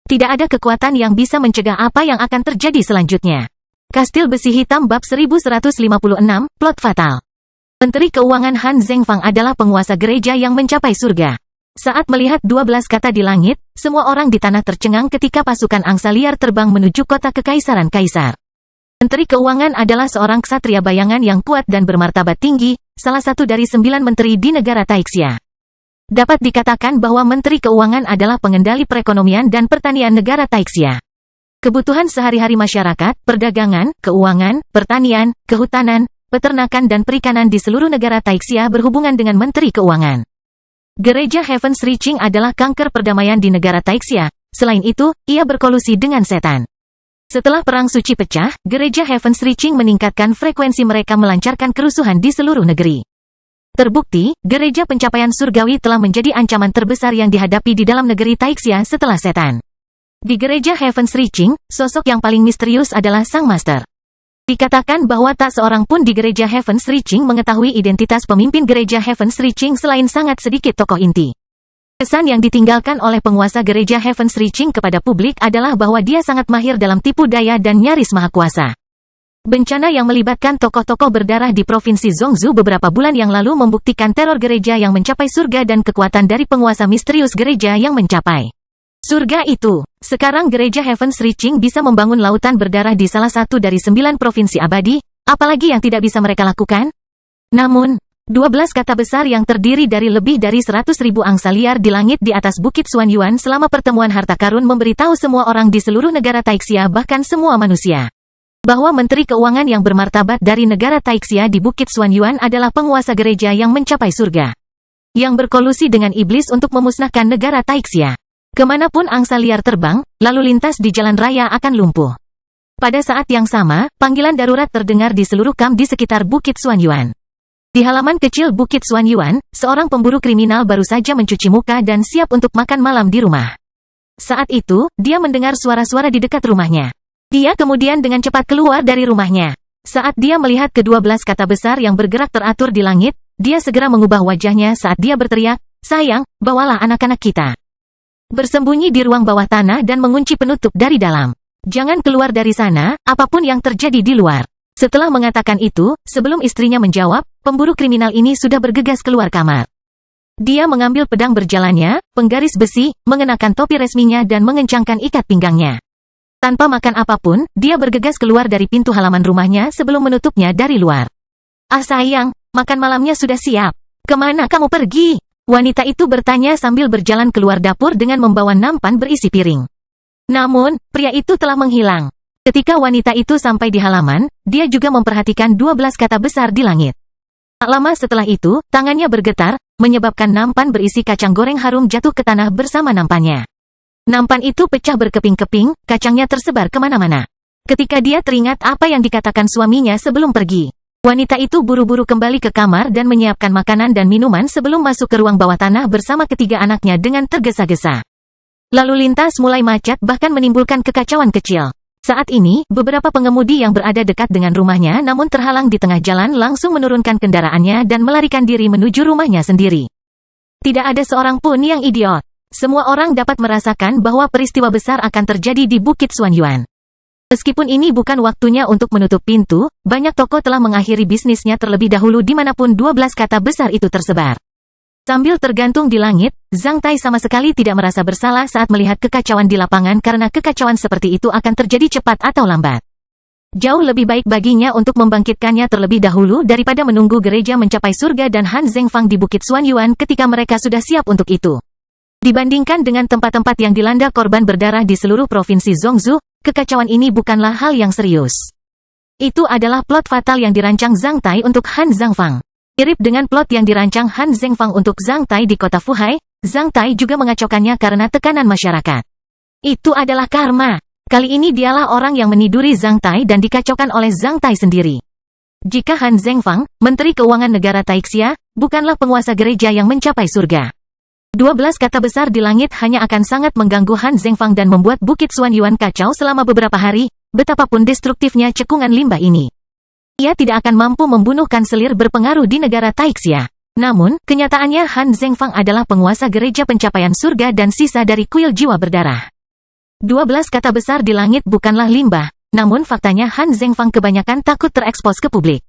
Tidak ada kekuatan yang bisa mencegah apa yang akan terjadi selanjutnya. Kastil Besi Hitam Bab 1156, Plot Fatal. Menteri Keuangan Han Zhengfang adalah penguasa gereja yang mencapai surga. Saat melihat 12 kata di langit, semua orang di tanah tercengang ketika pasukan angsa liar terbang menuju kota kekaisaran kaisar. Menteri Keuangan adalah seorang ksatria bayangan yang kuat dan bermartabat tinggi, salah satu dari 9 menteri di negara Taixia. Dapat dikatakan bahwa Menteri Keuangan adalah pengendali perekonomian dan pertanian negara Taixia. Kebutuhan sehari-hari masyarakat, perdagangan, keuangan, pertanian, kehutanan, peternakan dan perikanan di seluruh negara Taixia berhubungan dengan Menteri Keuangan. Gereja Heaven's Reaching adalah kanker perdamaian di negara Taixia. Selain itu, ia berkolusi dengan setan. Setelah Perang Suci pecah, gereja Heaven's Reaching meningkatkan frekuensi mereka melancarkan kerusuhan di seluruh negeri. Terbukti, gereja pencapaian surgawi telah menjadi ancaman terbesar yang dihadapi di dalam negeri Taixia setelah setan. Di gereja Heaven's Reaching, sosok yang paling misterius adalah Sang Master. Dikatakan bahwa tak seorang pun di gereja Heaven's Reaching mengetahui identitas pemimpin gereja Heaven's Reaching selain sangat sedikit tokoh inti. Kesan yang ditinggalkan oleh penguasa gereja Heaven's Reaching kepada publik adalah bahwa dia sangat mahir dalam tipu daya dan nyaris maha kuasa. Bencana yang melibatkan tokoh-tokoh berdarah di Provinsi Zhongzhou beberapa bulan yang lalu membuktikan teror gereja yang mencapai surga dan kekuatan dari penguasa misterius gereja yang mencapai surga itu. Sekarang gereja Heaven's Reaching bisa membangun lautan berdarah di salah satu dari 9 provinsi abadi, apalagi yang tidak bisa mereka lakukan? Namun, 12 kata besar yang terdiri dari lebih dari 100.000 angsa liar di langit di atas Bukit Xuanyuan selama pertemuan harta karun memberitahu semua orang di seluruh negara Taixia bahkan semua manusia bahwa Menteri Keuangan yang bermartabat dari negara Taixia di Bukit Xuanyuan adalah penguasa gereja yang mencapai surga, yang berkolusi dengan iblis untuk memusnahkan negara Taixia. Kemanapun angsa liar terbang, lalu lintas di jalan raya akan lumpuh. Pada saat yang sama, panggilan darurat terdengar di seluruh kam di sekitar Bukit Xuanyuan. Di halaman kecil Bukit Xuanyuan, seorang pemburu kriminal baru saja mencuci muka dan siap untuk makan malam di rumah. Saat itu, dia mendengar suara-suara di dekat rumahnya. Dia kemudian dengan cepat keluar dari rumahnya. Saat dia melihat ke-12 kata besar yang bergerak teratur di langit, dia segera mengubah wajahnya saat dia berteriak, "Sayang, bawalah anak-anak kita." Bersembunyi di ruang bawah tanah dan mengunci penutup dari dalam. Jangan keluar dari sana, apapun yang terjadi di luar. Setelah mengatakan itu, sebelum istrinya menjawab, pemburu kriminal ini sudah bergegas keluar kamar. Dia mengambil pedang berjalannya, penggaris besi, mengenakan topi resminya dan mengencangkan ikat pinggangnya. Tanpa makan apapun, dia bergegas keluar dari pintu halaman rumahnya sebelum menutupnya dari luar. "Ah sayang, makan malamnya sudah siap. Kemana kamu pergi?" Wanita itu bertanya sambil berjalan keluar dapur dengan membawa nampan berisi piring. Namun, pria itu telah menghilang. Ketika wanita itu sampai di halaman, dia juga memperhatikan 12 kata besar di langit. Tak lama setelah itu, tangannya bergetar, menyebabkan nampan berisi kacang goreng harum jatuh ke tanah bersama nampannya. Nampan itu pecah berkeping-keping, kacangnya tersebar kemana-mana. Ketika dia teringat apa yang dikatakan suaminya sebelum pergi, wanita itu buru-buru kembali ke kamar dan menyiapkan makanan dan minuman sebelum masuk ke ruang bawah tanah bersama ketiga anaknya dengan tergesa-gesa. Lalu lintas mulai macet bahkan menimbulkan kekacauan kecil. Saat ini, beberapa pengemudi yang berada dekat dengan rumahnya namun terhalang di tengah jalan langsung menurunkan kendaraannya dan melarikan diri menuju rumahnya sendiri. Tidak ada seorang pun yang idiot. Semua orang dapat merasakan bahwa peristiwa besar akan terjadi di Bukit Xuanyuan. Meskipun ini bukan waktunya untuk menutup pintu, banyak toko telah mengakhiri bisnisnya terlebih dahulu dimanapun 12 kata besar itu tersebar. Sambil tergantung di langit, Zhang Tai sama sekali tidak merasa bersalah saat melihat kekacauan di lapangan karena kekacauan seperti itu akan terjadi cepat atau lambat. Jauh lebih baik baginya untuk membangkitkannya terlebih dahulu daripada menunggu gereja mencapai surga dan Han Zhengfang di Bukit Xuanyuan ketika mereka sudah siap untuk itu. Dibandingkan dengan tempat-tempat yang dilanda korban berdarah di seluruh provinsi Zhongzhou, kekacauan ini bukanlah hal yang serius. Itu adalah plot fatal yang dirancang Zhang Tai untuk Han Zhengfang. Mirip dengan plot yang dirancang Han Zhengfang untuk Zhang Tai di kota Fuhai, Zhang Tai juga mengacaukannya karena tekanan masyarakat. Itu adalah karma. Kali ini dialah orang yang meniduri Zhang Tai dan dikacaukan oleh Zhang Tai sendiri. Jika Han Zhengfang, Menteri Keuangan Negara Taixia, bukanlah penguasa gereja yang mencapai surga. 12 kata besar di langit hanya akan sangat mengganggu Han Zhengfang dan membuat Bukit Xuanyuan kacau selama beberapa hari, betapapun destruktifnya cekungan limbah ini. Ia tidak akan mampu membunuh kanselir berpengaruh di negara Taixia. Namun, kenyataannya Han Zhengfang adalah penguasa gereja pencapaian surga dan sisa dari kuil jiwa berdarah. 12 kata besar di langit bukanlah limbah, namun faktanya Han Zhengfang kebanyakan takut terekspos ke publik.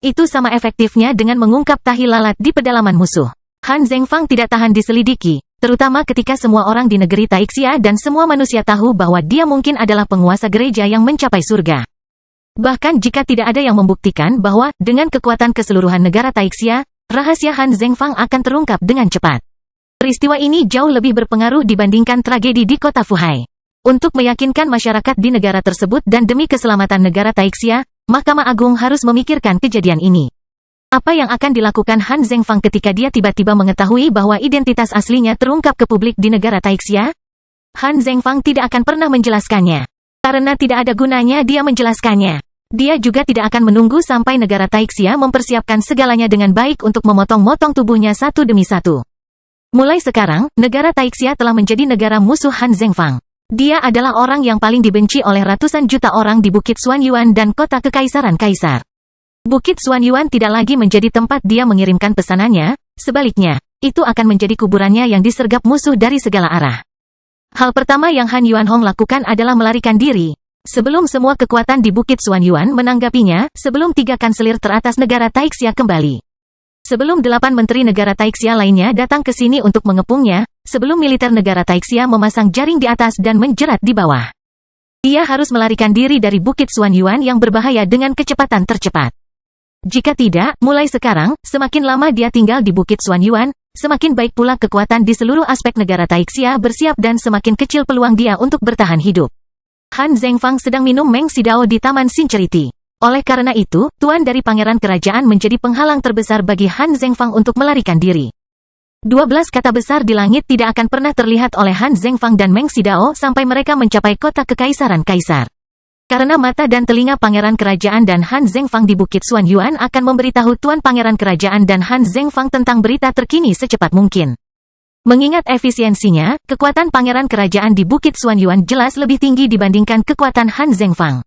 Itu sama efektifnya dengan mengungkap tahi lalat di pedalaman musuh. Han Zhengfang tidak tahan diselidiki, terutama ketika semua orang di negeri Taixia dan semua manusia tahu bahwa dia mungkin adalah penguasa gereja yang mencapai surga. Bahkan jika tidak ada yang membuktikan bahwa, dengan kekuatan keseluruhan negara Taixia, rahasia Han Zhengfang akan terungkap dengan cepat. Peristiwa ini jauh lebih berpengaruh dibandingkan tragedi di kota Fuhai. Untuk meyakinkan masyarakat di negara tersebut dan demi keselamatan negara Taixia, Mahkamah Agung harus memikirkan kejadian ini. Apa yang akan dilakukan Han Zhengfang ketika dia tiba-tiba mengetahui bahwa identitas aslinya terungkap ke publik di negara Taixia? Han Zhengfang tidak akan pernah menjelaskannya. Karena tidak ada gunanya dia menjelaskannya. Dia juga tidak akan menunggu sampai negara Taixia mempersiapkan segalanya dengan baik untuk memotong-motong tubuhnya satu demi satu. Mulai sekarang, negara Taixia telah menjadi negara musuh Han Zhengfang. Dia adalah orang yang paling dibenci oleh ratusan juta orang di Bukit Xuanyuan dan kota kekaisaran kaisar. Bukit Xuanyuan tidak lagi menjadi tempat dia mengirimkan pesanannya, sebaliknya, itu akan menjadi kuburannya yang disergap musuh dari segala arah. Hal pertama yang Han Yuanhong lakukan adalah melarikan diri. Sebelum semua kekuatan di Bukit Xuanyuan menanggapinya, sebelum 3 kanselir teratas negara Taixia kembali. Sebelum 8 menteri negara Taixia lainnya datang ke sini untuk mengepungnya, sebelum militer negara Taixia memasang jaring di atas dan menjerat di bawah. Dia harus melarikan diri dari Bukit Xuanyuan yang berbahaya dengan kecepatan tercepat. Jika tidak, mulai sekarang, semakin lama dia tinggal di Bukit Xuanyuan, semakin baik pula kekuatan di seluruh aspek negara Taixia bersiap dan semakin kecil peluang dia untuk bertahan hidup. Han Zhengfang sedang minum Meng Sidao di Taman Sincerity. Oleh karena itu, tuan dari pangeran kerajaan menjadi penghalang terbesar bagi Han Zhengfang untuk melarikan diri. 12 kata besar di langit tidak akan pernah terlihat oleh Han Zhengfang dan Meng Sidao sampai mereka mencapai kota kekaisaran kaisar. Karena mata dan telinga pangeran kerajaan dan Han Zhengfang di Bukit Xuanyuan akan memberitahu tuan pangeran kerajaan dan Han Zhengfang tentang berita terkini secepat mungkin. Mengingat efisiensinya, kekuatan pangeran kerajaan di Bukit Xuanyuan jelas lebih tinggi dibandingkan kekuatan Han Zhengfang.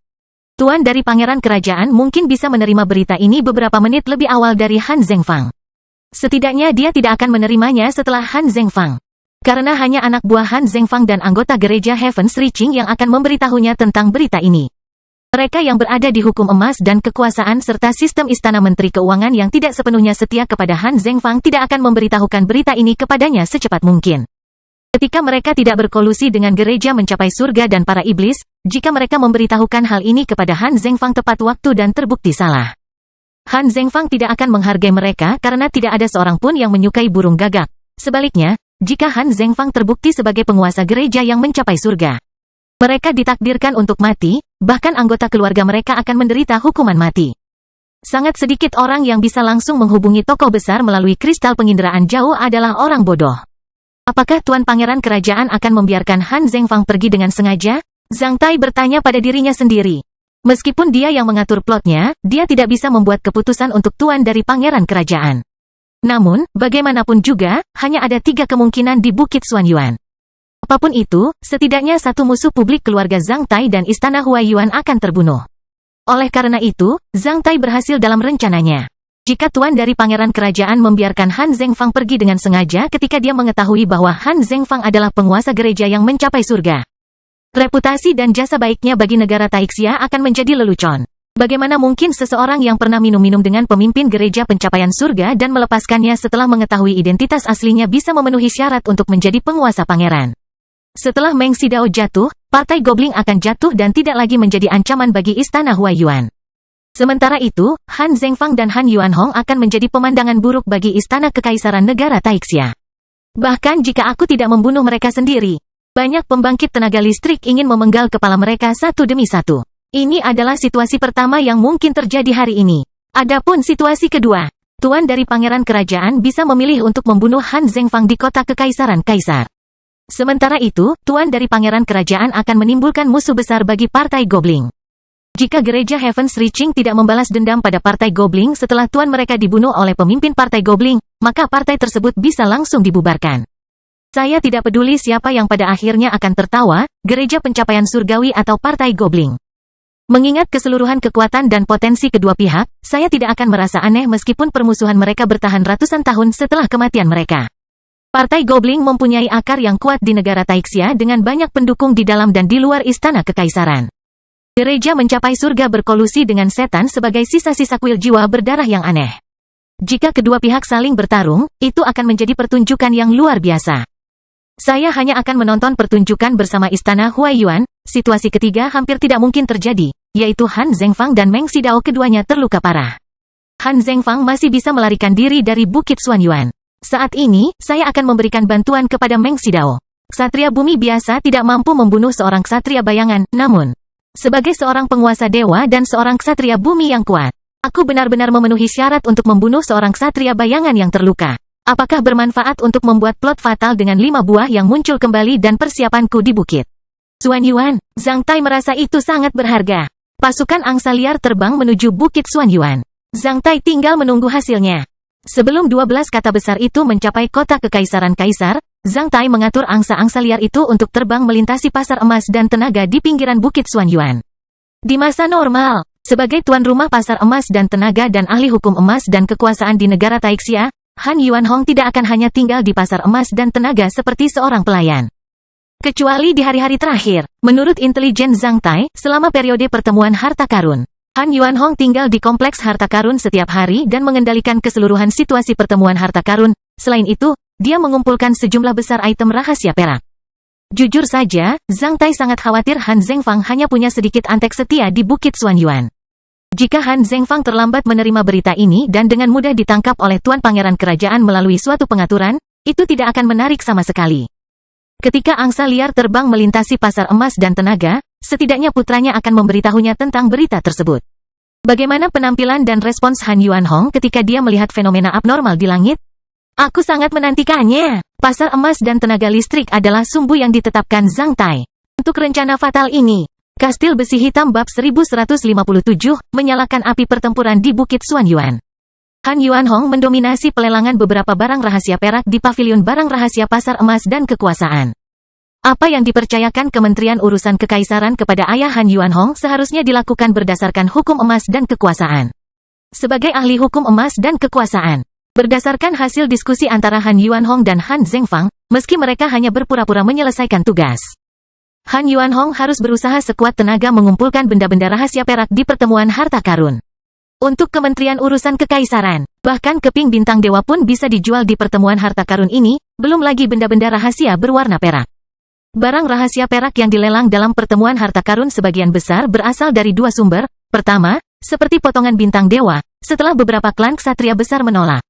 Tuan dari pangeran kerajaan mungkin bisa menerima berita ini beberapa menit lebih awal dari Han Zhengfang. Setidaknya dia tidak akan menerimanya setelah Han Zhengfang. Karena hanya anak buah Han Zhengfang dan anggota gereja Heaven's Reaching yang akan memberitahunya tentang berita ini. Mereka yang berada di hukum emas dan kekuasaan serta sistem istana menteri keuangan yang tidak sepenuhnya setia kepada Han Zhengfang tidak akan memberitahukan berita ini kepadanya secepat mungkin. Ketika mereka tidak berkolusi dengan gereja mencapai surga dan para iblis, jika mereka memberitahukan hal ini kepada Han Zhengfang tepat waktu dan terbukti salah, Han Zhengfang tidak akan menghargai mereka karena tidak ada seorang pun yang menyukai burung gagak. Sebaliknya, jika Han Zhengfang terbukti sebagai penguasa gereja yang mencapai surga, Mereka ditakdirkan untuk mati, bahkan anggota keluarga mereka akan menderita hukuman mati. Sangat sedikit orang yang bisa langsung menghubungi tokoh besar melalui kristal penginderaan jauh adalah orang bodoh. Apakah Tuan Pangeran Kerajaan akan membiarkan Han Zhengfang pergi dengan sengaja? Zhang Tai bertanya pada dirinya sendiri. Meskipun dia yang mengatur plotnya, dia tidak bisa membuat keputusan untuk Tuan dari Pangeran Kerajaan. Namun, bagaimanapun juga, hanya ada 3 kemungkinan di Bukit Xuanyuan. Apapun itu, setidaknya satu musuh publik keluarga Zhang Tai dan Istana Huaiyuan akan terbunuh. Oleh karena itu, Zhang Tai berhasil dalam rencananya. Jika Tuan dari Pangeran Kerajaan membiarkan Han Zhengfang pergi dengan sengaja ketika dia mengetahui bahwa Han Zhengfang adalah penguasa gereja yang mencapai surga, reputasi dan jasa baiknya bagi negara Taixia akan menjadi lelucon. Bagaimana mungkin seseorang yang pernah minum-minum dengan pemimpin gereja pencapaian surga dan melepaskannya setelah mengetahui identitas aslinya bisa memenuhi syarat untuk menjadi penguasa pangeran? Setelah Meng Xidao jatuh, Partai Gobling akan jatuh dan tidak lagi menjadi ancaman bagi Istana Huaiyuan. Sementara itu, Han Zhengfang dan Han Yuanhong akan menjadi pemandangan buruk bagi Istana Kekaisaran Negara Taixia. Bahkan jika aku tidak membunuh mereka sendiri, banyak pembangkit tenaga listrik ingin memenggal kepala mereka satu demi satu. Ini adalah situasi pertama yang mungkin terjadi hari ini. Adapun situasi kedua, Tuan dari Pangeran Kerajaan bisa memilih untuk membunuh Han Zhengfang di kota Kekaisaran Kaisar. Sementara itu, Tuan dari Pangeran Kerajaan akan menimbulkan musuh besar bagi Partai Gobling. Jika gereja Heaven's Reaching tidak membalas dendam pada Partai Gobling setelah Tuan mereka dibunuh oleh pemimpin Partai Gobling, maka partai tersebut bisa langsung dibubarkan. Saya tidak peduli siapa yang pada akhirnya akan tertawa, gereja pencapaian surgawi atau Partai Gobling. Mengingat keseluruhan kekuatan dan potensi kedua pihak, saya tidak akan merasa aneh meskipun permusuhan mereka bertahan ratusan tahun setelah kematian mereka. Partai Gobling mempunyai akar yang kuat di negara Taixia dengan banyak pendukung di dalam dan di luar Istana Kekaisaran. Gereja mencapai surga berkolusi dengan setan sebagai sisa-sisa kuil jiwa berdarah yang aneh. Jika kedua pihak saling bertarung, itu akan menjadi pertunjukan yang luar biasa. Saya hanya akan menonton pertunjukan bersama Istana Huaiyuan. Situasi ketiga hampir tidak mungkin terjadi, yaitu Han Zhengfang dan Meng Xidao keduanya terluka parah. Han Zhengfang masih bisa melarikan diri dari Bukit Xuanyuan. Saat ini, saya akan memberikan bantuan kepada Meng Xidao. Ksatria bumi biasa tidak mampu membunuh seorang ksatria bayangan, namun, sebagai seorang penguasa dewa dan seorang ksatria bumi yang kuat, aku benar-benar memenuhi syarat untuk membunuh seorang ksatria bayangan yang terluka. Apakah bermanfaat untuk membuat plot fatal dengan 5 buah yang muncul kembali dan persiapanku di Bukit Xuanyuan? Zhang Tai merasa itu sangat berharga. Pasukan angsa liar terbang menuju Bukit Xuanyuan. Zhang Tai tinggal menunggu hasilnya. Sebelum 12 kata besar itu mencapai kota Kekaisaran Kaisar, Zhang Tai mengatur angsa-angsa liar itu untuk terbang melintasi pasar emas dan tenaga di pinggiran Bukit Xuanyuan. Di masa normal, sebagai tuan rumah pasar emas dan tenaga dan ahli hukum emas dan kekuasaan di negara Taixia, Han Yuanhong tidak akan hanya tinggal di pasar emas dan tenaga seperti seorang pelayan. Kecuali di hari-hari terakhir, menurut intelijen Zhang Tai, selama periode pertemuan harta karun, Han Yuanhong tinggal di kompleks harta karun setiap hari dan mengendalikan keseluruhan situasi pertemuan harta karun. Selain itu, dia mengumpulkan sejumlah besar item rahasia perak. Jujur saja, Zhang Tai sangat khawatir Han Zhengfang hanya punya sedikit antek setia di Bukit Xuanyuan. Jika Han Zhengfang terlambat menerima berita ini dan dengan mudah ditangkap oleh Tuan Pangeran Kerajaan melalui suatu pengaturan, itu tidak akan menarik sama sekali. Ketika angsa liar terbang melintasi pasar emas dan tenaga, setidaknya putranya akan memberitahunya tentang berita tersebut. Bagaimana penampilan dan respons Han Yuanhong ketika dia melihat fenomena abnormal di langit? Aku sangat menantikannya. Pasar emas dan tenaga listrik adalah sumbu yang ditetapkan Zhang Tai. Untuk rencana fatal ini, Kastil Besi Hitam bab 1157 menyalakan api pertempuran di Bukit Xuanyuan. Han Yuanhong mendominasi pelelangan beberapa barang rahasia perak di pavilion barang rahasia pasar emas dan kekuasaan. Apa yang dipercayakan Kementerian Urusan Kekaisaran kepada ayah Han Yuanhong seharusnya dilakukan berdasarkan hukum emas dan kekuasaan. Sebagai ahli hukum emas dan kekuasaan, berdasarkan hasil diskusi antara Han Yuanhong dan Han Zhengfang, meski mereka hanya berpura-pura menyelesaikan tugas, Han Yuanhong harus berusaha sekuat tenaga mengumpulkan benda-benda rahasia perak di pertemuan harta karun. Untuk Kementerian Urusan Kekaisaran, bahkan keping bintang dewa pun bisa dijual di pertemuan harta karun ini, belum lagi benda-benda rahasia berwarna perak. Barang rahasia perak yang dilelang dalam pertemuan harta karun sebagian besar berasal dari 2 sumber. Pertama, seperti potongan bintang dewa, setelah beberapa klan ksatria besar menolak.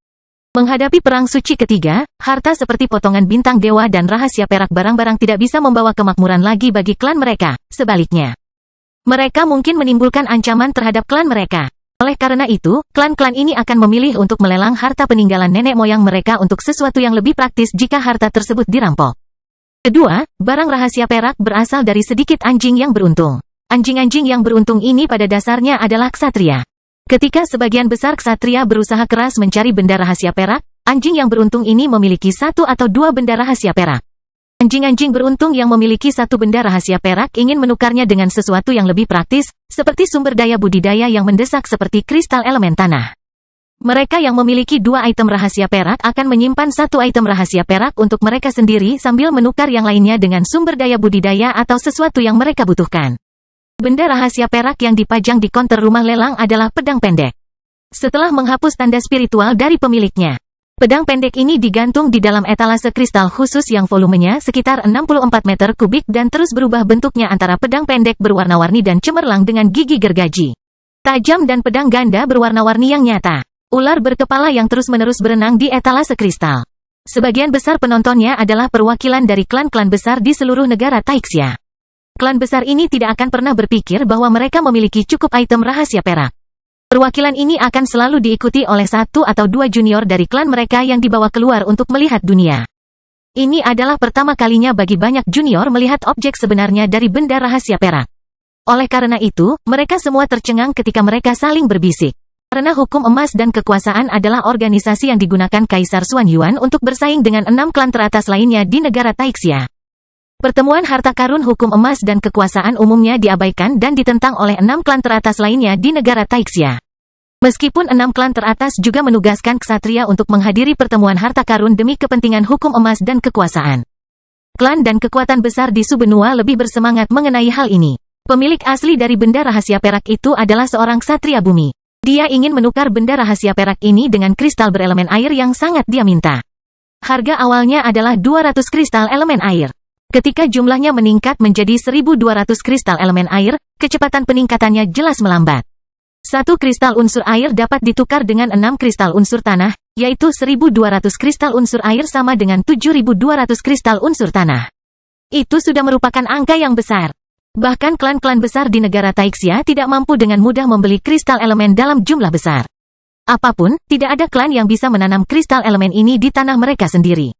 Menghadapi perang suci ketiga, harta seperti potongan bintang dewa dan rahasia perak barang-barang tidak bisa membawa kemakmuran lagi bagi klan mereka. Sebaliknya, mereka mungkin menimbulkan ancaman terhadap klan mereka. Oleh karena itu, klan-klan ini akan memilih untuk melelang harta peninggalan nenek moyang mereka untuk sesuatu yang lebih praktis jika harta tersebut dirampok. Kedua, barang rahasia perak berasal dari sedikit anjing yang beruntung. Anjing-anjing yang beruntung ini pada dasarnya adalah ksatria. Ketika sebagian besar ksatria berusaha keras mencari benda rahasia perak, anjing yang beruntung ini memiliki satu atau dua benda rahasia perak. Anjing-anjing beruntung yang memiliki satu benda rahasia perak ingin menukarnya dengan sesuatu yang lebih praktis, seperti sumber daya budidaya yang mendesak seperti kristal elemen tanah. Mereka yang memiliki dua item rahasia perak akan menyimpan satu item rahasia perak untuk mereka sendiri sambil menukar yang lainnya dengan sumber daya budidaya atau sesuatu yang mereka butuhkan. Benda rahasia perak yang dipajang di konter rumah lelang adalah pedang pendek. Setelah menghapus tanda spiritual dari pemiliknya, pedang pendek ini digantung di dalam etalase kristal khusus yang volumenya sekitar 64 meter kubik dan terus berubah bentuknya antara pedang pendek berwarna-warni dan cemerlang dengan gigi gergaji tajam dan pedang ganda berwarna-warni yang nyata. Ular berkepala yang terus-menerus berenang di etalase kristal. Sebagian besar penontonnya adalah perwakilan dari klan-klan besar di seluruh negara Taixia. Klan besar ini tidak akan pernah berpikir bahwa mereka memiliki cukup item rahasia perak. Perwakilan ini akan selalu diikuti oleh satu atau dua junior dari klan mereka yang dibawa keluar untuk melihat dunia. Ini adalah pertama kalinya bagi banyak junior melihat objek sebenarnya dari benda rahasia perak. Oleh karena itu, mereka semua tercengang ketika mereka saling berbisik. Karena hukum emas dan kekuasaan adalah organisasi yang digunakan Kaisar Xuan Yuan untuk bersaing dengan 6 klan teratas lainnya di negara Taixia. Pertemuan harta karun hukum emas dan kekuasaan umumnya diabaikan dan ditentang oleh 6 klan teratas lainnya di negara Taixia. Meskipun 6 klan teratas juga menugaskan ksatria untuk menghadiri pertemuan harta karun demi kepentingan hukum emas dan kekuasaan. Klan dan kekuatan besar di Subenua lebih bersemangat mengenai hal ini. Pemilik asli dari benda rahasia perak itu adalah seorang ksatria bumi. Dia ingin menukar benda rahasia perak ini dengan kristal berelemen air yang sangat dia minta. Harga awalnya adalah 200 kristal elemen air. Ketika jumlahnya meningkat menjadi 1.200 kristal elemen air, kecepatan peningkatannya jelas melambat. Satu kristal unsur air dapat ditukar dengan 6 kristal unsur tanah, yaitu 1.200 kristal unsur air sama dengan 7.200 kristal unsur tanah. Itu sudah merupakan angka yang besar. Bahkan klan-klan besar di negara Taixia tidak mampu dengan mudah membeli kristal elemen dalam jumlah besar. Apapun, tidak ada klan yang bisa menanam kristal elemen ini di tanah mereka sendiri.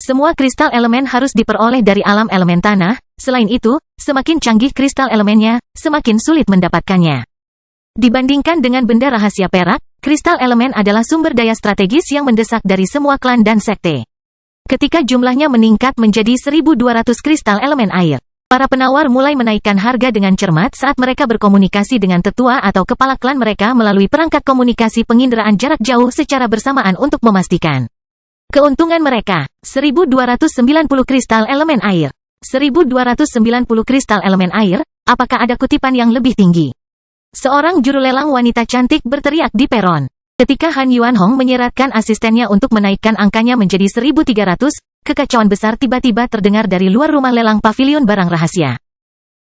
Semua kristal elemen harus diperoleh dari alam elemen tanah. Selain itu, semakin canggih kristal elemennya, semakin sulit mendapatkannya. Dibandingkan dengan benda rahasia perak, kristal elemen adalah sumber daya strategis yang mendesak dari semua klan dan sekte. Ketika jumlahnya meningkat menjadi 1.200 kristal elemen air, para penawar mulai menaikkan harga dengan cermat saat mereka berkomunikasi dengan tetua atau kepala klan mereka melalui perangkat komunikasi penginderaan jarak jauh secara bersamaan untuk memastikan keuntungan mereka. 1.290 kristal elemen air. 1.290 kristal elemen air, apakah ada kutipan yang lebih tinggi? Seorang juru lelang wanita cantik berteriak di peron. Ketika Han Yuanhong menyeratkan asistennya untuk menaikkan angkanya menjadi 1.300, kekacauan besar tiba-tiba terdengar dari luar rumah lelang pavilion barang rahasia.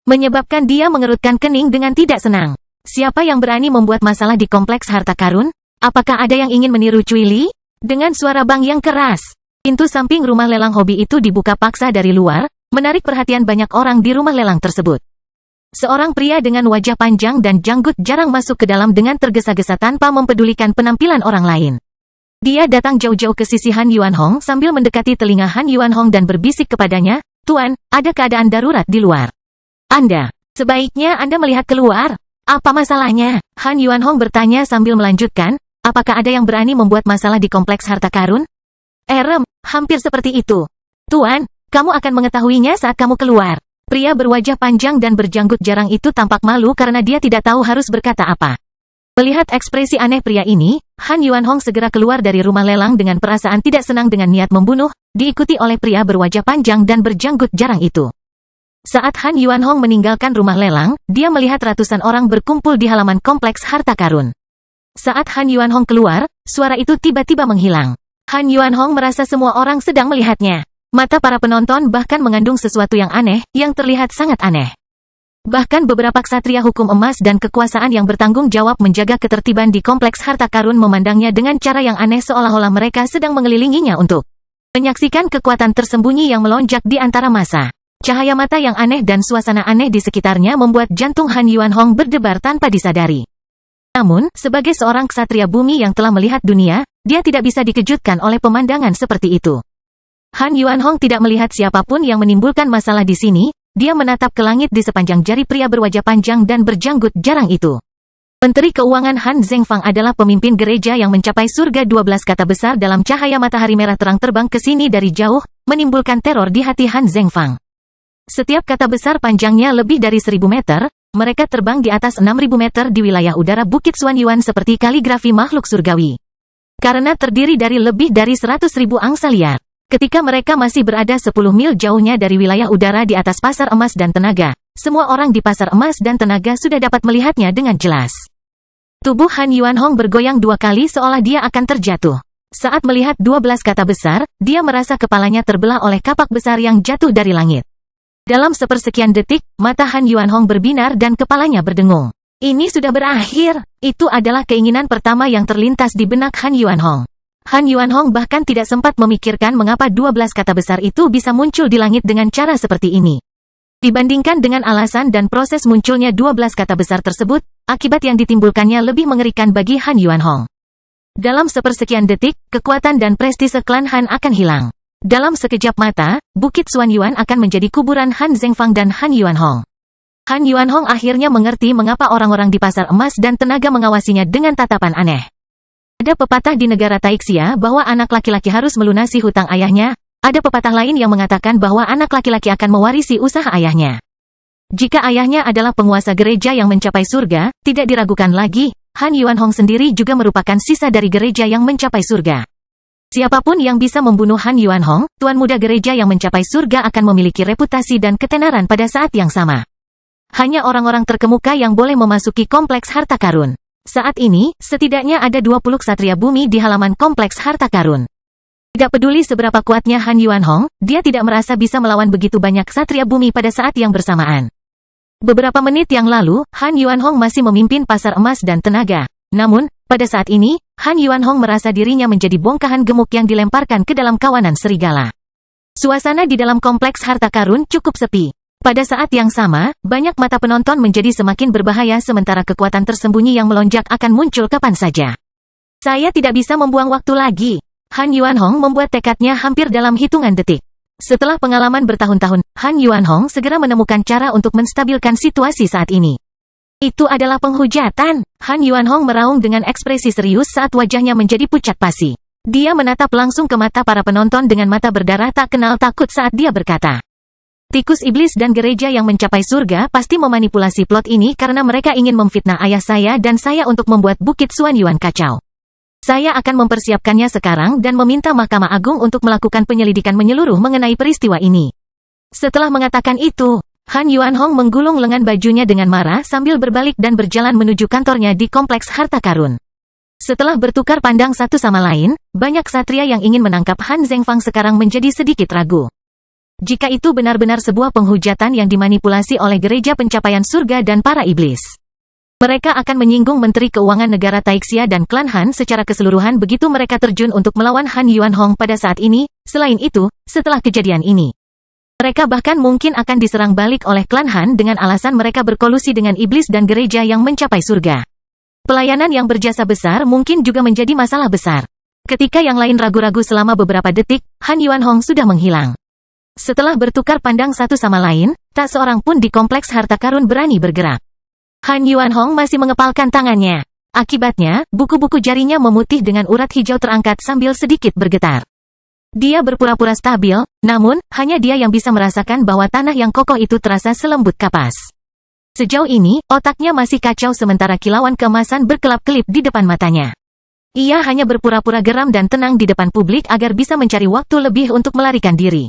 Menyebabkan dia mengerutkan kening dengan tidak senang. Siapa yang berani membuat masalah di kompleks harta karun? Apakah ada yang ingin meniru Cui Li? Dengan suara bang yang keras, pintu samping rumah lelang hobi itu dibuka paksa dari luar, menarik perhatian banyak orang di rumah lelang tersebut. Seorang pria dengan wajah panjang dan janggut jarang masuk ke dalam dengan tergesa-gesa tanpa mempedulikan penampilan orang lain. Dia datang jauh-jauh ke sisi Han Yuanhong sambil mendekati telinga Han Yuanhong dan berbisik kepadanya, "Tuan, ada keadaan darurat di luar. Sebaiknya Anda melihat keluar." "Apa masalahnya?" Han Yuanhong bertanya sambil melanjutkan, "Apakah ada yang berani membuat masalah di kompleks harta karun?" Hampir seperti itu. "Tuan, kamu akan mengetahuinya saat kamu keluar." Pria berwajah panjang dan berjanggut jarang itu tampak malu karena dia tidak tahu harus berkata apa. Melihat ekspresi aneh pria ini, Han Yuanhong segera keluar dari rumah lelang dengan perasaan tidak senang dengan niat membunuh, diikuti oleh pria berwajah panjang dan berjanggut jarang itu. Saat Han Yuanhong meninggalkan rumah lelang, dia melihat ratusan orang berkumpul di halaman kompleks harta karun. Saat Han Yuanhong keluar, suara itu tiba-tiba menghilang. Han Yuanhong merasa semua orang sedang melihatnya. Mata para penonton bahkan mengandung sesuatu yang aneh, yang terlihat sangat aneh. Bahkan beberapa ksatria hukum emas dan kekuasaan yang bertanggung jawab menjaga ketertiban di kompleks harta karun memandangnya dengan cara yang aneh seolah-olah mereka sedang mengelilinginya untuk menyaksikan kekuatan tersembunyi yang melonjak di antara massa. Cahaya mata yang aneh dan suasana aneh di sekitarnya membuat jantung Han Yuanhong berdebar tanpa disadari. Namun, sebagai seorang ksatria bumi yang telah melihat dunia, dia tidak bisa dikejutkan oleh pemandangan seperti itu. Han Yuanhong tidak melihat siapapun yang menimbulkan masalah di sini. Dia menatap ke langit di sepanjang jari pria berwajah panjang dan berjanggut jarang itu. Menteri Keuangan Han Zhengfang adalah pemimpin gereja yang mencapai surga. 12 kata besar dalam cahaya matahari merah terang terbang ke sini dari jauh, menimbulkan teror di hati Han Zhengfang. Setiap kata besar panjangnya lebih dari 1000 meter, mereka terbang di atas 6000 meter di wilayah udara Bukit Xuanyuan seperti kaligrafi makhluk surgawi. Karena terdiri dari lebih dari 100.000 angsa liar. Ketika mereka masih berada 10 mil jauhnya dari wilayah udara di atas pasar emas dan tenaga, semua orang di pasar emas dan tenaga sudah dapat melihatnya dengan jelas. Tubuh Han Yuanhong bergoyang 2 kali seolah dia akan terjatuh. Saat melihat 12 kata besar, dia merasa kepalanya terbelah oleh kapak besar yang jatuh dari langit. Dalam sepersekian detik, mata Han Yuanhong berbinar dan kepalanya berdengung. Ini sudah berakhir. Itu adalah keinginan pertama yang terlintas di benak Han Yuanhong. Han Yuanhong bahkan tidak sempat memikirkan mengapa 12 kata besar itu bisa muncul di langit dengan cara seperti ini. Dibandingkan dengan alasan dan proses munculnya 12 kata besar tersebut, akibat yang ditimbulkannya lebih mengerikan bagi Han Yuanhong. Dalam sepersekian detik, kekuatan dan prestise klan Han akan hilang. Dalam sekejap mata, Bukit Xuanyuan akan menjadi kuburan Han Zhengfang dan Han Yuanhong. Han Yuanhong akhirnya mengerti mengapa orang-orang di pasar emas dan tenaga mengawasinya dengan tatapan aneh. Ada pepatah di negara Taixia bahwa anak laki-laki harus melunasi hutang ayahnya. Ada pepatah lain yang mengatakan bahwa anak laki-laki akan mewarisi usaha ayahnya. Jika ayahnya adalah penguasa gereja yang mencapai surga, tidak diragukan lagi, Han Yuanhong sendiri juga merupakan sisa dari gereja yang mencapai surga. Siapapun yang bisa membunuh Han Yuanhong, tuan muda gereja yang mencapai surga akan memiliki reputasi dan ketenaran pada saat yang sama. Hanya orang-orang terkemuka yang boleh memasuki kompleks harta karun. Saat ini, setidaknya ada 20 ksatria bumi di halaman kompleks harta karun. Tidak peduli seberapa kuatnya Han Yuanhong, dia tidak merasa bisa melawan begitu banyak ksatria bumi pada saat yang bersamaan. Beberapa menit yang lalu, Han Yuanhong masih memimpin pasar emas dan tenaga. Namun, pada saat ini, Han Yuanhong merasa dirinya menjadi bongkahan gemuk yang dilemparkan ke dalam kawanan serigala. Suasana di dalam kompleks harta karun cukup sepi. Pada saat yang sama, banyak mata penonton menjadi semakin berbahaya sementara kekuatan tersembunyi yang melonjak akan muncul kapan saja. Saya tidak bisa membuang waktu lagi. Han Yuanhong membuat tekadnya hampir dalam hitungan detik. Setelah pengalaman bertahun-tahun, Han Yuanhong segera menemukan cara untuk menstabilkan situasi saat ini. Itu adalah penghujatan. Han Yuanhong meraung dengan ekspresi serius saat wajahnya menjadi pucat pasi. Dia menatap langsung ke mata para penonton dengan mata berdarah tak kenal takut saat dia berkata, "Tikus iblis dan gereja yang mencapai surga pasti memanipulasi plot ini karena mereka ingin memfitnah ayah saya dan saya untuk membuat Bukit Xuanyuan kacau. Saya akan mempersiapkannya sekarang dan meminta Mahkamah Agung untuk melakukan penyelidikan menyeluruh mengenai peristiwa ini." Setelah mengatakan itu, Han Yuanhong menggulung lengan bajunya dengan marah sambil berbalik dan berjalan menuju kantornya di kompleks harta karun. Setelah bertukar pandang satu sama lain, banyak ksatria yang ingin menangkap Han Zhengfang sekarang menjadi sedikit ragu. Jika itu benar-benar sebuah penghujatan yang dimanipulasi oleh gereja pencapaian surga dan para iblis, mereka akan menyinggung Menteri Keuangan Negara Taixia dan klan Han secara keseluruhan begitu mereka terjun untuk melawan Han Yuanhong pada saat ini. Selain itu, setelah kejadian ini, mereka bahkan mungkin akan diserang balik oleh klan Han dengan alasan mereka berkolusi dengan iblis dan gereja yang mencapai surga. Pelayanan yang berjasa besar mungkin juga menjadi masalah besar. Ketika yang lain ragu-ragu selama beberapa detik, Han Yuanhong sudah menghilang. Setelah bertukar pandang satu sama lain, tak seorang pun di kompleks harta karun berani bergerak. Han Yuanhong masih mengepalkan tangannya. Akibatnya, buku-buku jarinya memutih dengan urat hijau terangkat sambil sedikit bergetar. Dia berpura-pura stabil, namun, hanya dia yang bisa merasakan bahwa tanah yang kokoh itu terasa selembut kapas. Sejauh ini, otaknya masih kacau sementara kilauan keemasan berkelap-kelip di depan matanya. Ia hanya berpura-pura geram dan tenang di depan publik agar bisa mencari waktu lebih untuk melarikan diri.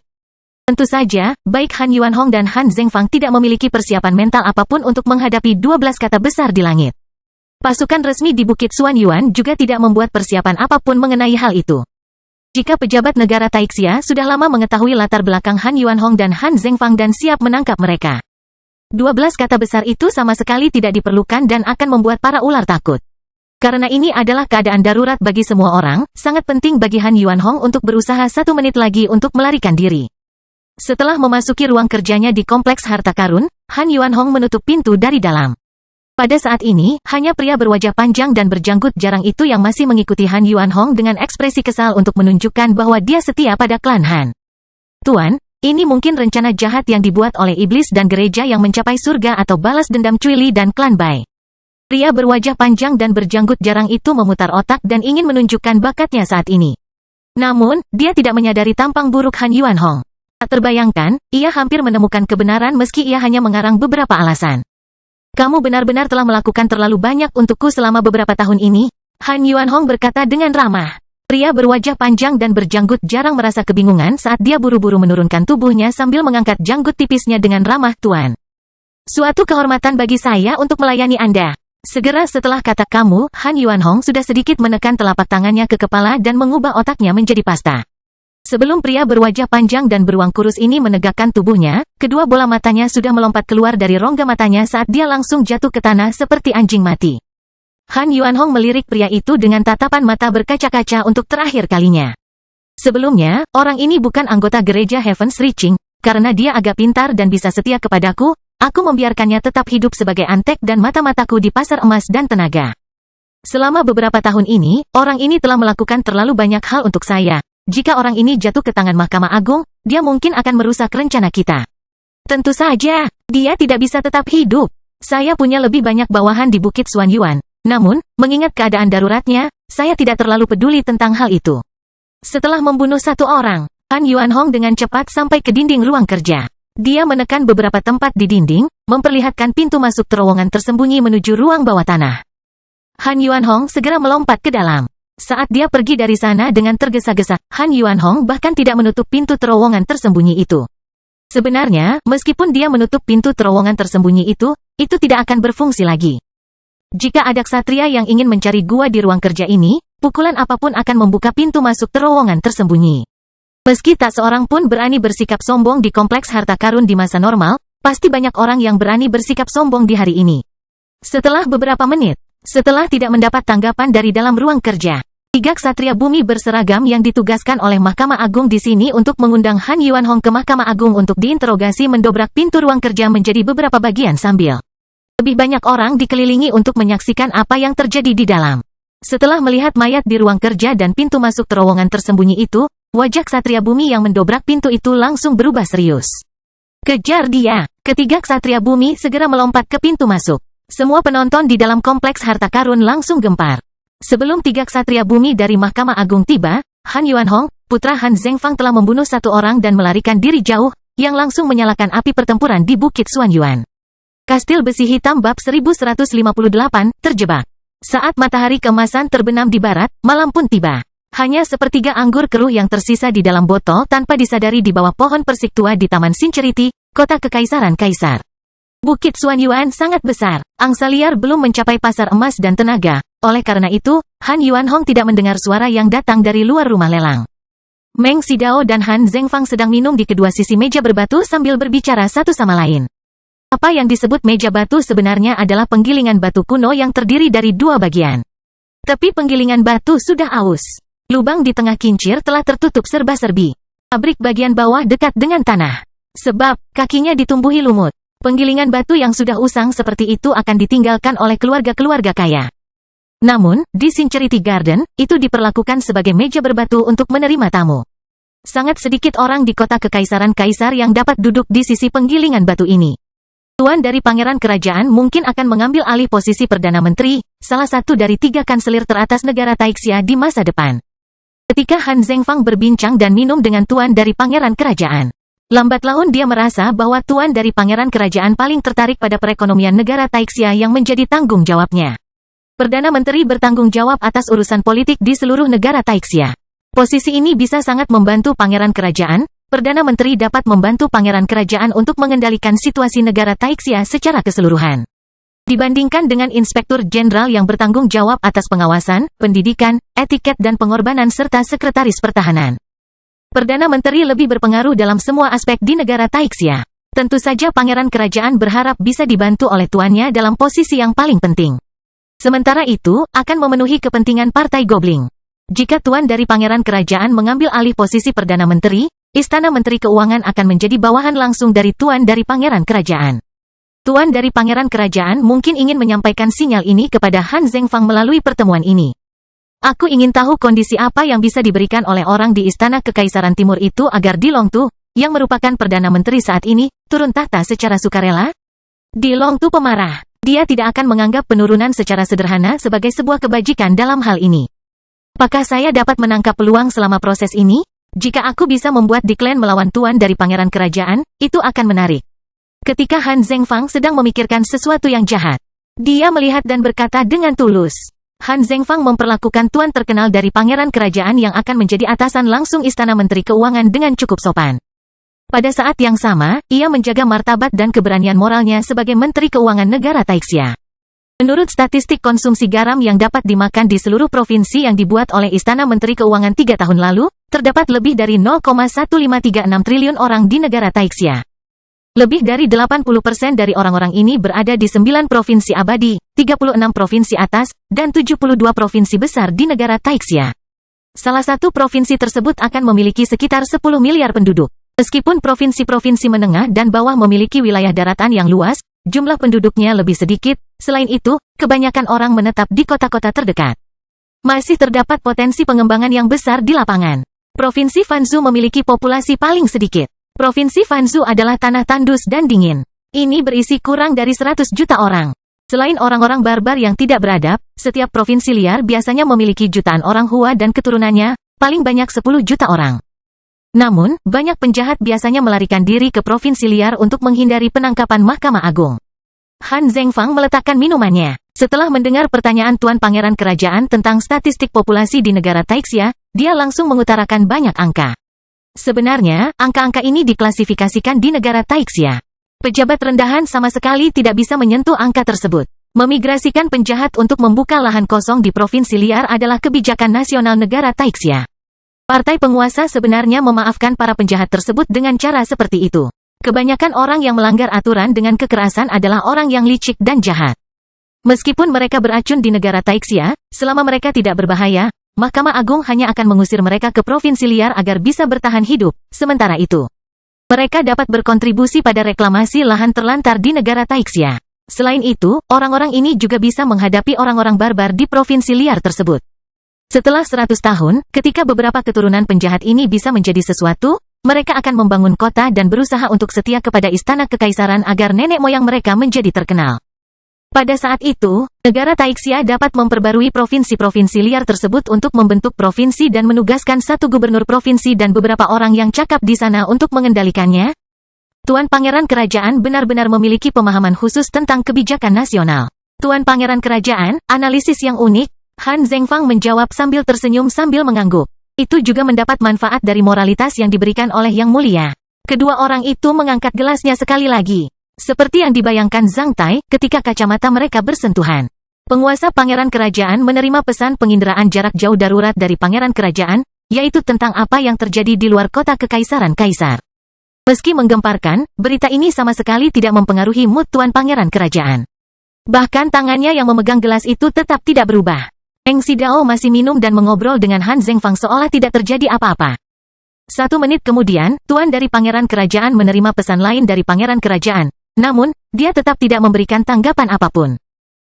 Tentu saja, baik Han Yuanhong dan Han Zhengfang tidak memiliki persiapan mental apapun untuk menghadapi 12 kata besar di langit. Pasukan resmi di Bukit Xuanyuan juga tidak membuat persiapan apapun mengenai hal itu. Jika pejabat negara Taixia sudah lama mengetahui latar belakang Han Yuanhong dan Han Zhengfang dan siap menangkap mereka, 12 kata besar itu sama sekali tidak diperlukan dan akan membuat para ular takut. Karena ini adalah keadaan darurat bagi semua orang, sangat penting bagi Han Yuanhong untuk berusaha 1 menit lagi untuk melarikan diri. Setelah memasuki ruang kerjanya di kompleks harta karun, Han Yuanhong menutup pintu dari dalam. Pada saat ini, hanya pria berwajah panjang dan berjanggut jarang itu yang masih mengikuti Han Yuanhong dengan ekspresi kesal untuk menunjukkan bahwa dia setia pada klan Han. Tuan, ini mungkin rencana jahat yang dibuat oleh iblis dan gereja yang mencapai surga atau balas dendam Cui Li dan klan Bai. Pria berwajah panjang dan berjanggut jarang itu memutar otak dan ingin menunjukkan bakatnya saat ini. Namun, dia tidak menyadari tampang buruk Han Yuanhong. Tak terbayangkan, ia hampir menemukan kebenaran meski ia hanya mengarang beberapa alasan. Kamu benar-benar telah melakukan terlalu banyak untukku selama beberapa tahun ini, Han Yuanhong berkata dengan ramah. Pria berwajah panjang dan berjanggut jarang merasa kebingungan saat dia buru-buru menurunkan tubuhnya sambil mengangkat janggut tipisnya dengan ramah, Tuan. Suatu kehormatan bagi saya untuk melayani Anda. Segera setelah kata kamu, Han Yuanhong sudah sedikit menekan telapak tangannya ke kepala dan mengubah otaknya menjadi pasta. Sebelum pria berwajah panjang dan beruang kurus ini menegakkan tubuhnya, kedua bola matanya sudah melompat keluar dari rongga matanya saat dia langsung jatuh ke tanah seperti anjing mati. Han Yuanhong melirik pria itu dengan tatapan mata berkaca-kaca untuk terakhir kalinya. Sebelumnya, orang ini bukan anggota gereja Heaven's Reaching, karena dia agak pintar dan bisa setia kepadaku, aku membiarkannya tetap hidup sebagai antek dan mata-mataku di pasar emas dan tenaga. Selama beberapa tahun ini, orang ini telah melakukan terlalu banyak hal untuk saya. Jika orang ini jatuh ke tangan Mahkamah Agung, dia mungkin akan merusak rencana kita. Tentu saja, dia tidak bisa tetap hidup. Saya punya lebih banyak bawahan di Bukit Xuanyuan. Namun, mengingat keadaan daruratnya, saya tidak terlalu peduli tentang hal itu. Setelah membunuh 1 orang, Han Yuanhong dengan cepat sampai ke dinding ruang kerja. Dia menekan beberapa tempat di dinding, memperlihatkan pintu masuk terowongan tersembunyi menuju ruang bawah tanah. Han Yuanhong segera melompat ke dalam. Saat dia pergi dari sana dengan tergesa-gesa, Han Yuanhong bahkan tidak menutup pintu terowongan tersembunyi itu. Sebenarnya, meskipun dia menutup pintu terowongan tersembunyi itu tidak akan berfungsi lagi. Jika ada ksatria yang ingin mencari gua di ruang kerja ini, pukulan apapun akan membuka pintu masuk terowongan tersembunyi. Meski tak seorang pun berani bersikap sombong di kompleks harta karun di masa normal, pasti banyak orang yang berani bersikap sombong di hari ini. Setelah beberapa menit, setelah tidak mendapat tanggapan dari dalam ruang kerja, 3 ksatria bumi berseragam yang ditugaskan oleh Mahkamah Agung di sini untuk mengundang Han Yuanhong ke Mahkamah Agung untuk diinterogasi mendobrak pintu ruang kerja menjadi beberapa bagian sambil lebih banyak orang dikelilingi untuk menyaksikan apa yang terjadi di dalam. Setelah melihat mayat di ruang kerja dan pintu masuk terowongan tersembunyi itu, wajah ksatria bumi yang mendobrak pintu itu langsung berubah serius. Kejar dia! Ketiga ksatria bumi segera melompat ke pintu masuk. Semua penonton di dalam kompleks harta karun langsung gempar. Sebelum 3 ksatria bumi dari Mahkamah Agung tiba, Han Yuanhong, putra Han Zhengfang telah membunuh 1 orang dan melarikan diri jauh, yang langsung menyalakan api pertempuran di Bukit Xuanyuan. Kastil Besi Hitam bab 1158, terjebak. Saat matahari keemasan terbenam di barat, malam pun tiba. Hanya sepertiga anggur keruh yang tersisa di dalam botol tanpa disadari di bawah pohon persik tua di Taman Sincerity, kota kekaisaran kaisar. Bukit Xuanyuan sangat besar, angsa liar belum mencapai pasar emas dan tenaga, oleh karena itu, Han Yuanhong tidak mendengar suara yang datang dari luar rumah lelang. Meng Xidao dan Han Zhengfang sedang minum di kedua sisi meja berbatu sambil berbicara satu sama lain. Apa yang disebut meja batu sebenarnya adalah penggilingan batu kuno yang terdiri dari 2 bagian. Tapi penggilingan batu sudah aus. Lubang di tengah kincir telah tertutup serba-serbi. Pabrik bagian bawah dekat dengan tanah. Sebab, kakinya ditumbuhi lumut. Penggilingan batu yang sudah usang seperti itu akan ditinggalkan oleh keluarga-keluarga kaya. Namun, di Sincerity Garden, itu diperlakukan sebagai meja berbatu untuk menerima tamu. Sangat sedikit orang di kota kekaisaran kaisar yang dapat duduk di sisi penggilingan batu ini. Tuan dari pangeran kerajaan mungkin akan mengambil alih posisi Perdana Menteri, salah satu dari 3 kanselir teratas negara Taixia di masa depan. Ketika Han Zhengfang berbincang dan minum dengan tuan dari pangeran kerajaan, lambat laun dia merasa bahwa tuan dari pangeran kerajaan paling tertarik pada perekonomian negara Taixia yang menjadi tanggung jawabnya. Perdana Menteri bertanggung jawab atas urusan politik di seluruh negara Taixia. Posisi ini bisa sangat membantu pangeran kerajaan. Perdana Menteri dapat membantu pangeran kerajaan untuk mengendalikan situasi negara Taixia secara keseluruhan. Dibandingkan dengan Inspektur Jenderal yang bertanggung jawab atas pengawasan, pendidikan, etiket dan pengorbanan serta Sekretaris Pertahanan. Perdana Menteri lebih berpengaruh dalam semua aspek di negara Taixia. Tentu saja pangeran kerajaan berharap bisa dibantu oleh tuannya dalam posisi yang paling penting. Sementara itu, akan memenuhi kepentingan Partai Gobling. Jika tuan dari pangeran kerajaan mengambil alih posisi Perdana Menteri, Istana Menteri Keuangan akan menjadi bawahan langsung dari tuan dari pangeran kerajaan. Tuan dari pangeran kerajaan mungkin ingin menyampaikan sinyal ini kepada Han Zhengfang melalui pertemuan ini. Aku ingin tahu kondisi apa yang bisa diberikan oleh orang di Istana Kekaisaran Timur itu agar Di Long Tu, yang merupakan Perdana Menteri saat ini, turun tahta secara sukarela? Di Long Tu pemarah. Dia tidak akan menganggap penurunan secara sederhana sebagai sebuah kebajikan dalam hal ini. Apakah saya dapat menangkap peluang selama proses ini? Jika aku bisa membuat Declan melawan tuan dari pangeran kerajaan, itu akan menarik. Ketika Han Zhengfang sedang memikirkan sesuatu yang jahat, dia melihat dan berkata dengan tulus. Han Zhengfang memperlakukan tuan terkenal dari pangeran kerajaan yang akan menjadi atasan langsung Istana Menteri Keuangan dengan cukup sopan. Pada saat yang sama, ia menjaga martabat dan keberanian moralnya sebagai Menteri Keuangan Negara Taixia. Menurut statistik konsumsi garam yang dapat dimakan di seluruh provinsi yang dibuat oleh Istana Menteri Keuangan 3 tahun lalu, terdapat lebih dari 0,1536 triliun orang di negara Taixia. Lebih dari 80% dari orang-orang ini berada di 9 provinsi abadi, 36 provinsi atas, dan 72 provinsi besar di negara Taixia. Salah satu provinsi tersebut akan memiliki sekitar 10 miliar penduduk. Meskipun provinsi-provinsi menengah dan bawah memiliki wilayah daratan yang luas, jumlah penduduknya lebih sedikit. Selain itu, kebanyakan orang menetap di kota-kota terdekat. Masih terdapat potensi pengembangan yang besar di lapangan. Provinsi Fanzhou memiliki populasi paling sedikit. Provinsi Fanzhou adalah tanah tandus dan dingin. Ini berisi kurang dari 100 juta orang. Selain orang-orang barbar yang tidak beradab, setiap provinsi liar biasanya memiliki jutaan orang Hua dan keturunannya, paling banyak 10 juta orang. Namun, banyak penjahat biasanya melarikan diri ke provinsi liar untuk menghindari penangkapan Mahkamah Agung. Han Zhengfang meletakkan minumannya. Setelah mendengar pertanyaan Tuan Pangeran Kerajaan tentang statistik populasi di negara Taixia, dia langsung mengutarakan banyak angka. Sebenarnya, angka-angka ini diklasifikasikan di negara Taixia. Pejabat rendahan sama sekali tidak bisa menyentuh angka tersebut. Memigrasikan penjahat untuk membuka lahan kosong di provinsi liar adalah kebijakan nasional negara Taixia. Partai penguasa sebenarnya memaafkan para penjahat tersebut dengan cara seperti itu. Kebanyakan orang yang melanggar aturan dengan kekerasan adalah orang yang licik dan jahat. Meskipun mereka beracun di negara Taixia, selama mereka tidak berbahaya, Mahkamah Agung hanya akan mengusir mereka ke provinsi liar agar bisa bertahan hidup. Sementara itu, mereka dapat berkontribusi pada reklamasi lahan terlantar di negara Taixia. Selain itu, orang-orang ini juga bisa menghadapi orang-orang barbar di provinsi liar tersebut. Setelah 100 tahun, ketika beberapa keturunan penjahat ini bisa menjadi sesuatu, mereka akan membangun kota dan berusaha untuk setia kepada istana kekaisaran agar nenek moyang mereka menjadi terkenal. Pada saat itu, negara Taixia dapat memperbarui provinsi-provinsi liar tersebut untuk membentuk provinsi dan menugaskan satu gubernur provinsi dan beberapa orang yang cakap di sana untuk mengendalikannya. Tuan Pangeran Kerajaan benar-benar memiliki pemahaman khusus tentang kebijakan nasional. Tuan Pangeran Kerajaan, analisis yang unik, Han Zhengfang menjawab sambil tersenyum sambil mengangguk. Itu juga mendapat manfaat dari moralitas yang diberikan oleh Yang Mulia. Kedua orang itu mengangkat gelasnya sekali lagi. Seperti yang dibayangkan Zhang Tai ketika kacamata mereka bersentuhan. Penguasa Pangeran Kerajaan menerima pesan penginderaan jarak jauh darurat dari Pangeran Kerajaan, yaitu tentang apa yang terjadi di luar kota Kekaisaran Kaisar. Meski menggemparkan, berita ini sama sekali tidak mempengaruhi mood Tuan Pangeran Kerajaan. Bahkan tangannya yang memegang gelas itu tetap tidak berubah. Peng Xidao masih minum dan mengobrol dengan Han Zhengfang seolah tidak terjadi apa-apa. 1 menit kemudian, Tuan dari Pangeran Kerajaan menerima pesan lain dari Pangeran Kerajaan. Namun, dia tetap tidak memberikan tanggapan apapun.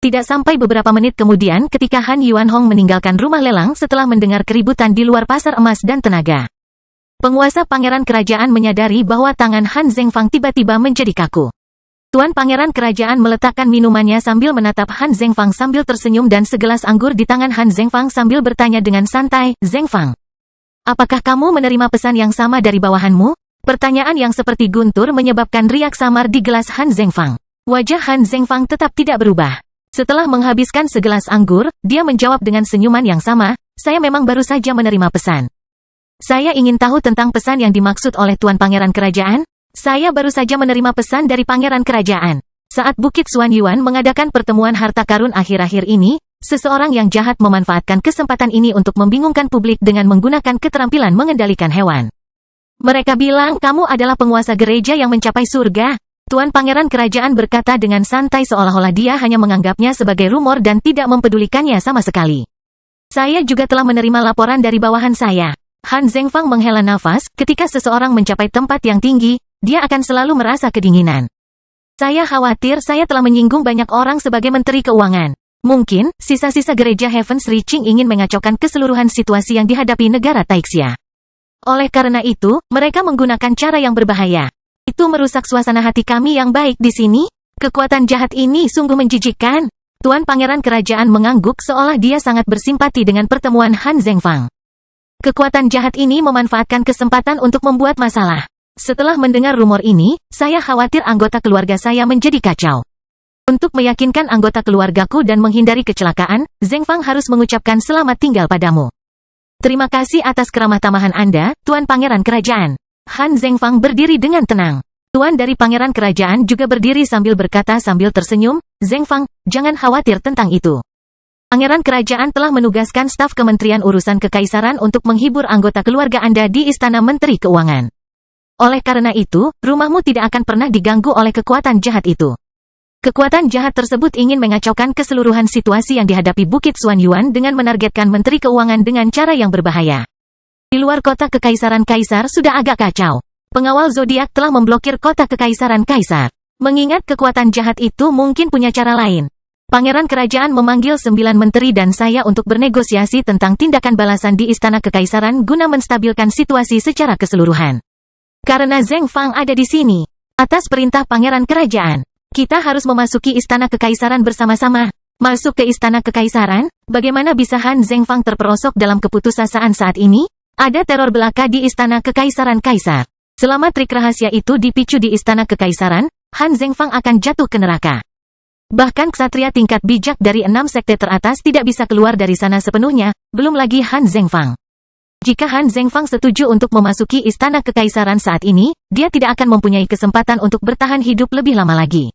Tidak sampai beberapa menit kemudian ketika Han Yuanhong meninggalkan rumah lelang setelah mendengar keributan di luar pasar emas dan tenaga. Penguasa Pangeran Kerajaan menyadari bahwa tangan Han Zhengfang tiba-tiba menjadi kaku. Tuan Pangeran Kerajaan meletakkan minumannya sambil menatap Han Zhengfang sambil tersenyum dan segelas anggur di tangan Han Zhengfang sambil bertanya dengan santai, "Zhengfang, apakah kamu menerima pesan yang sama dari bawahanmu?" Pertanyaan yang seperti guntur menyebabkan riak samar di gelas Han Zhengfang. Wajah Han Zhengfang tetap tidak berubah. Setelah menghabiskan segelas anggur, dia menjawab dengan senyuman yang sama, "Saya memang baru saja menerima pesan." "Saya ingin tahu tentang pesan yang dimaksud oleh Tuan Pangeran Kerajaan?" "Saya baru saja menerima pesan dari Pangeran Kerajaan. Saat Bukit Xuanyuan mengadakan pertemuan harta karun akhir-akhir ini, seseorang yang jahat memanfaatkan kesempatan ini untuk membingungkan publik dengan menggunakan keterampilan mengendalikan hewan. Mereka bilang kamu adalah penguasa gereja yang mencapai surga. Tuan Pangeran Kerajaan berkata dengan santai seolah-olah dia hanya menganggapnya sebagai rumor dan tidak mempedulikannya sama sekali. Saya juga telah menerima laporan dari bawahan saya. Han Zhengfang menghela nafas, ketika seseorang mencapai tempat yang tinggi, dia akan selalu merasa kedinginan. Saya khawatir saya telah menyinggung banyak orang sebagai Menteri Keuangan. Mungkin, sisa-sisa gereja Heaven's Reaching ingin mengacaukan keseluruhan situasi yang dihadapi negara Taixia. Oleh karena itu, mereka menggunakan cara yang berbahaya. Itu merusak suasana hati kami yang baik di sini. Kekuatan jahat ini sungguh menjijikkan. Tuan Pangeran Kerajaan mengangguk seolah dia sangat bersimpati dengan pertemuan Han Zhengfang. Kekuatan jahat ini memanfaatkan kesempatan untuk membuat masalah. Setelah mendengar rumor ini, saya khawatir anggota keluarga saya menjadi kacau. Untuk meyakinkan anggota keluargaku dan menghindari kecelakaan, Zhengfang harus mengucapkan selamat tinggal padamu. Terima kasih atas keramah tamahan Anda, Tuan Pangeran Kerajaan. Han Zhengfang berdiri dengan tenang. Tuan dari Pangeran Kerajaan juga berdiri sambil berkata sambil tersenyum, Zhengfang, jangan khawatir tentang itu. Pangeran Kerajaan telah menugaskan staf Kementerian Urusan Kekaisaran untuk menghibur anggota keluarga Anda di Istana Menteri Keuangan. Oleh karena itu, rumahmu tidak akan pernah diganggu oleh kekuatan jahat itu. Kekuatan jahat tersebut ingin mengacaukan keseluruhan situasi yang dihadapi Bukit Xuanyuan dengan menargetkan Menteri Keuangan dengan cara yang berbahaya. Di luar kota Kekaisaran Kaisar sudah agak kacau. Pengawal zodiak telah memblokir kota Kekaisaran Kaisar. Mengingat kekuatan jahat itu mungkin punya cara lain. Pangeran Kerajaan memanggil 9 menteri dan saya untuk bernegosiasi tentang tindakan balasan di Istana Kekaisaran guna menstabilkan situasi secara keseluruhan. Karena Zhengfang ada di sini, atas perintah Pangeran Kerajaan, kita harus memasuki Istana Kekaisaran bersama-sama. Masuk ke Istana Kekaisaran? Bagaimana bisa Han Zhengfang terperosok dalam keputusasaan saat ini? Ada teror belaka di Istana Kekaisaran Kaisar. Selama trik rahasia itu dipicu di Istana Kekaisaran, Han Zhengfang akan jatuh ke neraka. Bahkan ksatria tingkat bijak dari 6 sekte teratas tidak bisa keluar dari sana sepenuhnya, belum lagi Han Zhengfang. Jika Han Zhengfang setuju untuk memasuki Istana Kekaisaran saat ini, dia tidak akan mempunyai kesempatan untuk bertahan hidup lebih lama lagi.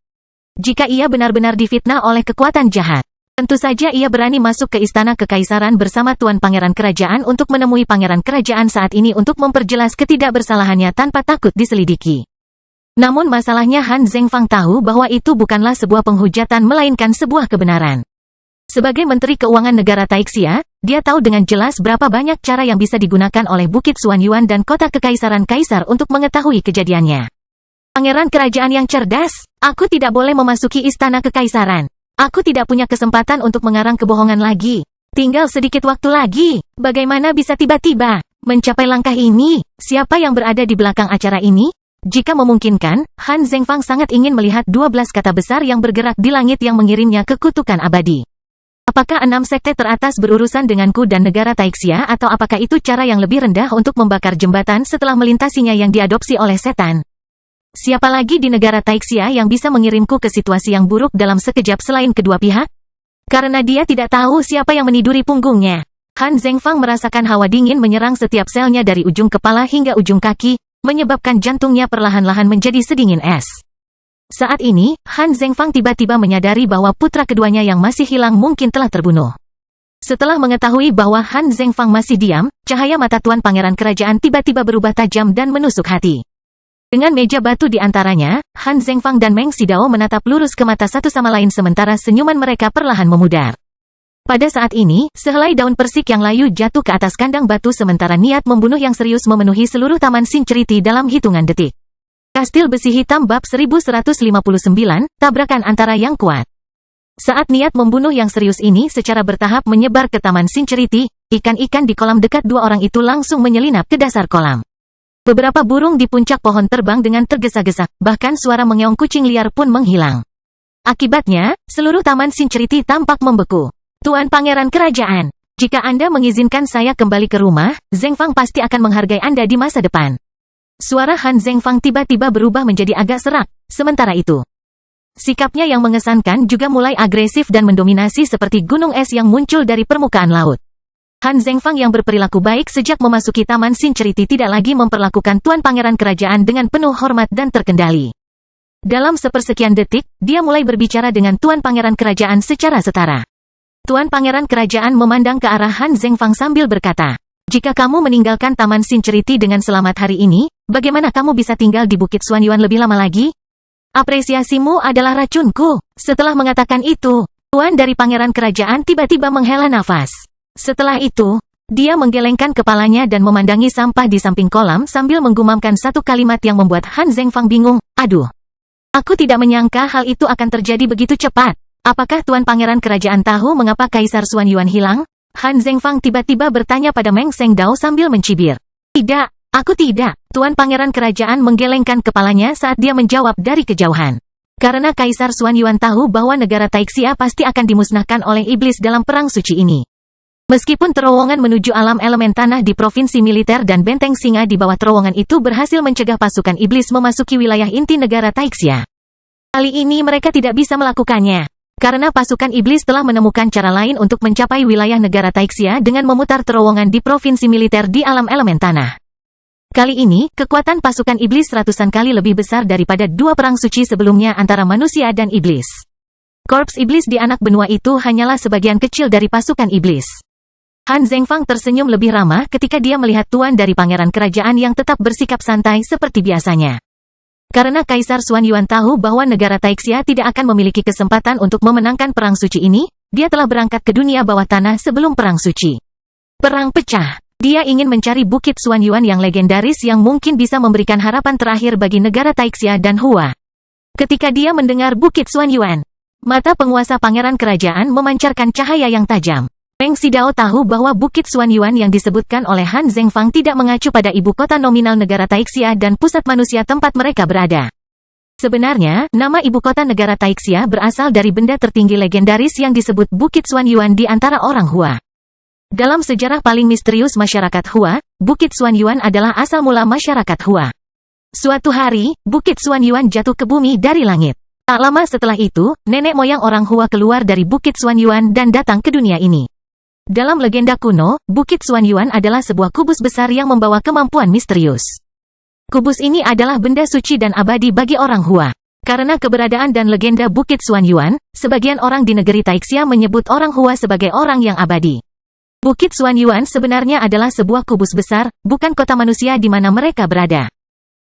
Jika ia benar-benar difitnah oleh kekuatan jahat, tentu saja ia berani masuk ke Istana Kekaisaran bersama Tuan Pangeran Kerajaan untuk menemui Pangeran Kerajaan saat ini untuk memperjelas ketidakbersalahannya tanpa takut diselidiki. Namun masalahnya Han Zhengfang tahu bahwa itu bukanlah sebuah penghujatan melainkan sebuah kebenaran. Sebagai Menteri Keuangan Negara Taixia, dia tahu dengan jelas berapa banyak cara yang bisa digunakan oleh Bukit Xuanyuan dan kota Kekaisaran Kaisar untuk mengetahui kejadiannya. Pangeran Kerajaan yang cerdas, aku tidak boleh memasuki Istana Kekaisaran. Aku tidak punya kesempatan untuk mengarang kebohongan lagi. Tinggal sedikit waktu lagi. Bagaimana bisa tiba-tiba mencapai langkah ini? Siapa yang berada di belakang acara ini? Jika memungkinkan, Han Zhengfang sangat ingin melihat 12 kata besar yang bergerak di langit yang mengirimnya ke kutukan abadi. Apakah 6 sekte teratas berurusan denganku dan negara Taixia atau apakah itu cara yang lebih rendah untuk membakar jembatan setelah melintasinya yang diadopsi oleh setan? Siapa lagi di negara Taixia yang bisa mengirimku ke situasi yang buruk dalam sekejap selain kedua pihak? Karena dia tidak tahu siapa yang meniduri punggungnya. Han Zhengfang merasakan hawa dingin menyerang setiap selnya dari ujung kepala hingga ujung kaki, menyebabkan jantungnya perlahan-lahan menjadi sedingin es. Saat ini, Han Zhengfang tiba-tiba menyadari bahwa putra keduanya yang masih hilang mungkin telah terbunuh. Setelah mengetahui bahwa Han Zhengfang masih diam, cahaya mata Tuan Pangeran Kerajaan tiba-tiba berubah tajam dan menusuk hati. Dengan meja batu di antaranya, Han Zhengfang dan Meng Xidao menatap lurus ke mata satu sama lain sementara senyuman mereka perlahan memudar. Pada saat ini, sehelai daun persik yang layu jatuh ke atas kandang batu sementara niat membunuh yang serius memenuhi seluruh Taman Sincerity dalam hitungan detik. Kastil Besi Hitam bab 1159, tabrakan antara yang kuat. Saat niat membunuh yang serius ini secara bertahap menyebar ke Taman Sincerity, ikan-ikan di kolam dekat dua orang itu langsung menyelinap ke dasar kolam. Beberapa burung di puncak pohon terbang dengan tergesa-gesa, bahkan suara mengeong kucing liar pun menghilang. Akibatnya, seluruh Taman Sincerity tampak membeku. Tuan Pangeran Kerajaan, jika Anda mengizinkan saya kembali ke rumah, Zhengfang pasti akan menghargai Anda di masa depan. Suara Han Zhengfang tiba-tiba berubah menjadi agak serak. Sementara itu, sikapnya yang mengesankan juga mulai agresif dan mendominasi seperti gunung es yang muncul dari permukaan laut. Han Zhengfang yang berperilaku baik sejak memasuki Taman Sincerity tidak lagi memperlakukan Tuan Pangeran Kerajaan dengan penuh hormat dan terkendali. Dalam sepersekian detik, dia mulai berbicara dengan Tuan Pangeran Kerajaan secara setara. Tuan Pangeran Kerajaan memandang ke arah Han Zhengfang sambil berkata, Jika kamu meninggalkan Taman Sincerity dengan selamat hari ini, bagaimana kamu bisa tinggal di Bukit Xuanyuan lebih lama lagi? Apresiasimu adalah racunku. Setelah mengatakan itu, tuan dari pangeran kerajaan tiba-tiba menghela nafas. Setelah itu, dia menggelengkan kepalanya dan memandangi sampah di samping kolam sambil menggumamkan satu kalimat yang membuat Han Zhengfang bingung. Aduh. Aku tidak menyangka hal itu akan terjadi begitu cepat. Apakah tuan pangeran kerajaan tahu mengapa Kaisar Xuanyuan hilang? Han Zhengfang tiba-tiba bertanya pada Meng Sengdao sambil mencibir. Tidak, aku tidak. Tuan pangeran kerajaan menggelengkan kepalanya saat dia menjawab dari kejauhan. Karena Kaisar Xuanyuan tahu bahwa negara Taixia pasti akan dimusnahkan oleh iblis dalam perang suci ini. Meskipun terowongan menuju alam elemen tanah di provinsi militer dan benteng singa di bawah terowongan itu berhasil mencegah pasukan iblis memasuki wilayah inti negara Taixia. Kali ini mereka tidak bisa melakukannya. Karena pasukan iblis telah menemukan cara lain untuk mencapai wilayah negara Taixia dengan memutar terowongan di provinsi militer di alam elemen tanah. Kali ini, kekuatan pasukan iblis ratusan kali lebih besar daripada dua perang suci sebelumnya antara manusia dan iblis. Korps iblis di anak benua itu hanyalah sebagian kecil dari pasukan iblis. Han Zhengfang tersenyum lebih ramah ketika dia melihat tuan dari pangeran kerajaan yang tetap bersikap santai seperti biasanya. Karena Kaisar Xuanyuan tahu bahwa negara Taixia tidak akan memiliki kesempatan untuk memenangkan perang suci ini, dia telah berangkat ke dunia bawah tanah sebelum perang suci. Perang pecah. Dia ingin mencari Bukit Xuanyuan yang legendaris yang mungkin bisa memberikan harapan terakhir bagi negara Taixia dan Hua. Ketika dia mendengar Bukit Xuanyuan, mata penguasa pangeran kerajaan memancarkan cahaya yang tajam. Meng Sidao tahu bahwa Bukit Xuanyuan yang disebutkan oleh Han Zhengfang tidak mengacu pada ibu kota nominal negara Taixia dan pusat manusia tempat mereka berada. Sebenarnya, nama ibu kota negara Taixia berasal dari benda tertinggi legendaris yang disebut Bukit Xuanyuan di antara orang Hua. Dalam sejarah paling misterius masyarakat Hua, Bukit Xuanyuan adalah asal mula masyarakat Hua. Suatu hari, Bukit Xuanyuan jatuh ke bumi dari langit. Tak lama setelah itu, nenek moyang orang Hua keluar dari Bukit Xuanyuan dan datang ke dunia ini. Dalam legenda kuno, Bukit Xuanyuan adalah sebuah kubus besar yang membawa kemampuan misterius. Kubus ini adalah benda suci dan abadi bagi orang Hua. Karena keberadaan dan legenda Bukit Xuanyuan, sebagian orang di negeri Taixia menyebut orang Hua sebagai orang yang abadi. Bukit Xuanyuan sebenarnya adalah sebuah kubus besar, bukan kota manusia di mana mereka berada.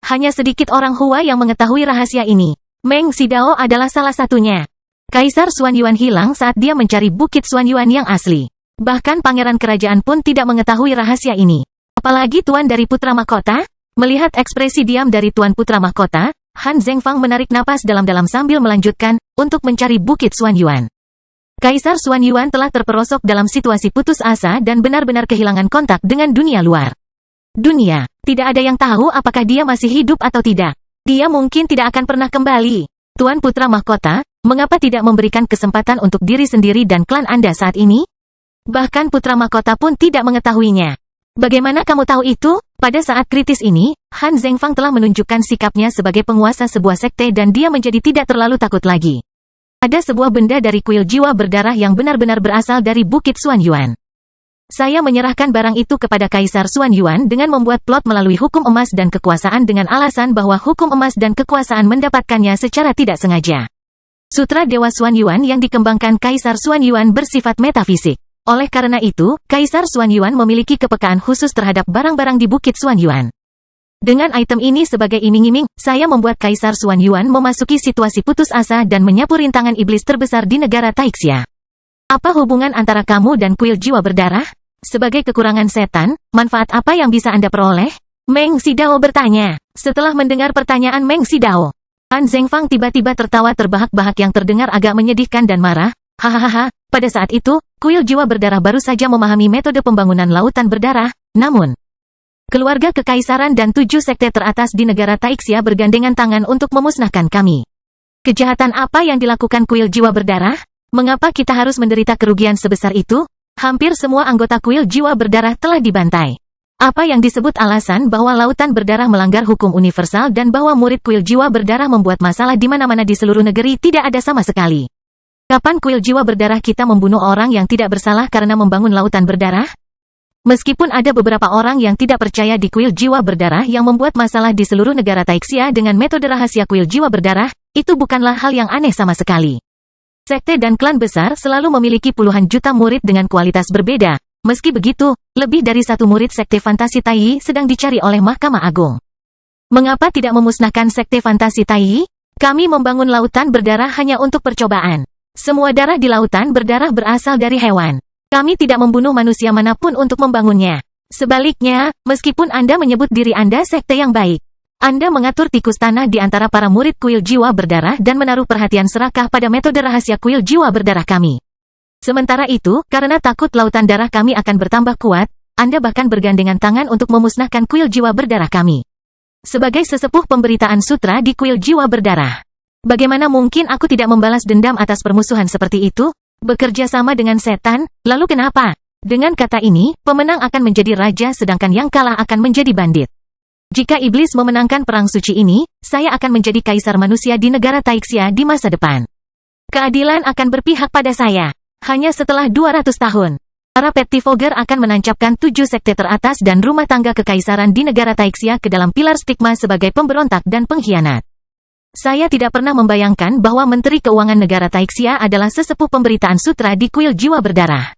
Hanya sedikit orang Hua yang mengetahui rahasia ini. Meng Sidao adalah salah satunya. Kaisar Xuanyuan hilang saat dia mencari Bukit Xuanyuan yang asli. Bahkan pangeran kerajaan pun tidak mengetahui rahasia ini. Apalagi tuan dari putra mahkota? Melihat ekspresi diam dari tuan putra mahkota, Han Zhengfang menarik napas dalam-dalam sambil melanjutkan, untuk mencari Bukit Xuanyuan. Kaisar Xuanyuan telah terperosok dalam situasi putus asa dan benar-benar kehilangan kontak dengan dunia luar. Dunia, tidak ada yang tahu apakah dia masih hidup atau tidak. Dia mungkin tidak akan pernah kembali. Tuan putra mahkota, mengapa tidak memberikan kesempatan untuk diri sendiri dan klan Anda saat ini? Bahkan putra mahkota pun tidak mengetahuinya. Bagaimana kamu tahu itu? Pada saat kritis ini, Han Zhengfang telah menunjukkan sikapnya sebagai penguasa sebuah sekte dan dia menjadi tidak terlalu takut lagi. Ada sebuah benda dari kuil jiwa berdarah yang benar-benar berasal dari Bukit Xuanyuan. Saya menyerahkan barang itu kepada Kaisar Xuanyuan dengan membuat plot melalui hukum emas dan kekuasaan dengan alasan bahwa hukum emas dan kekuasaan mendapatkannya secara tidak sengaja. Sutra Dewa Xuanyuan yang dikembangkan Kaisar Xuanyuan bersifat metafisik. Oleh karena itu, Kaisar Xuanyuan memiliki kepekaan khusus terhadap barang-barang di Bukit Xuanyuan. Dengan item ini sebagai iming-iming, saya membuat Kaisar Xuanyuan memasuki situasi putus asa dan menyapu rintangan iblis terbesar di negara Taixia. Apa hubungan antara kamu dan kuil jiwa berdarah? Sebagai kekurangan setan, manfaat apa yang bisa Anda peroleh? Meng Sidao bertanya. Setelah mendengar pertanyaan Meng Sidao, Han Zhengfang tiba-tiba tertawa terbahak-bahak yang terdengar agak menyedihkan dan marah. Hahaha, pada saat itu, kuil jiwa berdarah baru saja memahami metode pembangunan lautan berdarah, namun keluarga kekaisaran dan 7 sekte teratas di negara Taixia bergandengan tangan untuk memusnahkan kami. Kejahatan apa yang dilakukan kuil jiwa berdarah? Mengapa kita harus menderita kerugian sebesar itu? Hampir semua anggota kuil jiwa berdarah telah dibantai. Apa yang disebut alasan bahwa lautan berdarah melanggar hukum universal dan bahwa murid kuil jiwa berdarah membuat masalah di mana-mana di seluruh negeri tidak ada sama sekali. Kapan kuil jiwa berdarah kita membunuh orang yang tidak bersalah karena membangun lautan berdarah? Meskipun ada beberapa orang yang tidak percaya di kuil jiwa berdarah yang membuat masalah di seluruh negara Taixia dengan metode rahasia kuil jiwa berdarah, itu bukanlah hal yang aneh sama sekali. Sekte dan klan besar selalu memiliki puluhan juta murid dengan kualitas berbeda, Meski begitu, lebih dari satu murid Sekte Fantasi Tai sedang dicari oleh Mahkamah Agung. Mengapa tidak memusnahkan Sekte Fantasi Tai? Kami membangun lautan berdarah hanya untuk percobaan. Semua darah di lautan berdarah berasal dari hewan. Kami tidak membunuh manusia manapun untuk membangunnya. Sebaliknya, meskipun Anda menyebut diri Anda sekte yang baik, Anda mengatur tikus tanah di antara para murid kuil jiwa berdarah dan menaruh perhatian serakah pada metode rahasia kuil jiwa berdarah kami. Sementara itu, karena takut lautan darah kami akan bertambah kuat, Anda bahkan bergandengan tangan untuk memusnahkan kuil jiwa berdarah kami. Sebagai sesepuh pemberitaan sutra di kuil jiwa berdarah, bagaimana mungkin aku tidak membalas dendam atas permusuhan seperti itu? Bekerja sama dengan setan, lalu kenapa? Dengan kata ini, pemenang akan menjadi raja sedangkan yang kalah akan menjadi bandit. Jika iblis memenangkan perang suci ini, saya akan menjadi kaisar manusia di negara Taixia di masa depan. Keadilan akan berpihak pada saya. Hanya setelah 200 tahun, para Pettifogger akan menancapkan 7 sekte teratas dan rumah tangga kekaisaran di negara Taixia ke dalam pilar stigma sebagai pemberontak dan pengkhianat. Saya tidak pernah membayangkan bahwa Menteri Keuangan Negara Taixia adalah sesepuh pemberitaan sutra di kuil jiwa berdarah.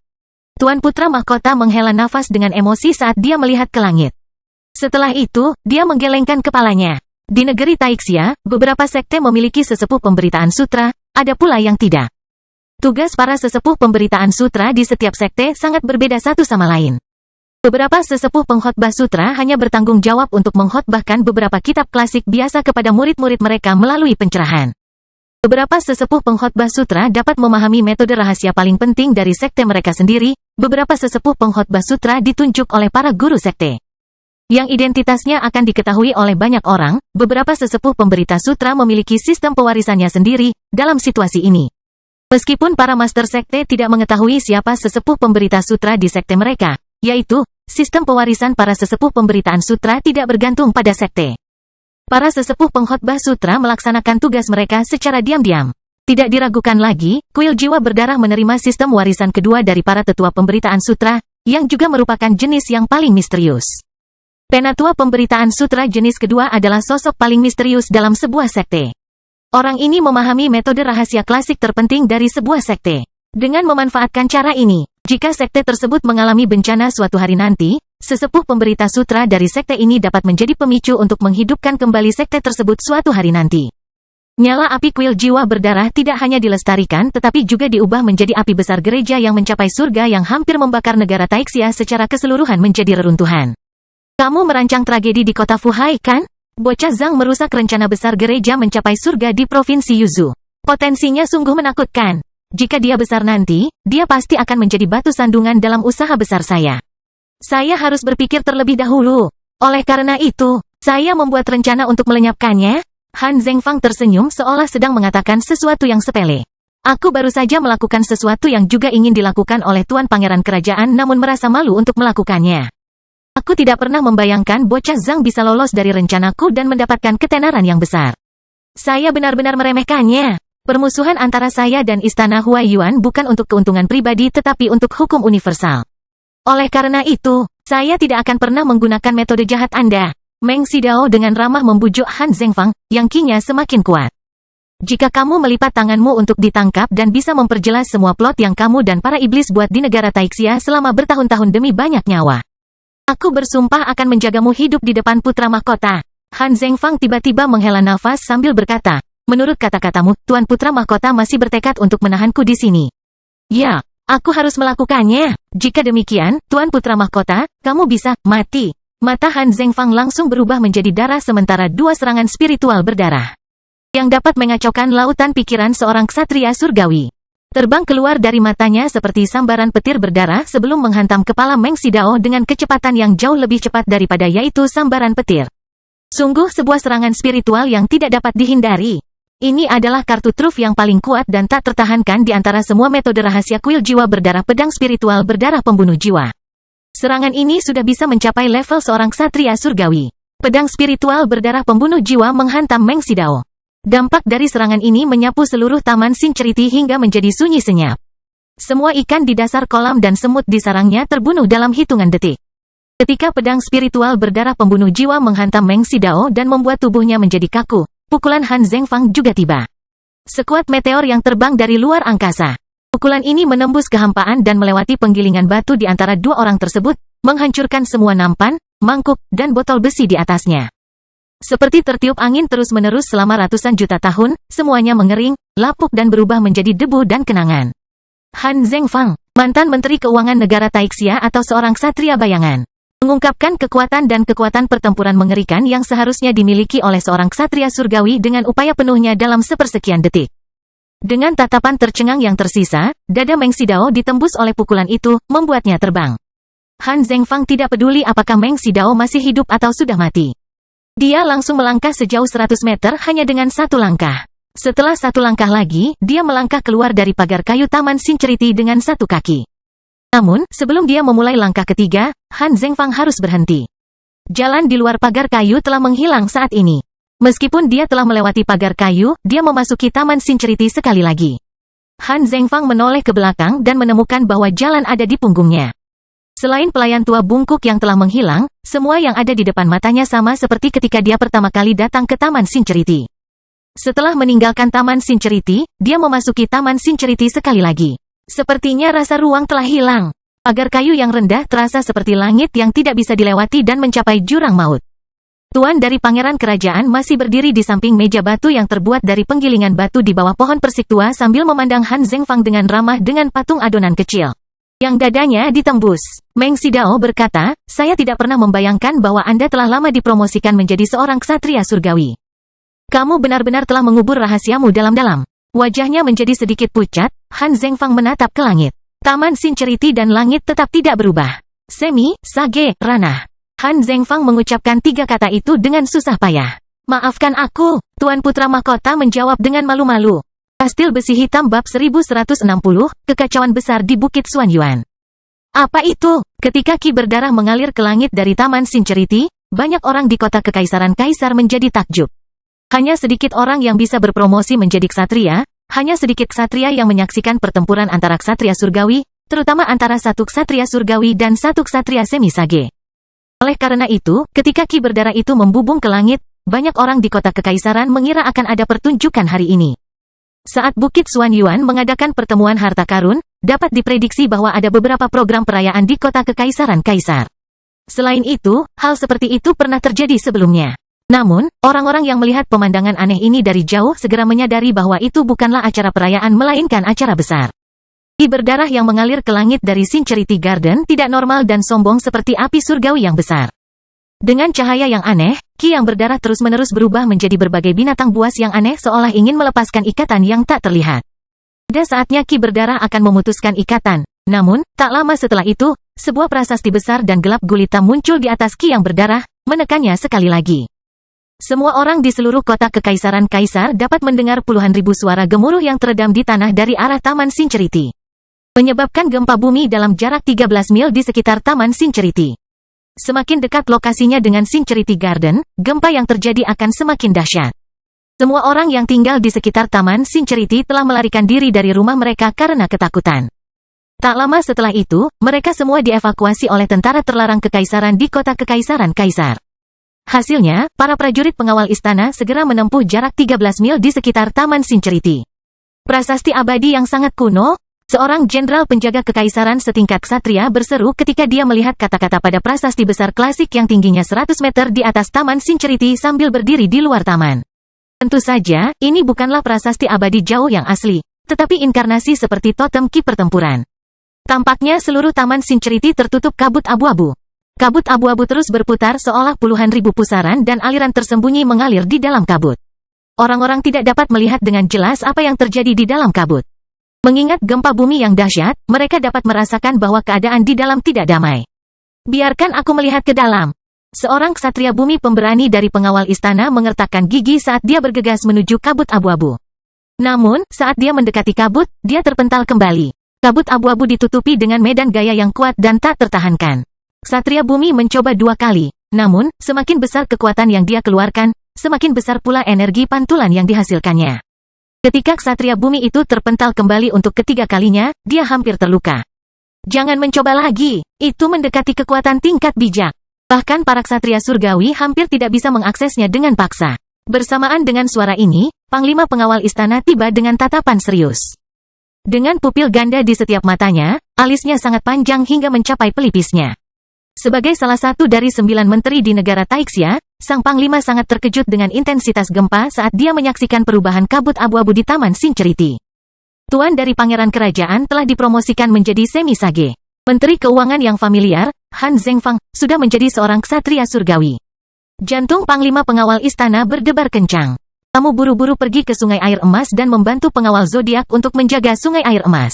Tuan Putra Mahkota menghela nafas dengan emosi saat dia melihat ke langit. Setelah itu, dia menggelengkan kepalanya. Di negeri Taixia, beberapa sekte memiliki sesepuh pemberitaan sutra, ada pula yang tidak. Tugas para sesepuh pemberitaan sutra di setiap sekte sangat berbeda satu sama lain. Beberapa sesepuh pengkhotbah sutra hanya bertanggung jawab untuk mengkhotbahkan beberapa kitab klasik biasa kepada murid-murid mereka melalui pencerahan. Beberapa sesepuh pengkhotbah sutra dapat memahami metode rahasia paling penting dari sekte mereka sendiri. Beberapa sesepuh pengkhotbah sutra ditunjuk oleh para guru sekte, yang identitasnya akan diketahui oleh banyak orang. Beberapa sesepuh pemberita sutra memiliki sistem pewarisannya sendiri. Dalam situasi ini, meskipun para master sekte tidak mengetahui siapa sesepuh pemberita sutra di sekte mereka, yaitu, sistem pewarisan para sesepuh pemberitaan sutra tidak bergantung pada sekte. Para sesepuh pengkhotbah sutra melaksanakan tugas mereka secara diam-diam. Tidak diragukan lagi, kuil jiwa berdarah menerima sistem warisan kedua dari para tetua pemberitaan sutra, yang juga merupakan jenis yang paling misterius. Penatua pemberitaan sutra jenis kedua adalah sosok paling misterius dalam sebuah sekte. Orang ini memahami metode rahasia klasik terpenting dari sebuah sekte. Dengan memanfaatkan cara ini, jika sekte tersebut mengalami bencana suatu hari nanti, sesepuh pemberita sutra dari sekte ini dapat menjadi pemicu untuk menghidupkan kembali sekte tersebut suatu hari nanti. Nyala api kuil jiwa berdarah tidak hanya dilestarikan tetapi juga diubah menjadi api besar gereja yang mencapai surga yang hampir membakar negara Taixia secara keseluruhan menjadi reruntuhan. Kamu merancang tragedi di kota Fuhai, kan? Bocah Zhang merusak rencana besar gereja mencapai surga di Provinsi Yuzhou. Potensinya sungguh menakutkan. Jika dia besar nanti, dia pasti akan menjadi batu sandungan dalam usaha besar saya. Saya harus berpikir terlebih dahulu. Oleh karena itu, saya membuat rencana untuk melenyapkannya. Han Zhengfang tersenyum seolah sedang mengatakan sesuatu yang sepele. Aku baru saja melakukan sesuatu yang juga ingin dilakukan oleh Tuan Pangeran Kerajaan namun merasa malu untuk melakukannya. Aku tidak pernah membayangkan bocah Zhang bisa lolos dari rencanaku dan mendapatkan ketenaran yang besar. Saya benar-benar meremehkannya. Permusuhan antara saya dan Istana Huaiyuan bukan untuk keuntungan pribadi tetapi untuk hukum universal. Oleh karena itu, saya tidak akan pernah menggunakan metode jahat Anda. Meng Xidao dengan ramah membujuk Han Zhengfang, yang kinya semakin kuat. Jika kamu melipat tanganmu untuk ditangkap dan bisa memperjelas semua plot yang kamu dan para iblis buat di negara Taixia selama bertahun-tahun demi banyak nyawa, aku bersumpah akan menjagamu hidup di depan putra mahkota. Han Zhengfang tiba-tiba menghela nafas sambil berkata, menurut kata-katamu, Tuan Putra Mahkota masih bertekad untuk menahanku di sini. Ya, aku harus melakukannya. Jika demikian, Tuan Putra Mahkota, kamu bisa mati. Mata Han Zhengfang langsung berubah menjadi darah sementara dua serangan spiritual berdarah yang dapat mengacaukan lautan pikiran seorang ksatria surgawi terbang keluar dari matanya seperti sambaran petir berdarah sebelum menghantam kepala Meng Xidao dengan kecepatan yang jauh lebih cepat daripada yaitu sambaran petir. Sungguh sebuah serangan spiritual yang tidak dapat dihindari. Ini adalah kartu truf yang paling kuat dan tak tertahankan di antara semua metode rahasia kuil jiwa berdarah pedang spiritual berdarah pembunuh jiwa. Serangan ini sudah bisa mencapai level seorang ksatria surgawi. Pedang spiritual berdarah pembunuh jiwa menghantam Meng Xidao. Dampak dari serangan ini menyapu seluruh taman Sincerity hingga menjadi sunyi senyap. Semua ikan di dasar kolam dan semut di sarangnya terbunuh dalam hitungan detik. Ketika pedang spiritual berdarah pembunuh jiwa menghantam Meng Xidao dan membuat tubuhnya menjadi kaku, pukulan Han Zhengfang juga tiba. Sekuat meteor yang terbang dari luar angkasa. Pukulan ini menembus kehampaan dan melewati penggilingan batu di antara dua orang tersebut, menghancurkan semua nampan, mangkuk, dan botol besi di atasnya. Seperti tertiup angin terus-menerus selama ratusan juta tahun, semuanya mengering, lapuk dan berubah menjadi debu dan kenangan. Han Zhengfang, mantan Menteri Keuangan Negara Taixia atau seorang ksatria bayangan, mengungkapkan kekuatan dan kekuatan pertempuran mengerikan yang seharusnya dimiliki oleh seorang ksatria surgawi dengan upaya penuhnya dalam sepersekian detik. Dengan tatapan tercengang yang tersisa, dada Meng Xidao ditembus oleh pukulan itu, membuatnya terbang. Han Zhengfang tidak peduli apakah Meng Xidao masih hidup atau sudah mati. Dia langsung melangkah sejauh 100 meter hanya dengan satu langkah. Setelah satu langkah lagi, dia melangkah keluar dari pagar kayu Taman Sincerity dengan satu kaki. Namun, sebelum dia memulai langkah ketiga, Han Zhengfang harus berhenti. Jalan di luar pagar kayu telah menghilang saat ini. Meskipun dia telah melewati pagar kayu, dia memasuki Taman Sincerity sekali lagi. Han Zhengfang menoleh ke belakang dan menemukan bahwa jalan ada di punggungnya. Selain pelayan tua bungkuk yang telah menghilang, semua yang ada di depan matanya sama seperti ketika dia pertama kali datang ke Taman Sincerity. Setelah meninggalkan Taman Sincerity, dia memasuki Taman Sincerity sekali lagi. Sepertinya rasa ruang telah hilang. Pagar kayu yang rendah terasa seperti langit yang tidak bisa dilewati dan mencapai jurang maut. Tuan dari Pangeran Kerajaan masih berdiri di samping meja batu yang terbuat dari penggilingan batu di bawah pohon persik tua sambil memandang Han Zhengfang dengan ramah dengan patung adonan kecil yang dadanya ditembus. Meng Xidao berkata, saya tidak pernah membayangkan bahwa Anda telah lama dipromosikan menjadi seorang ksatria surgawi. Kamu benar-benar telah mengubur rahasiamu dalam-dalam. Wajahnya menjadi sedikit pucat, Han Zhengfang menatap ke langit. Taman Sincerity dan langit tetap tidak berubah. Semi, Sage, Ranah. Han Zhengfang mengucapkan tiga kata itu dengan susah payah. Maafkan aku, Tuan Putra Mahkota menjawab dengan malu-malu. Kastil Besi Hitam bab 1160, Kekacauan Besar di Bukit Xuanyuan. Apa itu? Ketika ki berdarah mengalir ke langit dari Taman Sincerity, banyak orang di kota Kekaisaran Kaisar menjadi takjub. Hanya sedikit orang yang bisa berpromosi menjadi ksatria, hanya sedikit ksatria yang menyaksikan pertempuran antara ksatria surgawi, terutama antara satu ksatria surgawi dan satu ksatria semi-sage. Oleh karena itu, ketika ki berdarah itu membubung ke langit, banyak orang di kota Kekaisaran mengira akan ada pertunjukan hari ini. Saat Bukit Xuanyuan mengadakan pertemuan harta karun, dapat diprediksi bahwa ada beberapa program perayaan di kota Kekaisaran Kaisar. Selain itu, hal seperti itu pernah terjadi sebelumnya. Namun, orang-orang yang melihat pemandangan aneh ini dari jauh segera menyadari bahwa itu bukanlah acara perayaan melainkan acara besar. Ki berdarah yang mengalir ke langit dari Sincerity Garden tidak normal dan sombong seperti api surgawi yang besar. Dengan cahaya yang aneh, ki yang berdarah terus-menerus berubah menjadi berbagai binatang buas yang aneh seolah ingin melepaskan ikatan yang tak terlihat. Pada saatnya ki berdarah akan memutuskan ikatan. Namun, tak lama setelah itu, sebuah prasasti besar dan gelap gulita muncul di atas ki yang berdarah, menekannya sekali lagi. Semua orang di seluruh kota Kekaisaran Kaisar dapat mendengar puluhan ribu suara gemuruh yang teredam di tanah dari arah Taman Sincerity, menyebabkan gempa bumi dalam jarak 13 mil di sekitar Taman Sincerity. Semakin dekat lokasinya dengan Sincerity Garden, gempa yang terjadi akan semakin dahsyat. Semua orang yang tinggal di sekitar Taman Sincerity telah melarikan diri dari rumah mereka karena ketakutan. Tak lama setelah itu, mereka semua dievakuasi oleh tentara terlarang Kekaisaran di kota Kekaisaran Kaisar. Hasilnya, para prajurit pengawal istana segera menempuh jarak 13 mil di sekitar Taman Sincerity. Prasasti abadi yang sangat kuno. Seorang jenderal penjaga kekaisaran setingkat ksatria berseru ketika dia melihat kata-kata pada prasasti besar klasik yang tingginya 100 meter di atas Taman Sincerity sambil berdiri di luar taman. Tentu saja, ini bukanlah prasasti abadi jauh yang asli, tetapi inkarnasi seperti totem ki pertempuran. Tampaknya seluruh Taman Sincerity tertutup kabut abu-abu. Kabut abu-abu terus berputar seolah puluhan ribu pusaran dan aliran tersembunyi mengalir di dalam kabut. Orang-orang tidak dapat melihat dengan jelas apa yang terjadi di dalam kabut. Mengingat gempa bumi yang dahsyat, mereka dapat merasakan bahwa keadaan di dalam tidak damai. Biarkan aku melihat ke dalam. Seorang ksatria bumi pemberani dari pengawal istana mengertakkan gigi saat dia bergegas menuju kabut abu-abu. Namun, saat dia mendekati kabut, dia terpental kembali. Kabut abu-abu ditutupi dengan medan gaya yang kuat dan tak tertahankan. Ksatria bumi mencoba 2 kali. Namun, semakin besar kekuatan yang dia keluarkan, semakin besar pula energi pantulan yang dihasilkannya. Ketika ksatria bumi itu terpental kembali untuk ketiga kalinya, dia hampir terluka. Jangan mencoba lagi, itu mendekati kekuatan tingkat bijak. Bahkan para ksatria surgawi hampir tidak bisa mengaksesnya dengan paksa. Bersamaan dengan suara ini, Panglima Pengawal Istana tiba dengan tatapan serius. Dengan pupil ganda di setiap matanya, alisnya sangat panjang hingga mencapai pelipisnya. Sebagai salah satu dari 9 menteri di negara Taixia, Sang Panglima sangat terkejut dengan intensitas gempa saat dia menyaksikan perubahan kabut abu-abu di Taman Sincerity. Tuan dari Pangeran Kerajaan telah dipromosikan menjadi Semisage. Menteri Keuangan yang familiar, Han Zhengfang, sudah menjadi seorang ksatria surgawi. Jantung Panglima Pengawal Istana berdebar kencang. Kamu buru-buru pergi ke Sungai Air Emas dan membantu pengawal zodiak untuk menjaga Sungai Air Emas.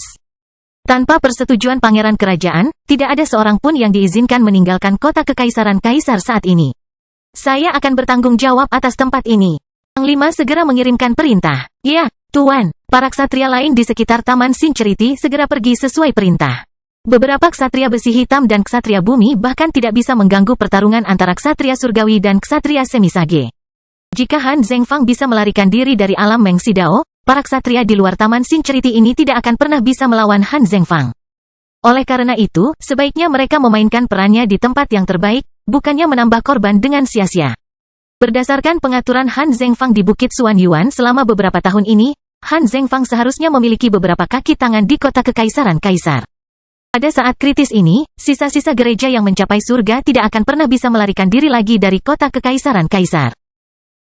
Tanpa persetujuan Pangeran Kerajaan, tidak ada seorang pun yang diizinkan meninggalkan kota Kekaisaran Kaisar saat ini. Saya akan bertanggung jawab atas tempat ini. Panglima segera mengirimkan perintah. Ya, Tuan. Para ksatria lain di sekitar Taman Sincerity segera pergi sesuai perintah. Beberapa ksatria besi hitam dan ksatria bumi bahkan tidak bisa mengganggu pertarungan antara ksatria surgawi dan ksatria semisage. Jika Han Zhengfang bisa melarikan diri dari alam Meng Xidao, para ksatria di luar Taman Sincerity ini tidak akan pernah bisa melawan Han Zhengfang. Oleh karena itu, sebaiknya mereka memainkan perannya di tempat yang terbaik, bukannya menambah korban dengan sia-sia. Berdasarkan pengaturan Han Zhengfang di Bukit Xuanyuan selama beberapa tahun ini, Han Zhengfang seharusnya memiliki beberapa kaki tangan di kota Kekaisaran Kaisar. Pada saat kritis ini, sisa-sisa gereja yang mencapai surga tidak akan pernah bisa melarikan diri lagi dari kota Kekaisaran Kaisar.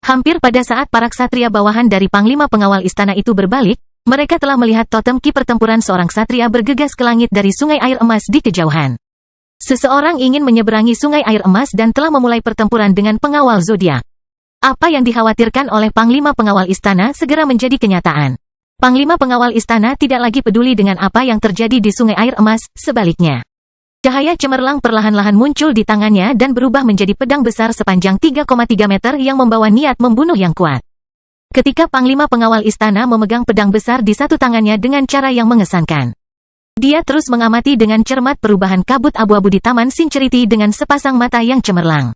Hampir pada saat para ksatria bawahan dari Panglima Pengawal Istana itu berbalik, mereka telah melihat totem ki pertempuran seorang ksatria bergegas ke langit dari Sungai Air Emas di kejauhan. Seseorang ingin menyeberangi Sungai Air Emas dan telah memulai pertempuran dengan pengawal zodiak. Apa yang dikhawatirkan oleh Panglima Pengawal Istana segera menjadi kenyataan. Panglima Pengawal Istana tidak lagi peduli dengan apa yang terjadi di Sungai Air Emas, sebaliknya. Cahaya cemerlang perlahan-lahan muncul di tangannya dan berubah menjadi pedang besar sepanjang 3,3 meter yang membawa niat membunuh yang kuat. Ketika Panglima Pengawal Istana memegang pedang besar di satu tangannya dengan cara yang mengesankan. Dia terus mengamati dengan cermat perubahan kabut abu-abu di Taman Sincerity dengan sepasang mata yang cemerlang.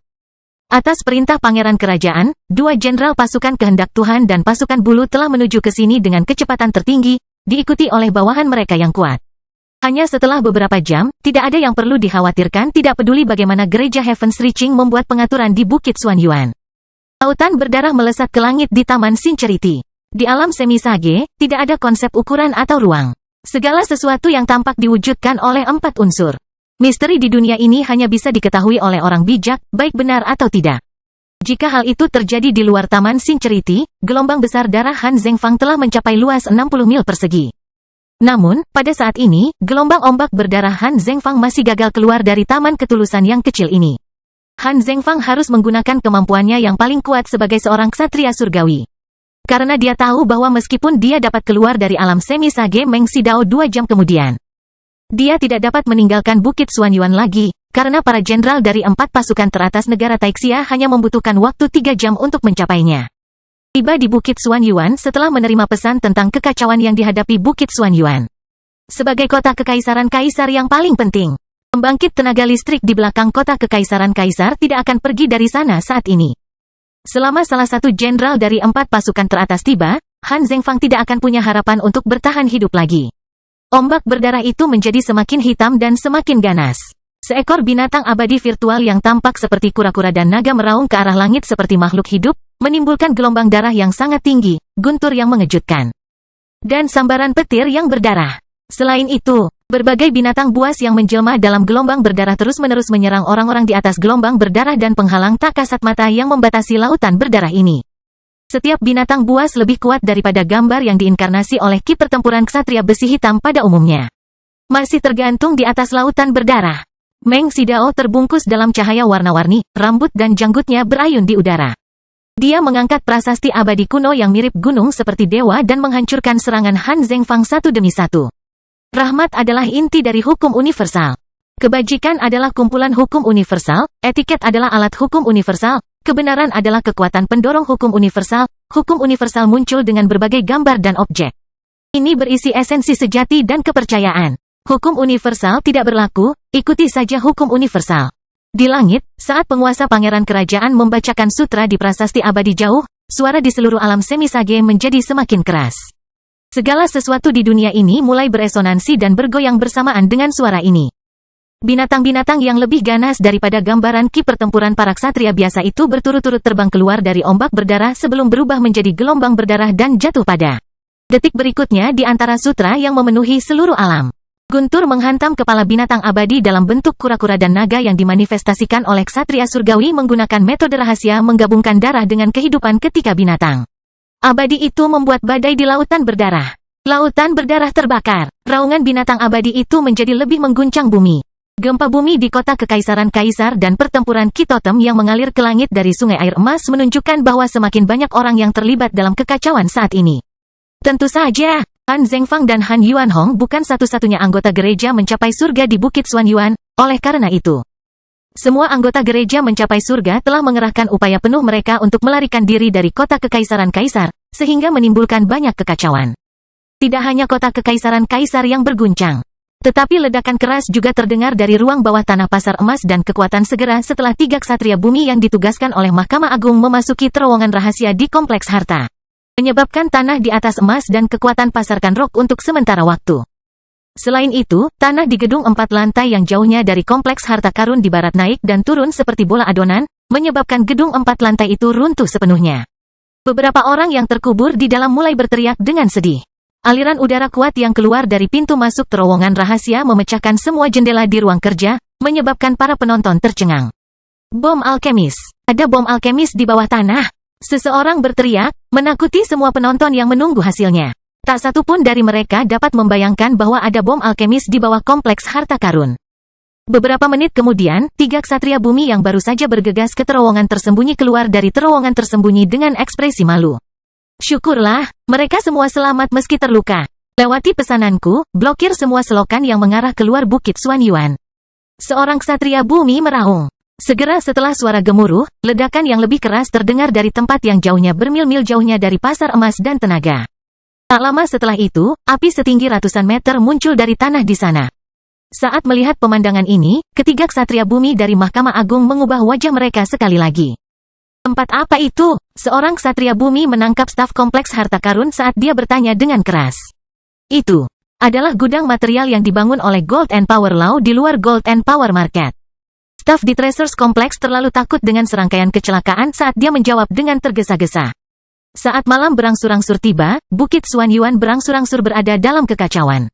Atas perintah Pangeran Kerajaan, 2 jenderal pasukan kehendak Tuhan dan pasukan bulu telah menuju ke sini dengan kecepatan tertinggi, diikuti oleh bawahan mereka yang kuat. Hanya setelah beberapa jam, tidak ada yang perlu dikhawatirkan tidak peduli bagaimana gereja Heaven's Reaching membuat pengaturan di Bukit Xuanyuan. Lautan berdarah melesat ke langit di Taman Sincerity. Di alam semisage, tidak ada konsep ukuran atau ruang. Segala sesuatu yang tampak diwujudkan oleh 4 unsur. Misteri di dunia ini hanya bisa diketahui oleh orang bijak, baik benar atau tidak. Jika hal itu terjadi di luar Taman Sincerity, gelombang besar darah Han Zhengfang telah mencapai luas 60 mil persegi. Namun, pada saat ini, gelombang ombak berdarah Han Zhengfang masih gagal keluar dari Taman Ketulusan yang kecil ini. Han Zhengfang harus menggunakan kemampuannya yang paling kuat sebagai seorang ksatria surgawi. Karena dia tahu bahwa meskipun dia dapat keluar dari alam semisage Meng Xidao 2 jam kemudian, dia tidak dapat meninggalkan Bukit Xuanyuan lagi, karena para jenderal dari 4 pasukan teratas negara Taixia hanya membutuhkan waktu 3 jam untuk mencapainya. Tiba di Bukit Xuanyuan setelah menerima pesan tentang kekacauan yang dihadapi Bukit Xuanyuan. Sebagai kota Kekaisaran Kaisar yang paling penting, pembangkit tenaga listrik di belakang kota Kekaisaran Kaisar tidak akan pergi dari sana saat ini. Selama salah satu jenderal dari 4 pasukan teratas tiba, Han Zhengfang tidak akan punya harapan untuk bertahan hidup lagi. Ombak berdarah itu menjadi semakin hitam dan semakin ganas. Seekor binatang abadi virtual yang tampak seperti kura-kura dan naga meraung ke arah langit seperti makhluk hidup, menimbulkan gelombang darah yang sangat tinggi, guntur yang mengejutkan, dan sambaran petir yang berdarah. Selain itu, berbagai binatang buas yang menjelma dalam gelombang berdarah terus-menerus menyerang orang-orang di atas gelombang berdarah dan penghalang tak kasat mata yang membatasi lautan berdarah ini. Setiap binatang buas lebih kuat daripada gambar yang diinkarnasi oleh ki pertempuran ksatria besi hitam pada umumnya. Masih tergantung di atas lautan berdarah. Meng Xidao terbungkus dalam cahaya warna-warni, rambut dan janggutnya berayun di udara. Dia mengangkat prasasti abadi kuno yang mirip gunung seperti dewa dan menghancurkan serangan Han Zhengfang satu demi satu. Rahmat adalah inti dari hukum universal. Kebajikan adalah kumpulan hukum universal, etiket adalah alat hukum universal, kebenaran adalah kekuatan pendorong hukum universal. Hukum universal muncul dengan berbagai gambar dan objek. Ini berisi esensi sejati dan kepercayaan. Hukum universal tidak berlaku, ikuti saja hukum universal. Di langit, saat penguasa pangeran kerajaan membacakan sutra di prasasti abadi jauh, suara di seluruh alam semisage menjadi semakin keras. Segala sesuatu di dunia ini mulai beresonansi dan bergoyang bersamaan dengan suara ini. Binatang-binatang yang lebih ganas daripada gambaran ki pertempuran para ksatria biasa itu berturut-turut terbang keluar dari ombak berdarah sebelum berubah menjadi gelombang berdarah dan jatuh pada Detik berikutnya di antara sutra yang memenuhi seluruh alam. Guntur menghantam kepala binatang abadi dalam bentuk kura-kura dan naga yang dimanifestasikan oleh ksatria surgawi menggunakan metode rahasia menggabungkan darah dengan kehidupan ketiga binatang. Abadi itu membuat badai di lautan berdarah. Lautan berdarah terbakar. Raungan binatang abadi itu menjadi lebih mengguncang bumi. Gempa bumi di kota kekaisaran kaisar dan pertempuran Kitotem yang mengalir ke langit dari sungai air emas menunjukkan bahwa semakin banyak orang yang terlibat dalam kekacauan saat ini. Tentu saja, Han Zhengfang dan Han Yuanhong bukan satu-satunya anggota gereja mencapai surga di Bukit Xuanyuan, oleh karena itu. Semua anggota gereja mencapai surga telah mengerahkan upaya penuh mereka untuk melarikan diri dari kota kekaisaran kaisar, sehingga menimbulkan banyak kekacauan. Tidak hanya kota kekaisaran kaisar yang berguncang, tetapi ledakan keras juga terdengar dari ruang bawah tanah pasar emas dan kekuatan segera setelah 3 ksatria bumi yang ditugaskan oleh Mahkamah Agung memasuki terowongan rahasia di kompleks harta. Menyebabkan tanah di atas emas dan kekuatan pasarkan rok untuk sementara waktu. Selain itu, tanah di gedung 4 lantai yang jauhnya dari kompleks harta karun di barat naik dan turun seperti bola adonan, menyebabkan gedung 4 lantai itu runtuh sepenuhnya. Beberapa orang yang terkubur di dalam mulai berteriak dengan sedih. Aliran udara kuat yang keluar dari pintu masuk terowongan rahasia memecahkan semua jendela di ruang kerja, menyebabkan para penonton tercengang. Bom alkemis. Ada bom alkemis di bawah tanah. Seseorang berteriak, menakuti semua penonton yang menunggu hasilnya. Tak satu pun dari mereka dapat membayangkan bahwa ada bom alkemis di bawah kompleks harta karun. Beberapa menit kemudian, 3 ksatria bumi yang baru saja bergegas ke terowongan tersembunyi keluar dari terowongan tersembunyi dengan ekspresi malu. Syukurlah, mereka semua selamat meski terluka. Lewati pesananku, blokir semua selokan yang mengarah keluar Bukit Xuanyuan. Seorang ksatria bumi meraung. Segera setelah suara gemuruh, ledakan yang lebih keras terdengar dari tempat yang jauhnya bermil-mil jauhnya dari pasar emas dan tenaga. Tak lama setelah itu, api setinggi ratusan meter muncul dari tanah di sana. Saat melihat pemandangan ini, ketiga ksatria bumi dari Mahkamah Agung mengubah wajah mereka sekali lagi. Tempat apa itu? Seorang ksatria bumi menangkap staf kompleks harta karun saat dia bertanya dengan keras. Itu adalah gudang material yang dibangun oleh Gold and Power Law di luar Gold and Power Market. Staf di Treasures Complex terlalu takut dengan serangkaian kecelakaan saat dia menjawab dengan tergesa-gesa. Saat malam berangsur-angsur tiba, Bukit Xuanyuan berangsur-angsur berada dalam kekacauan.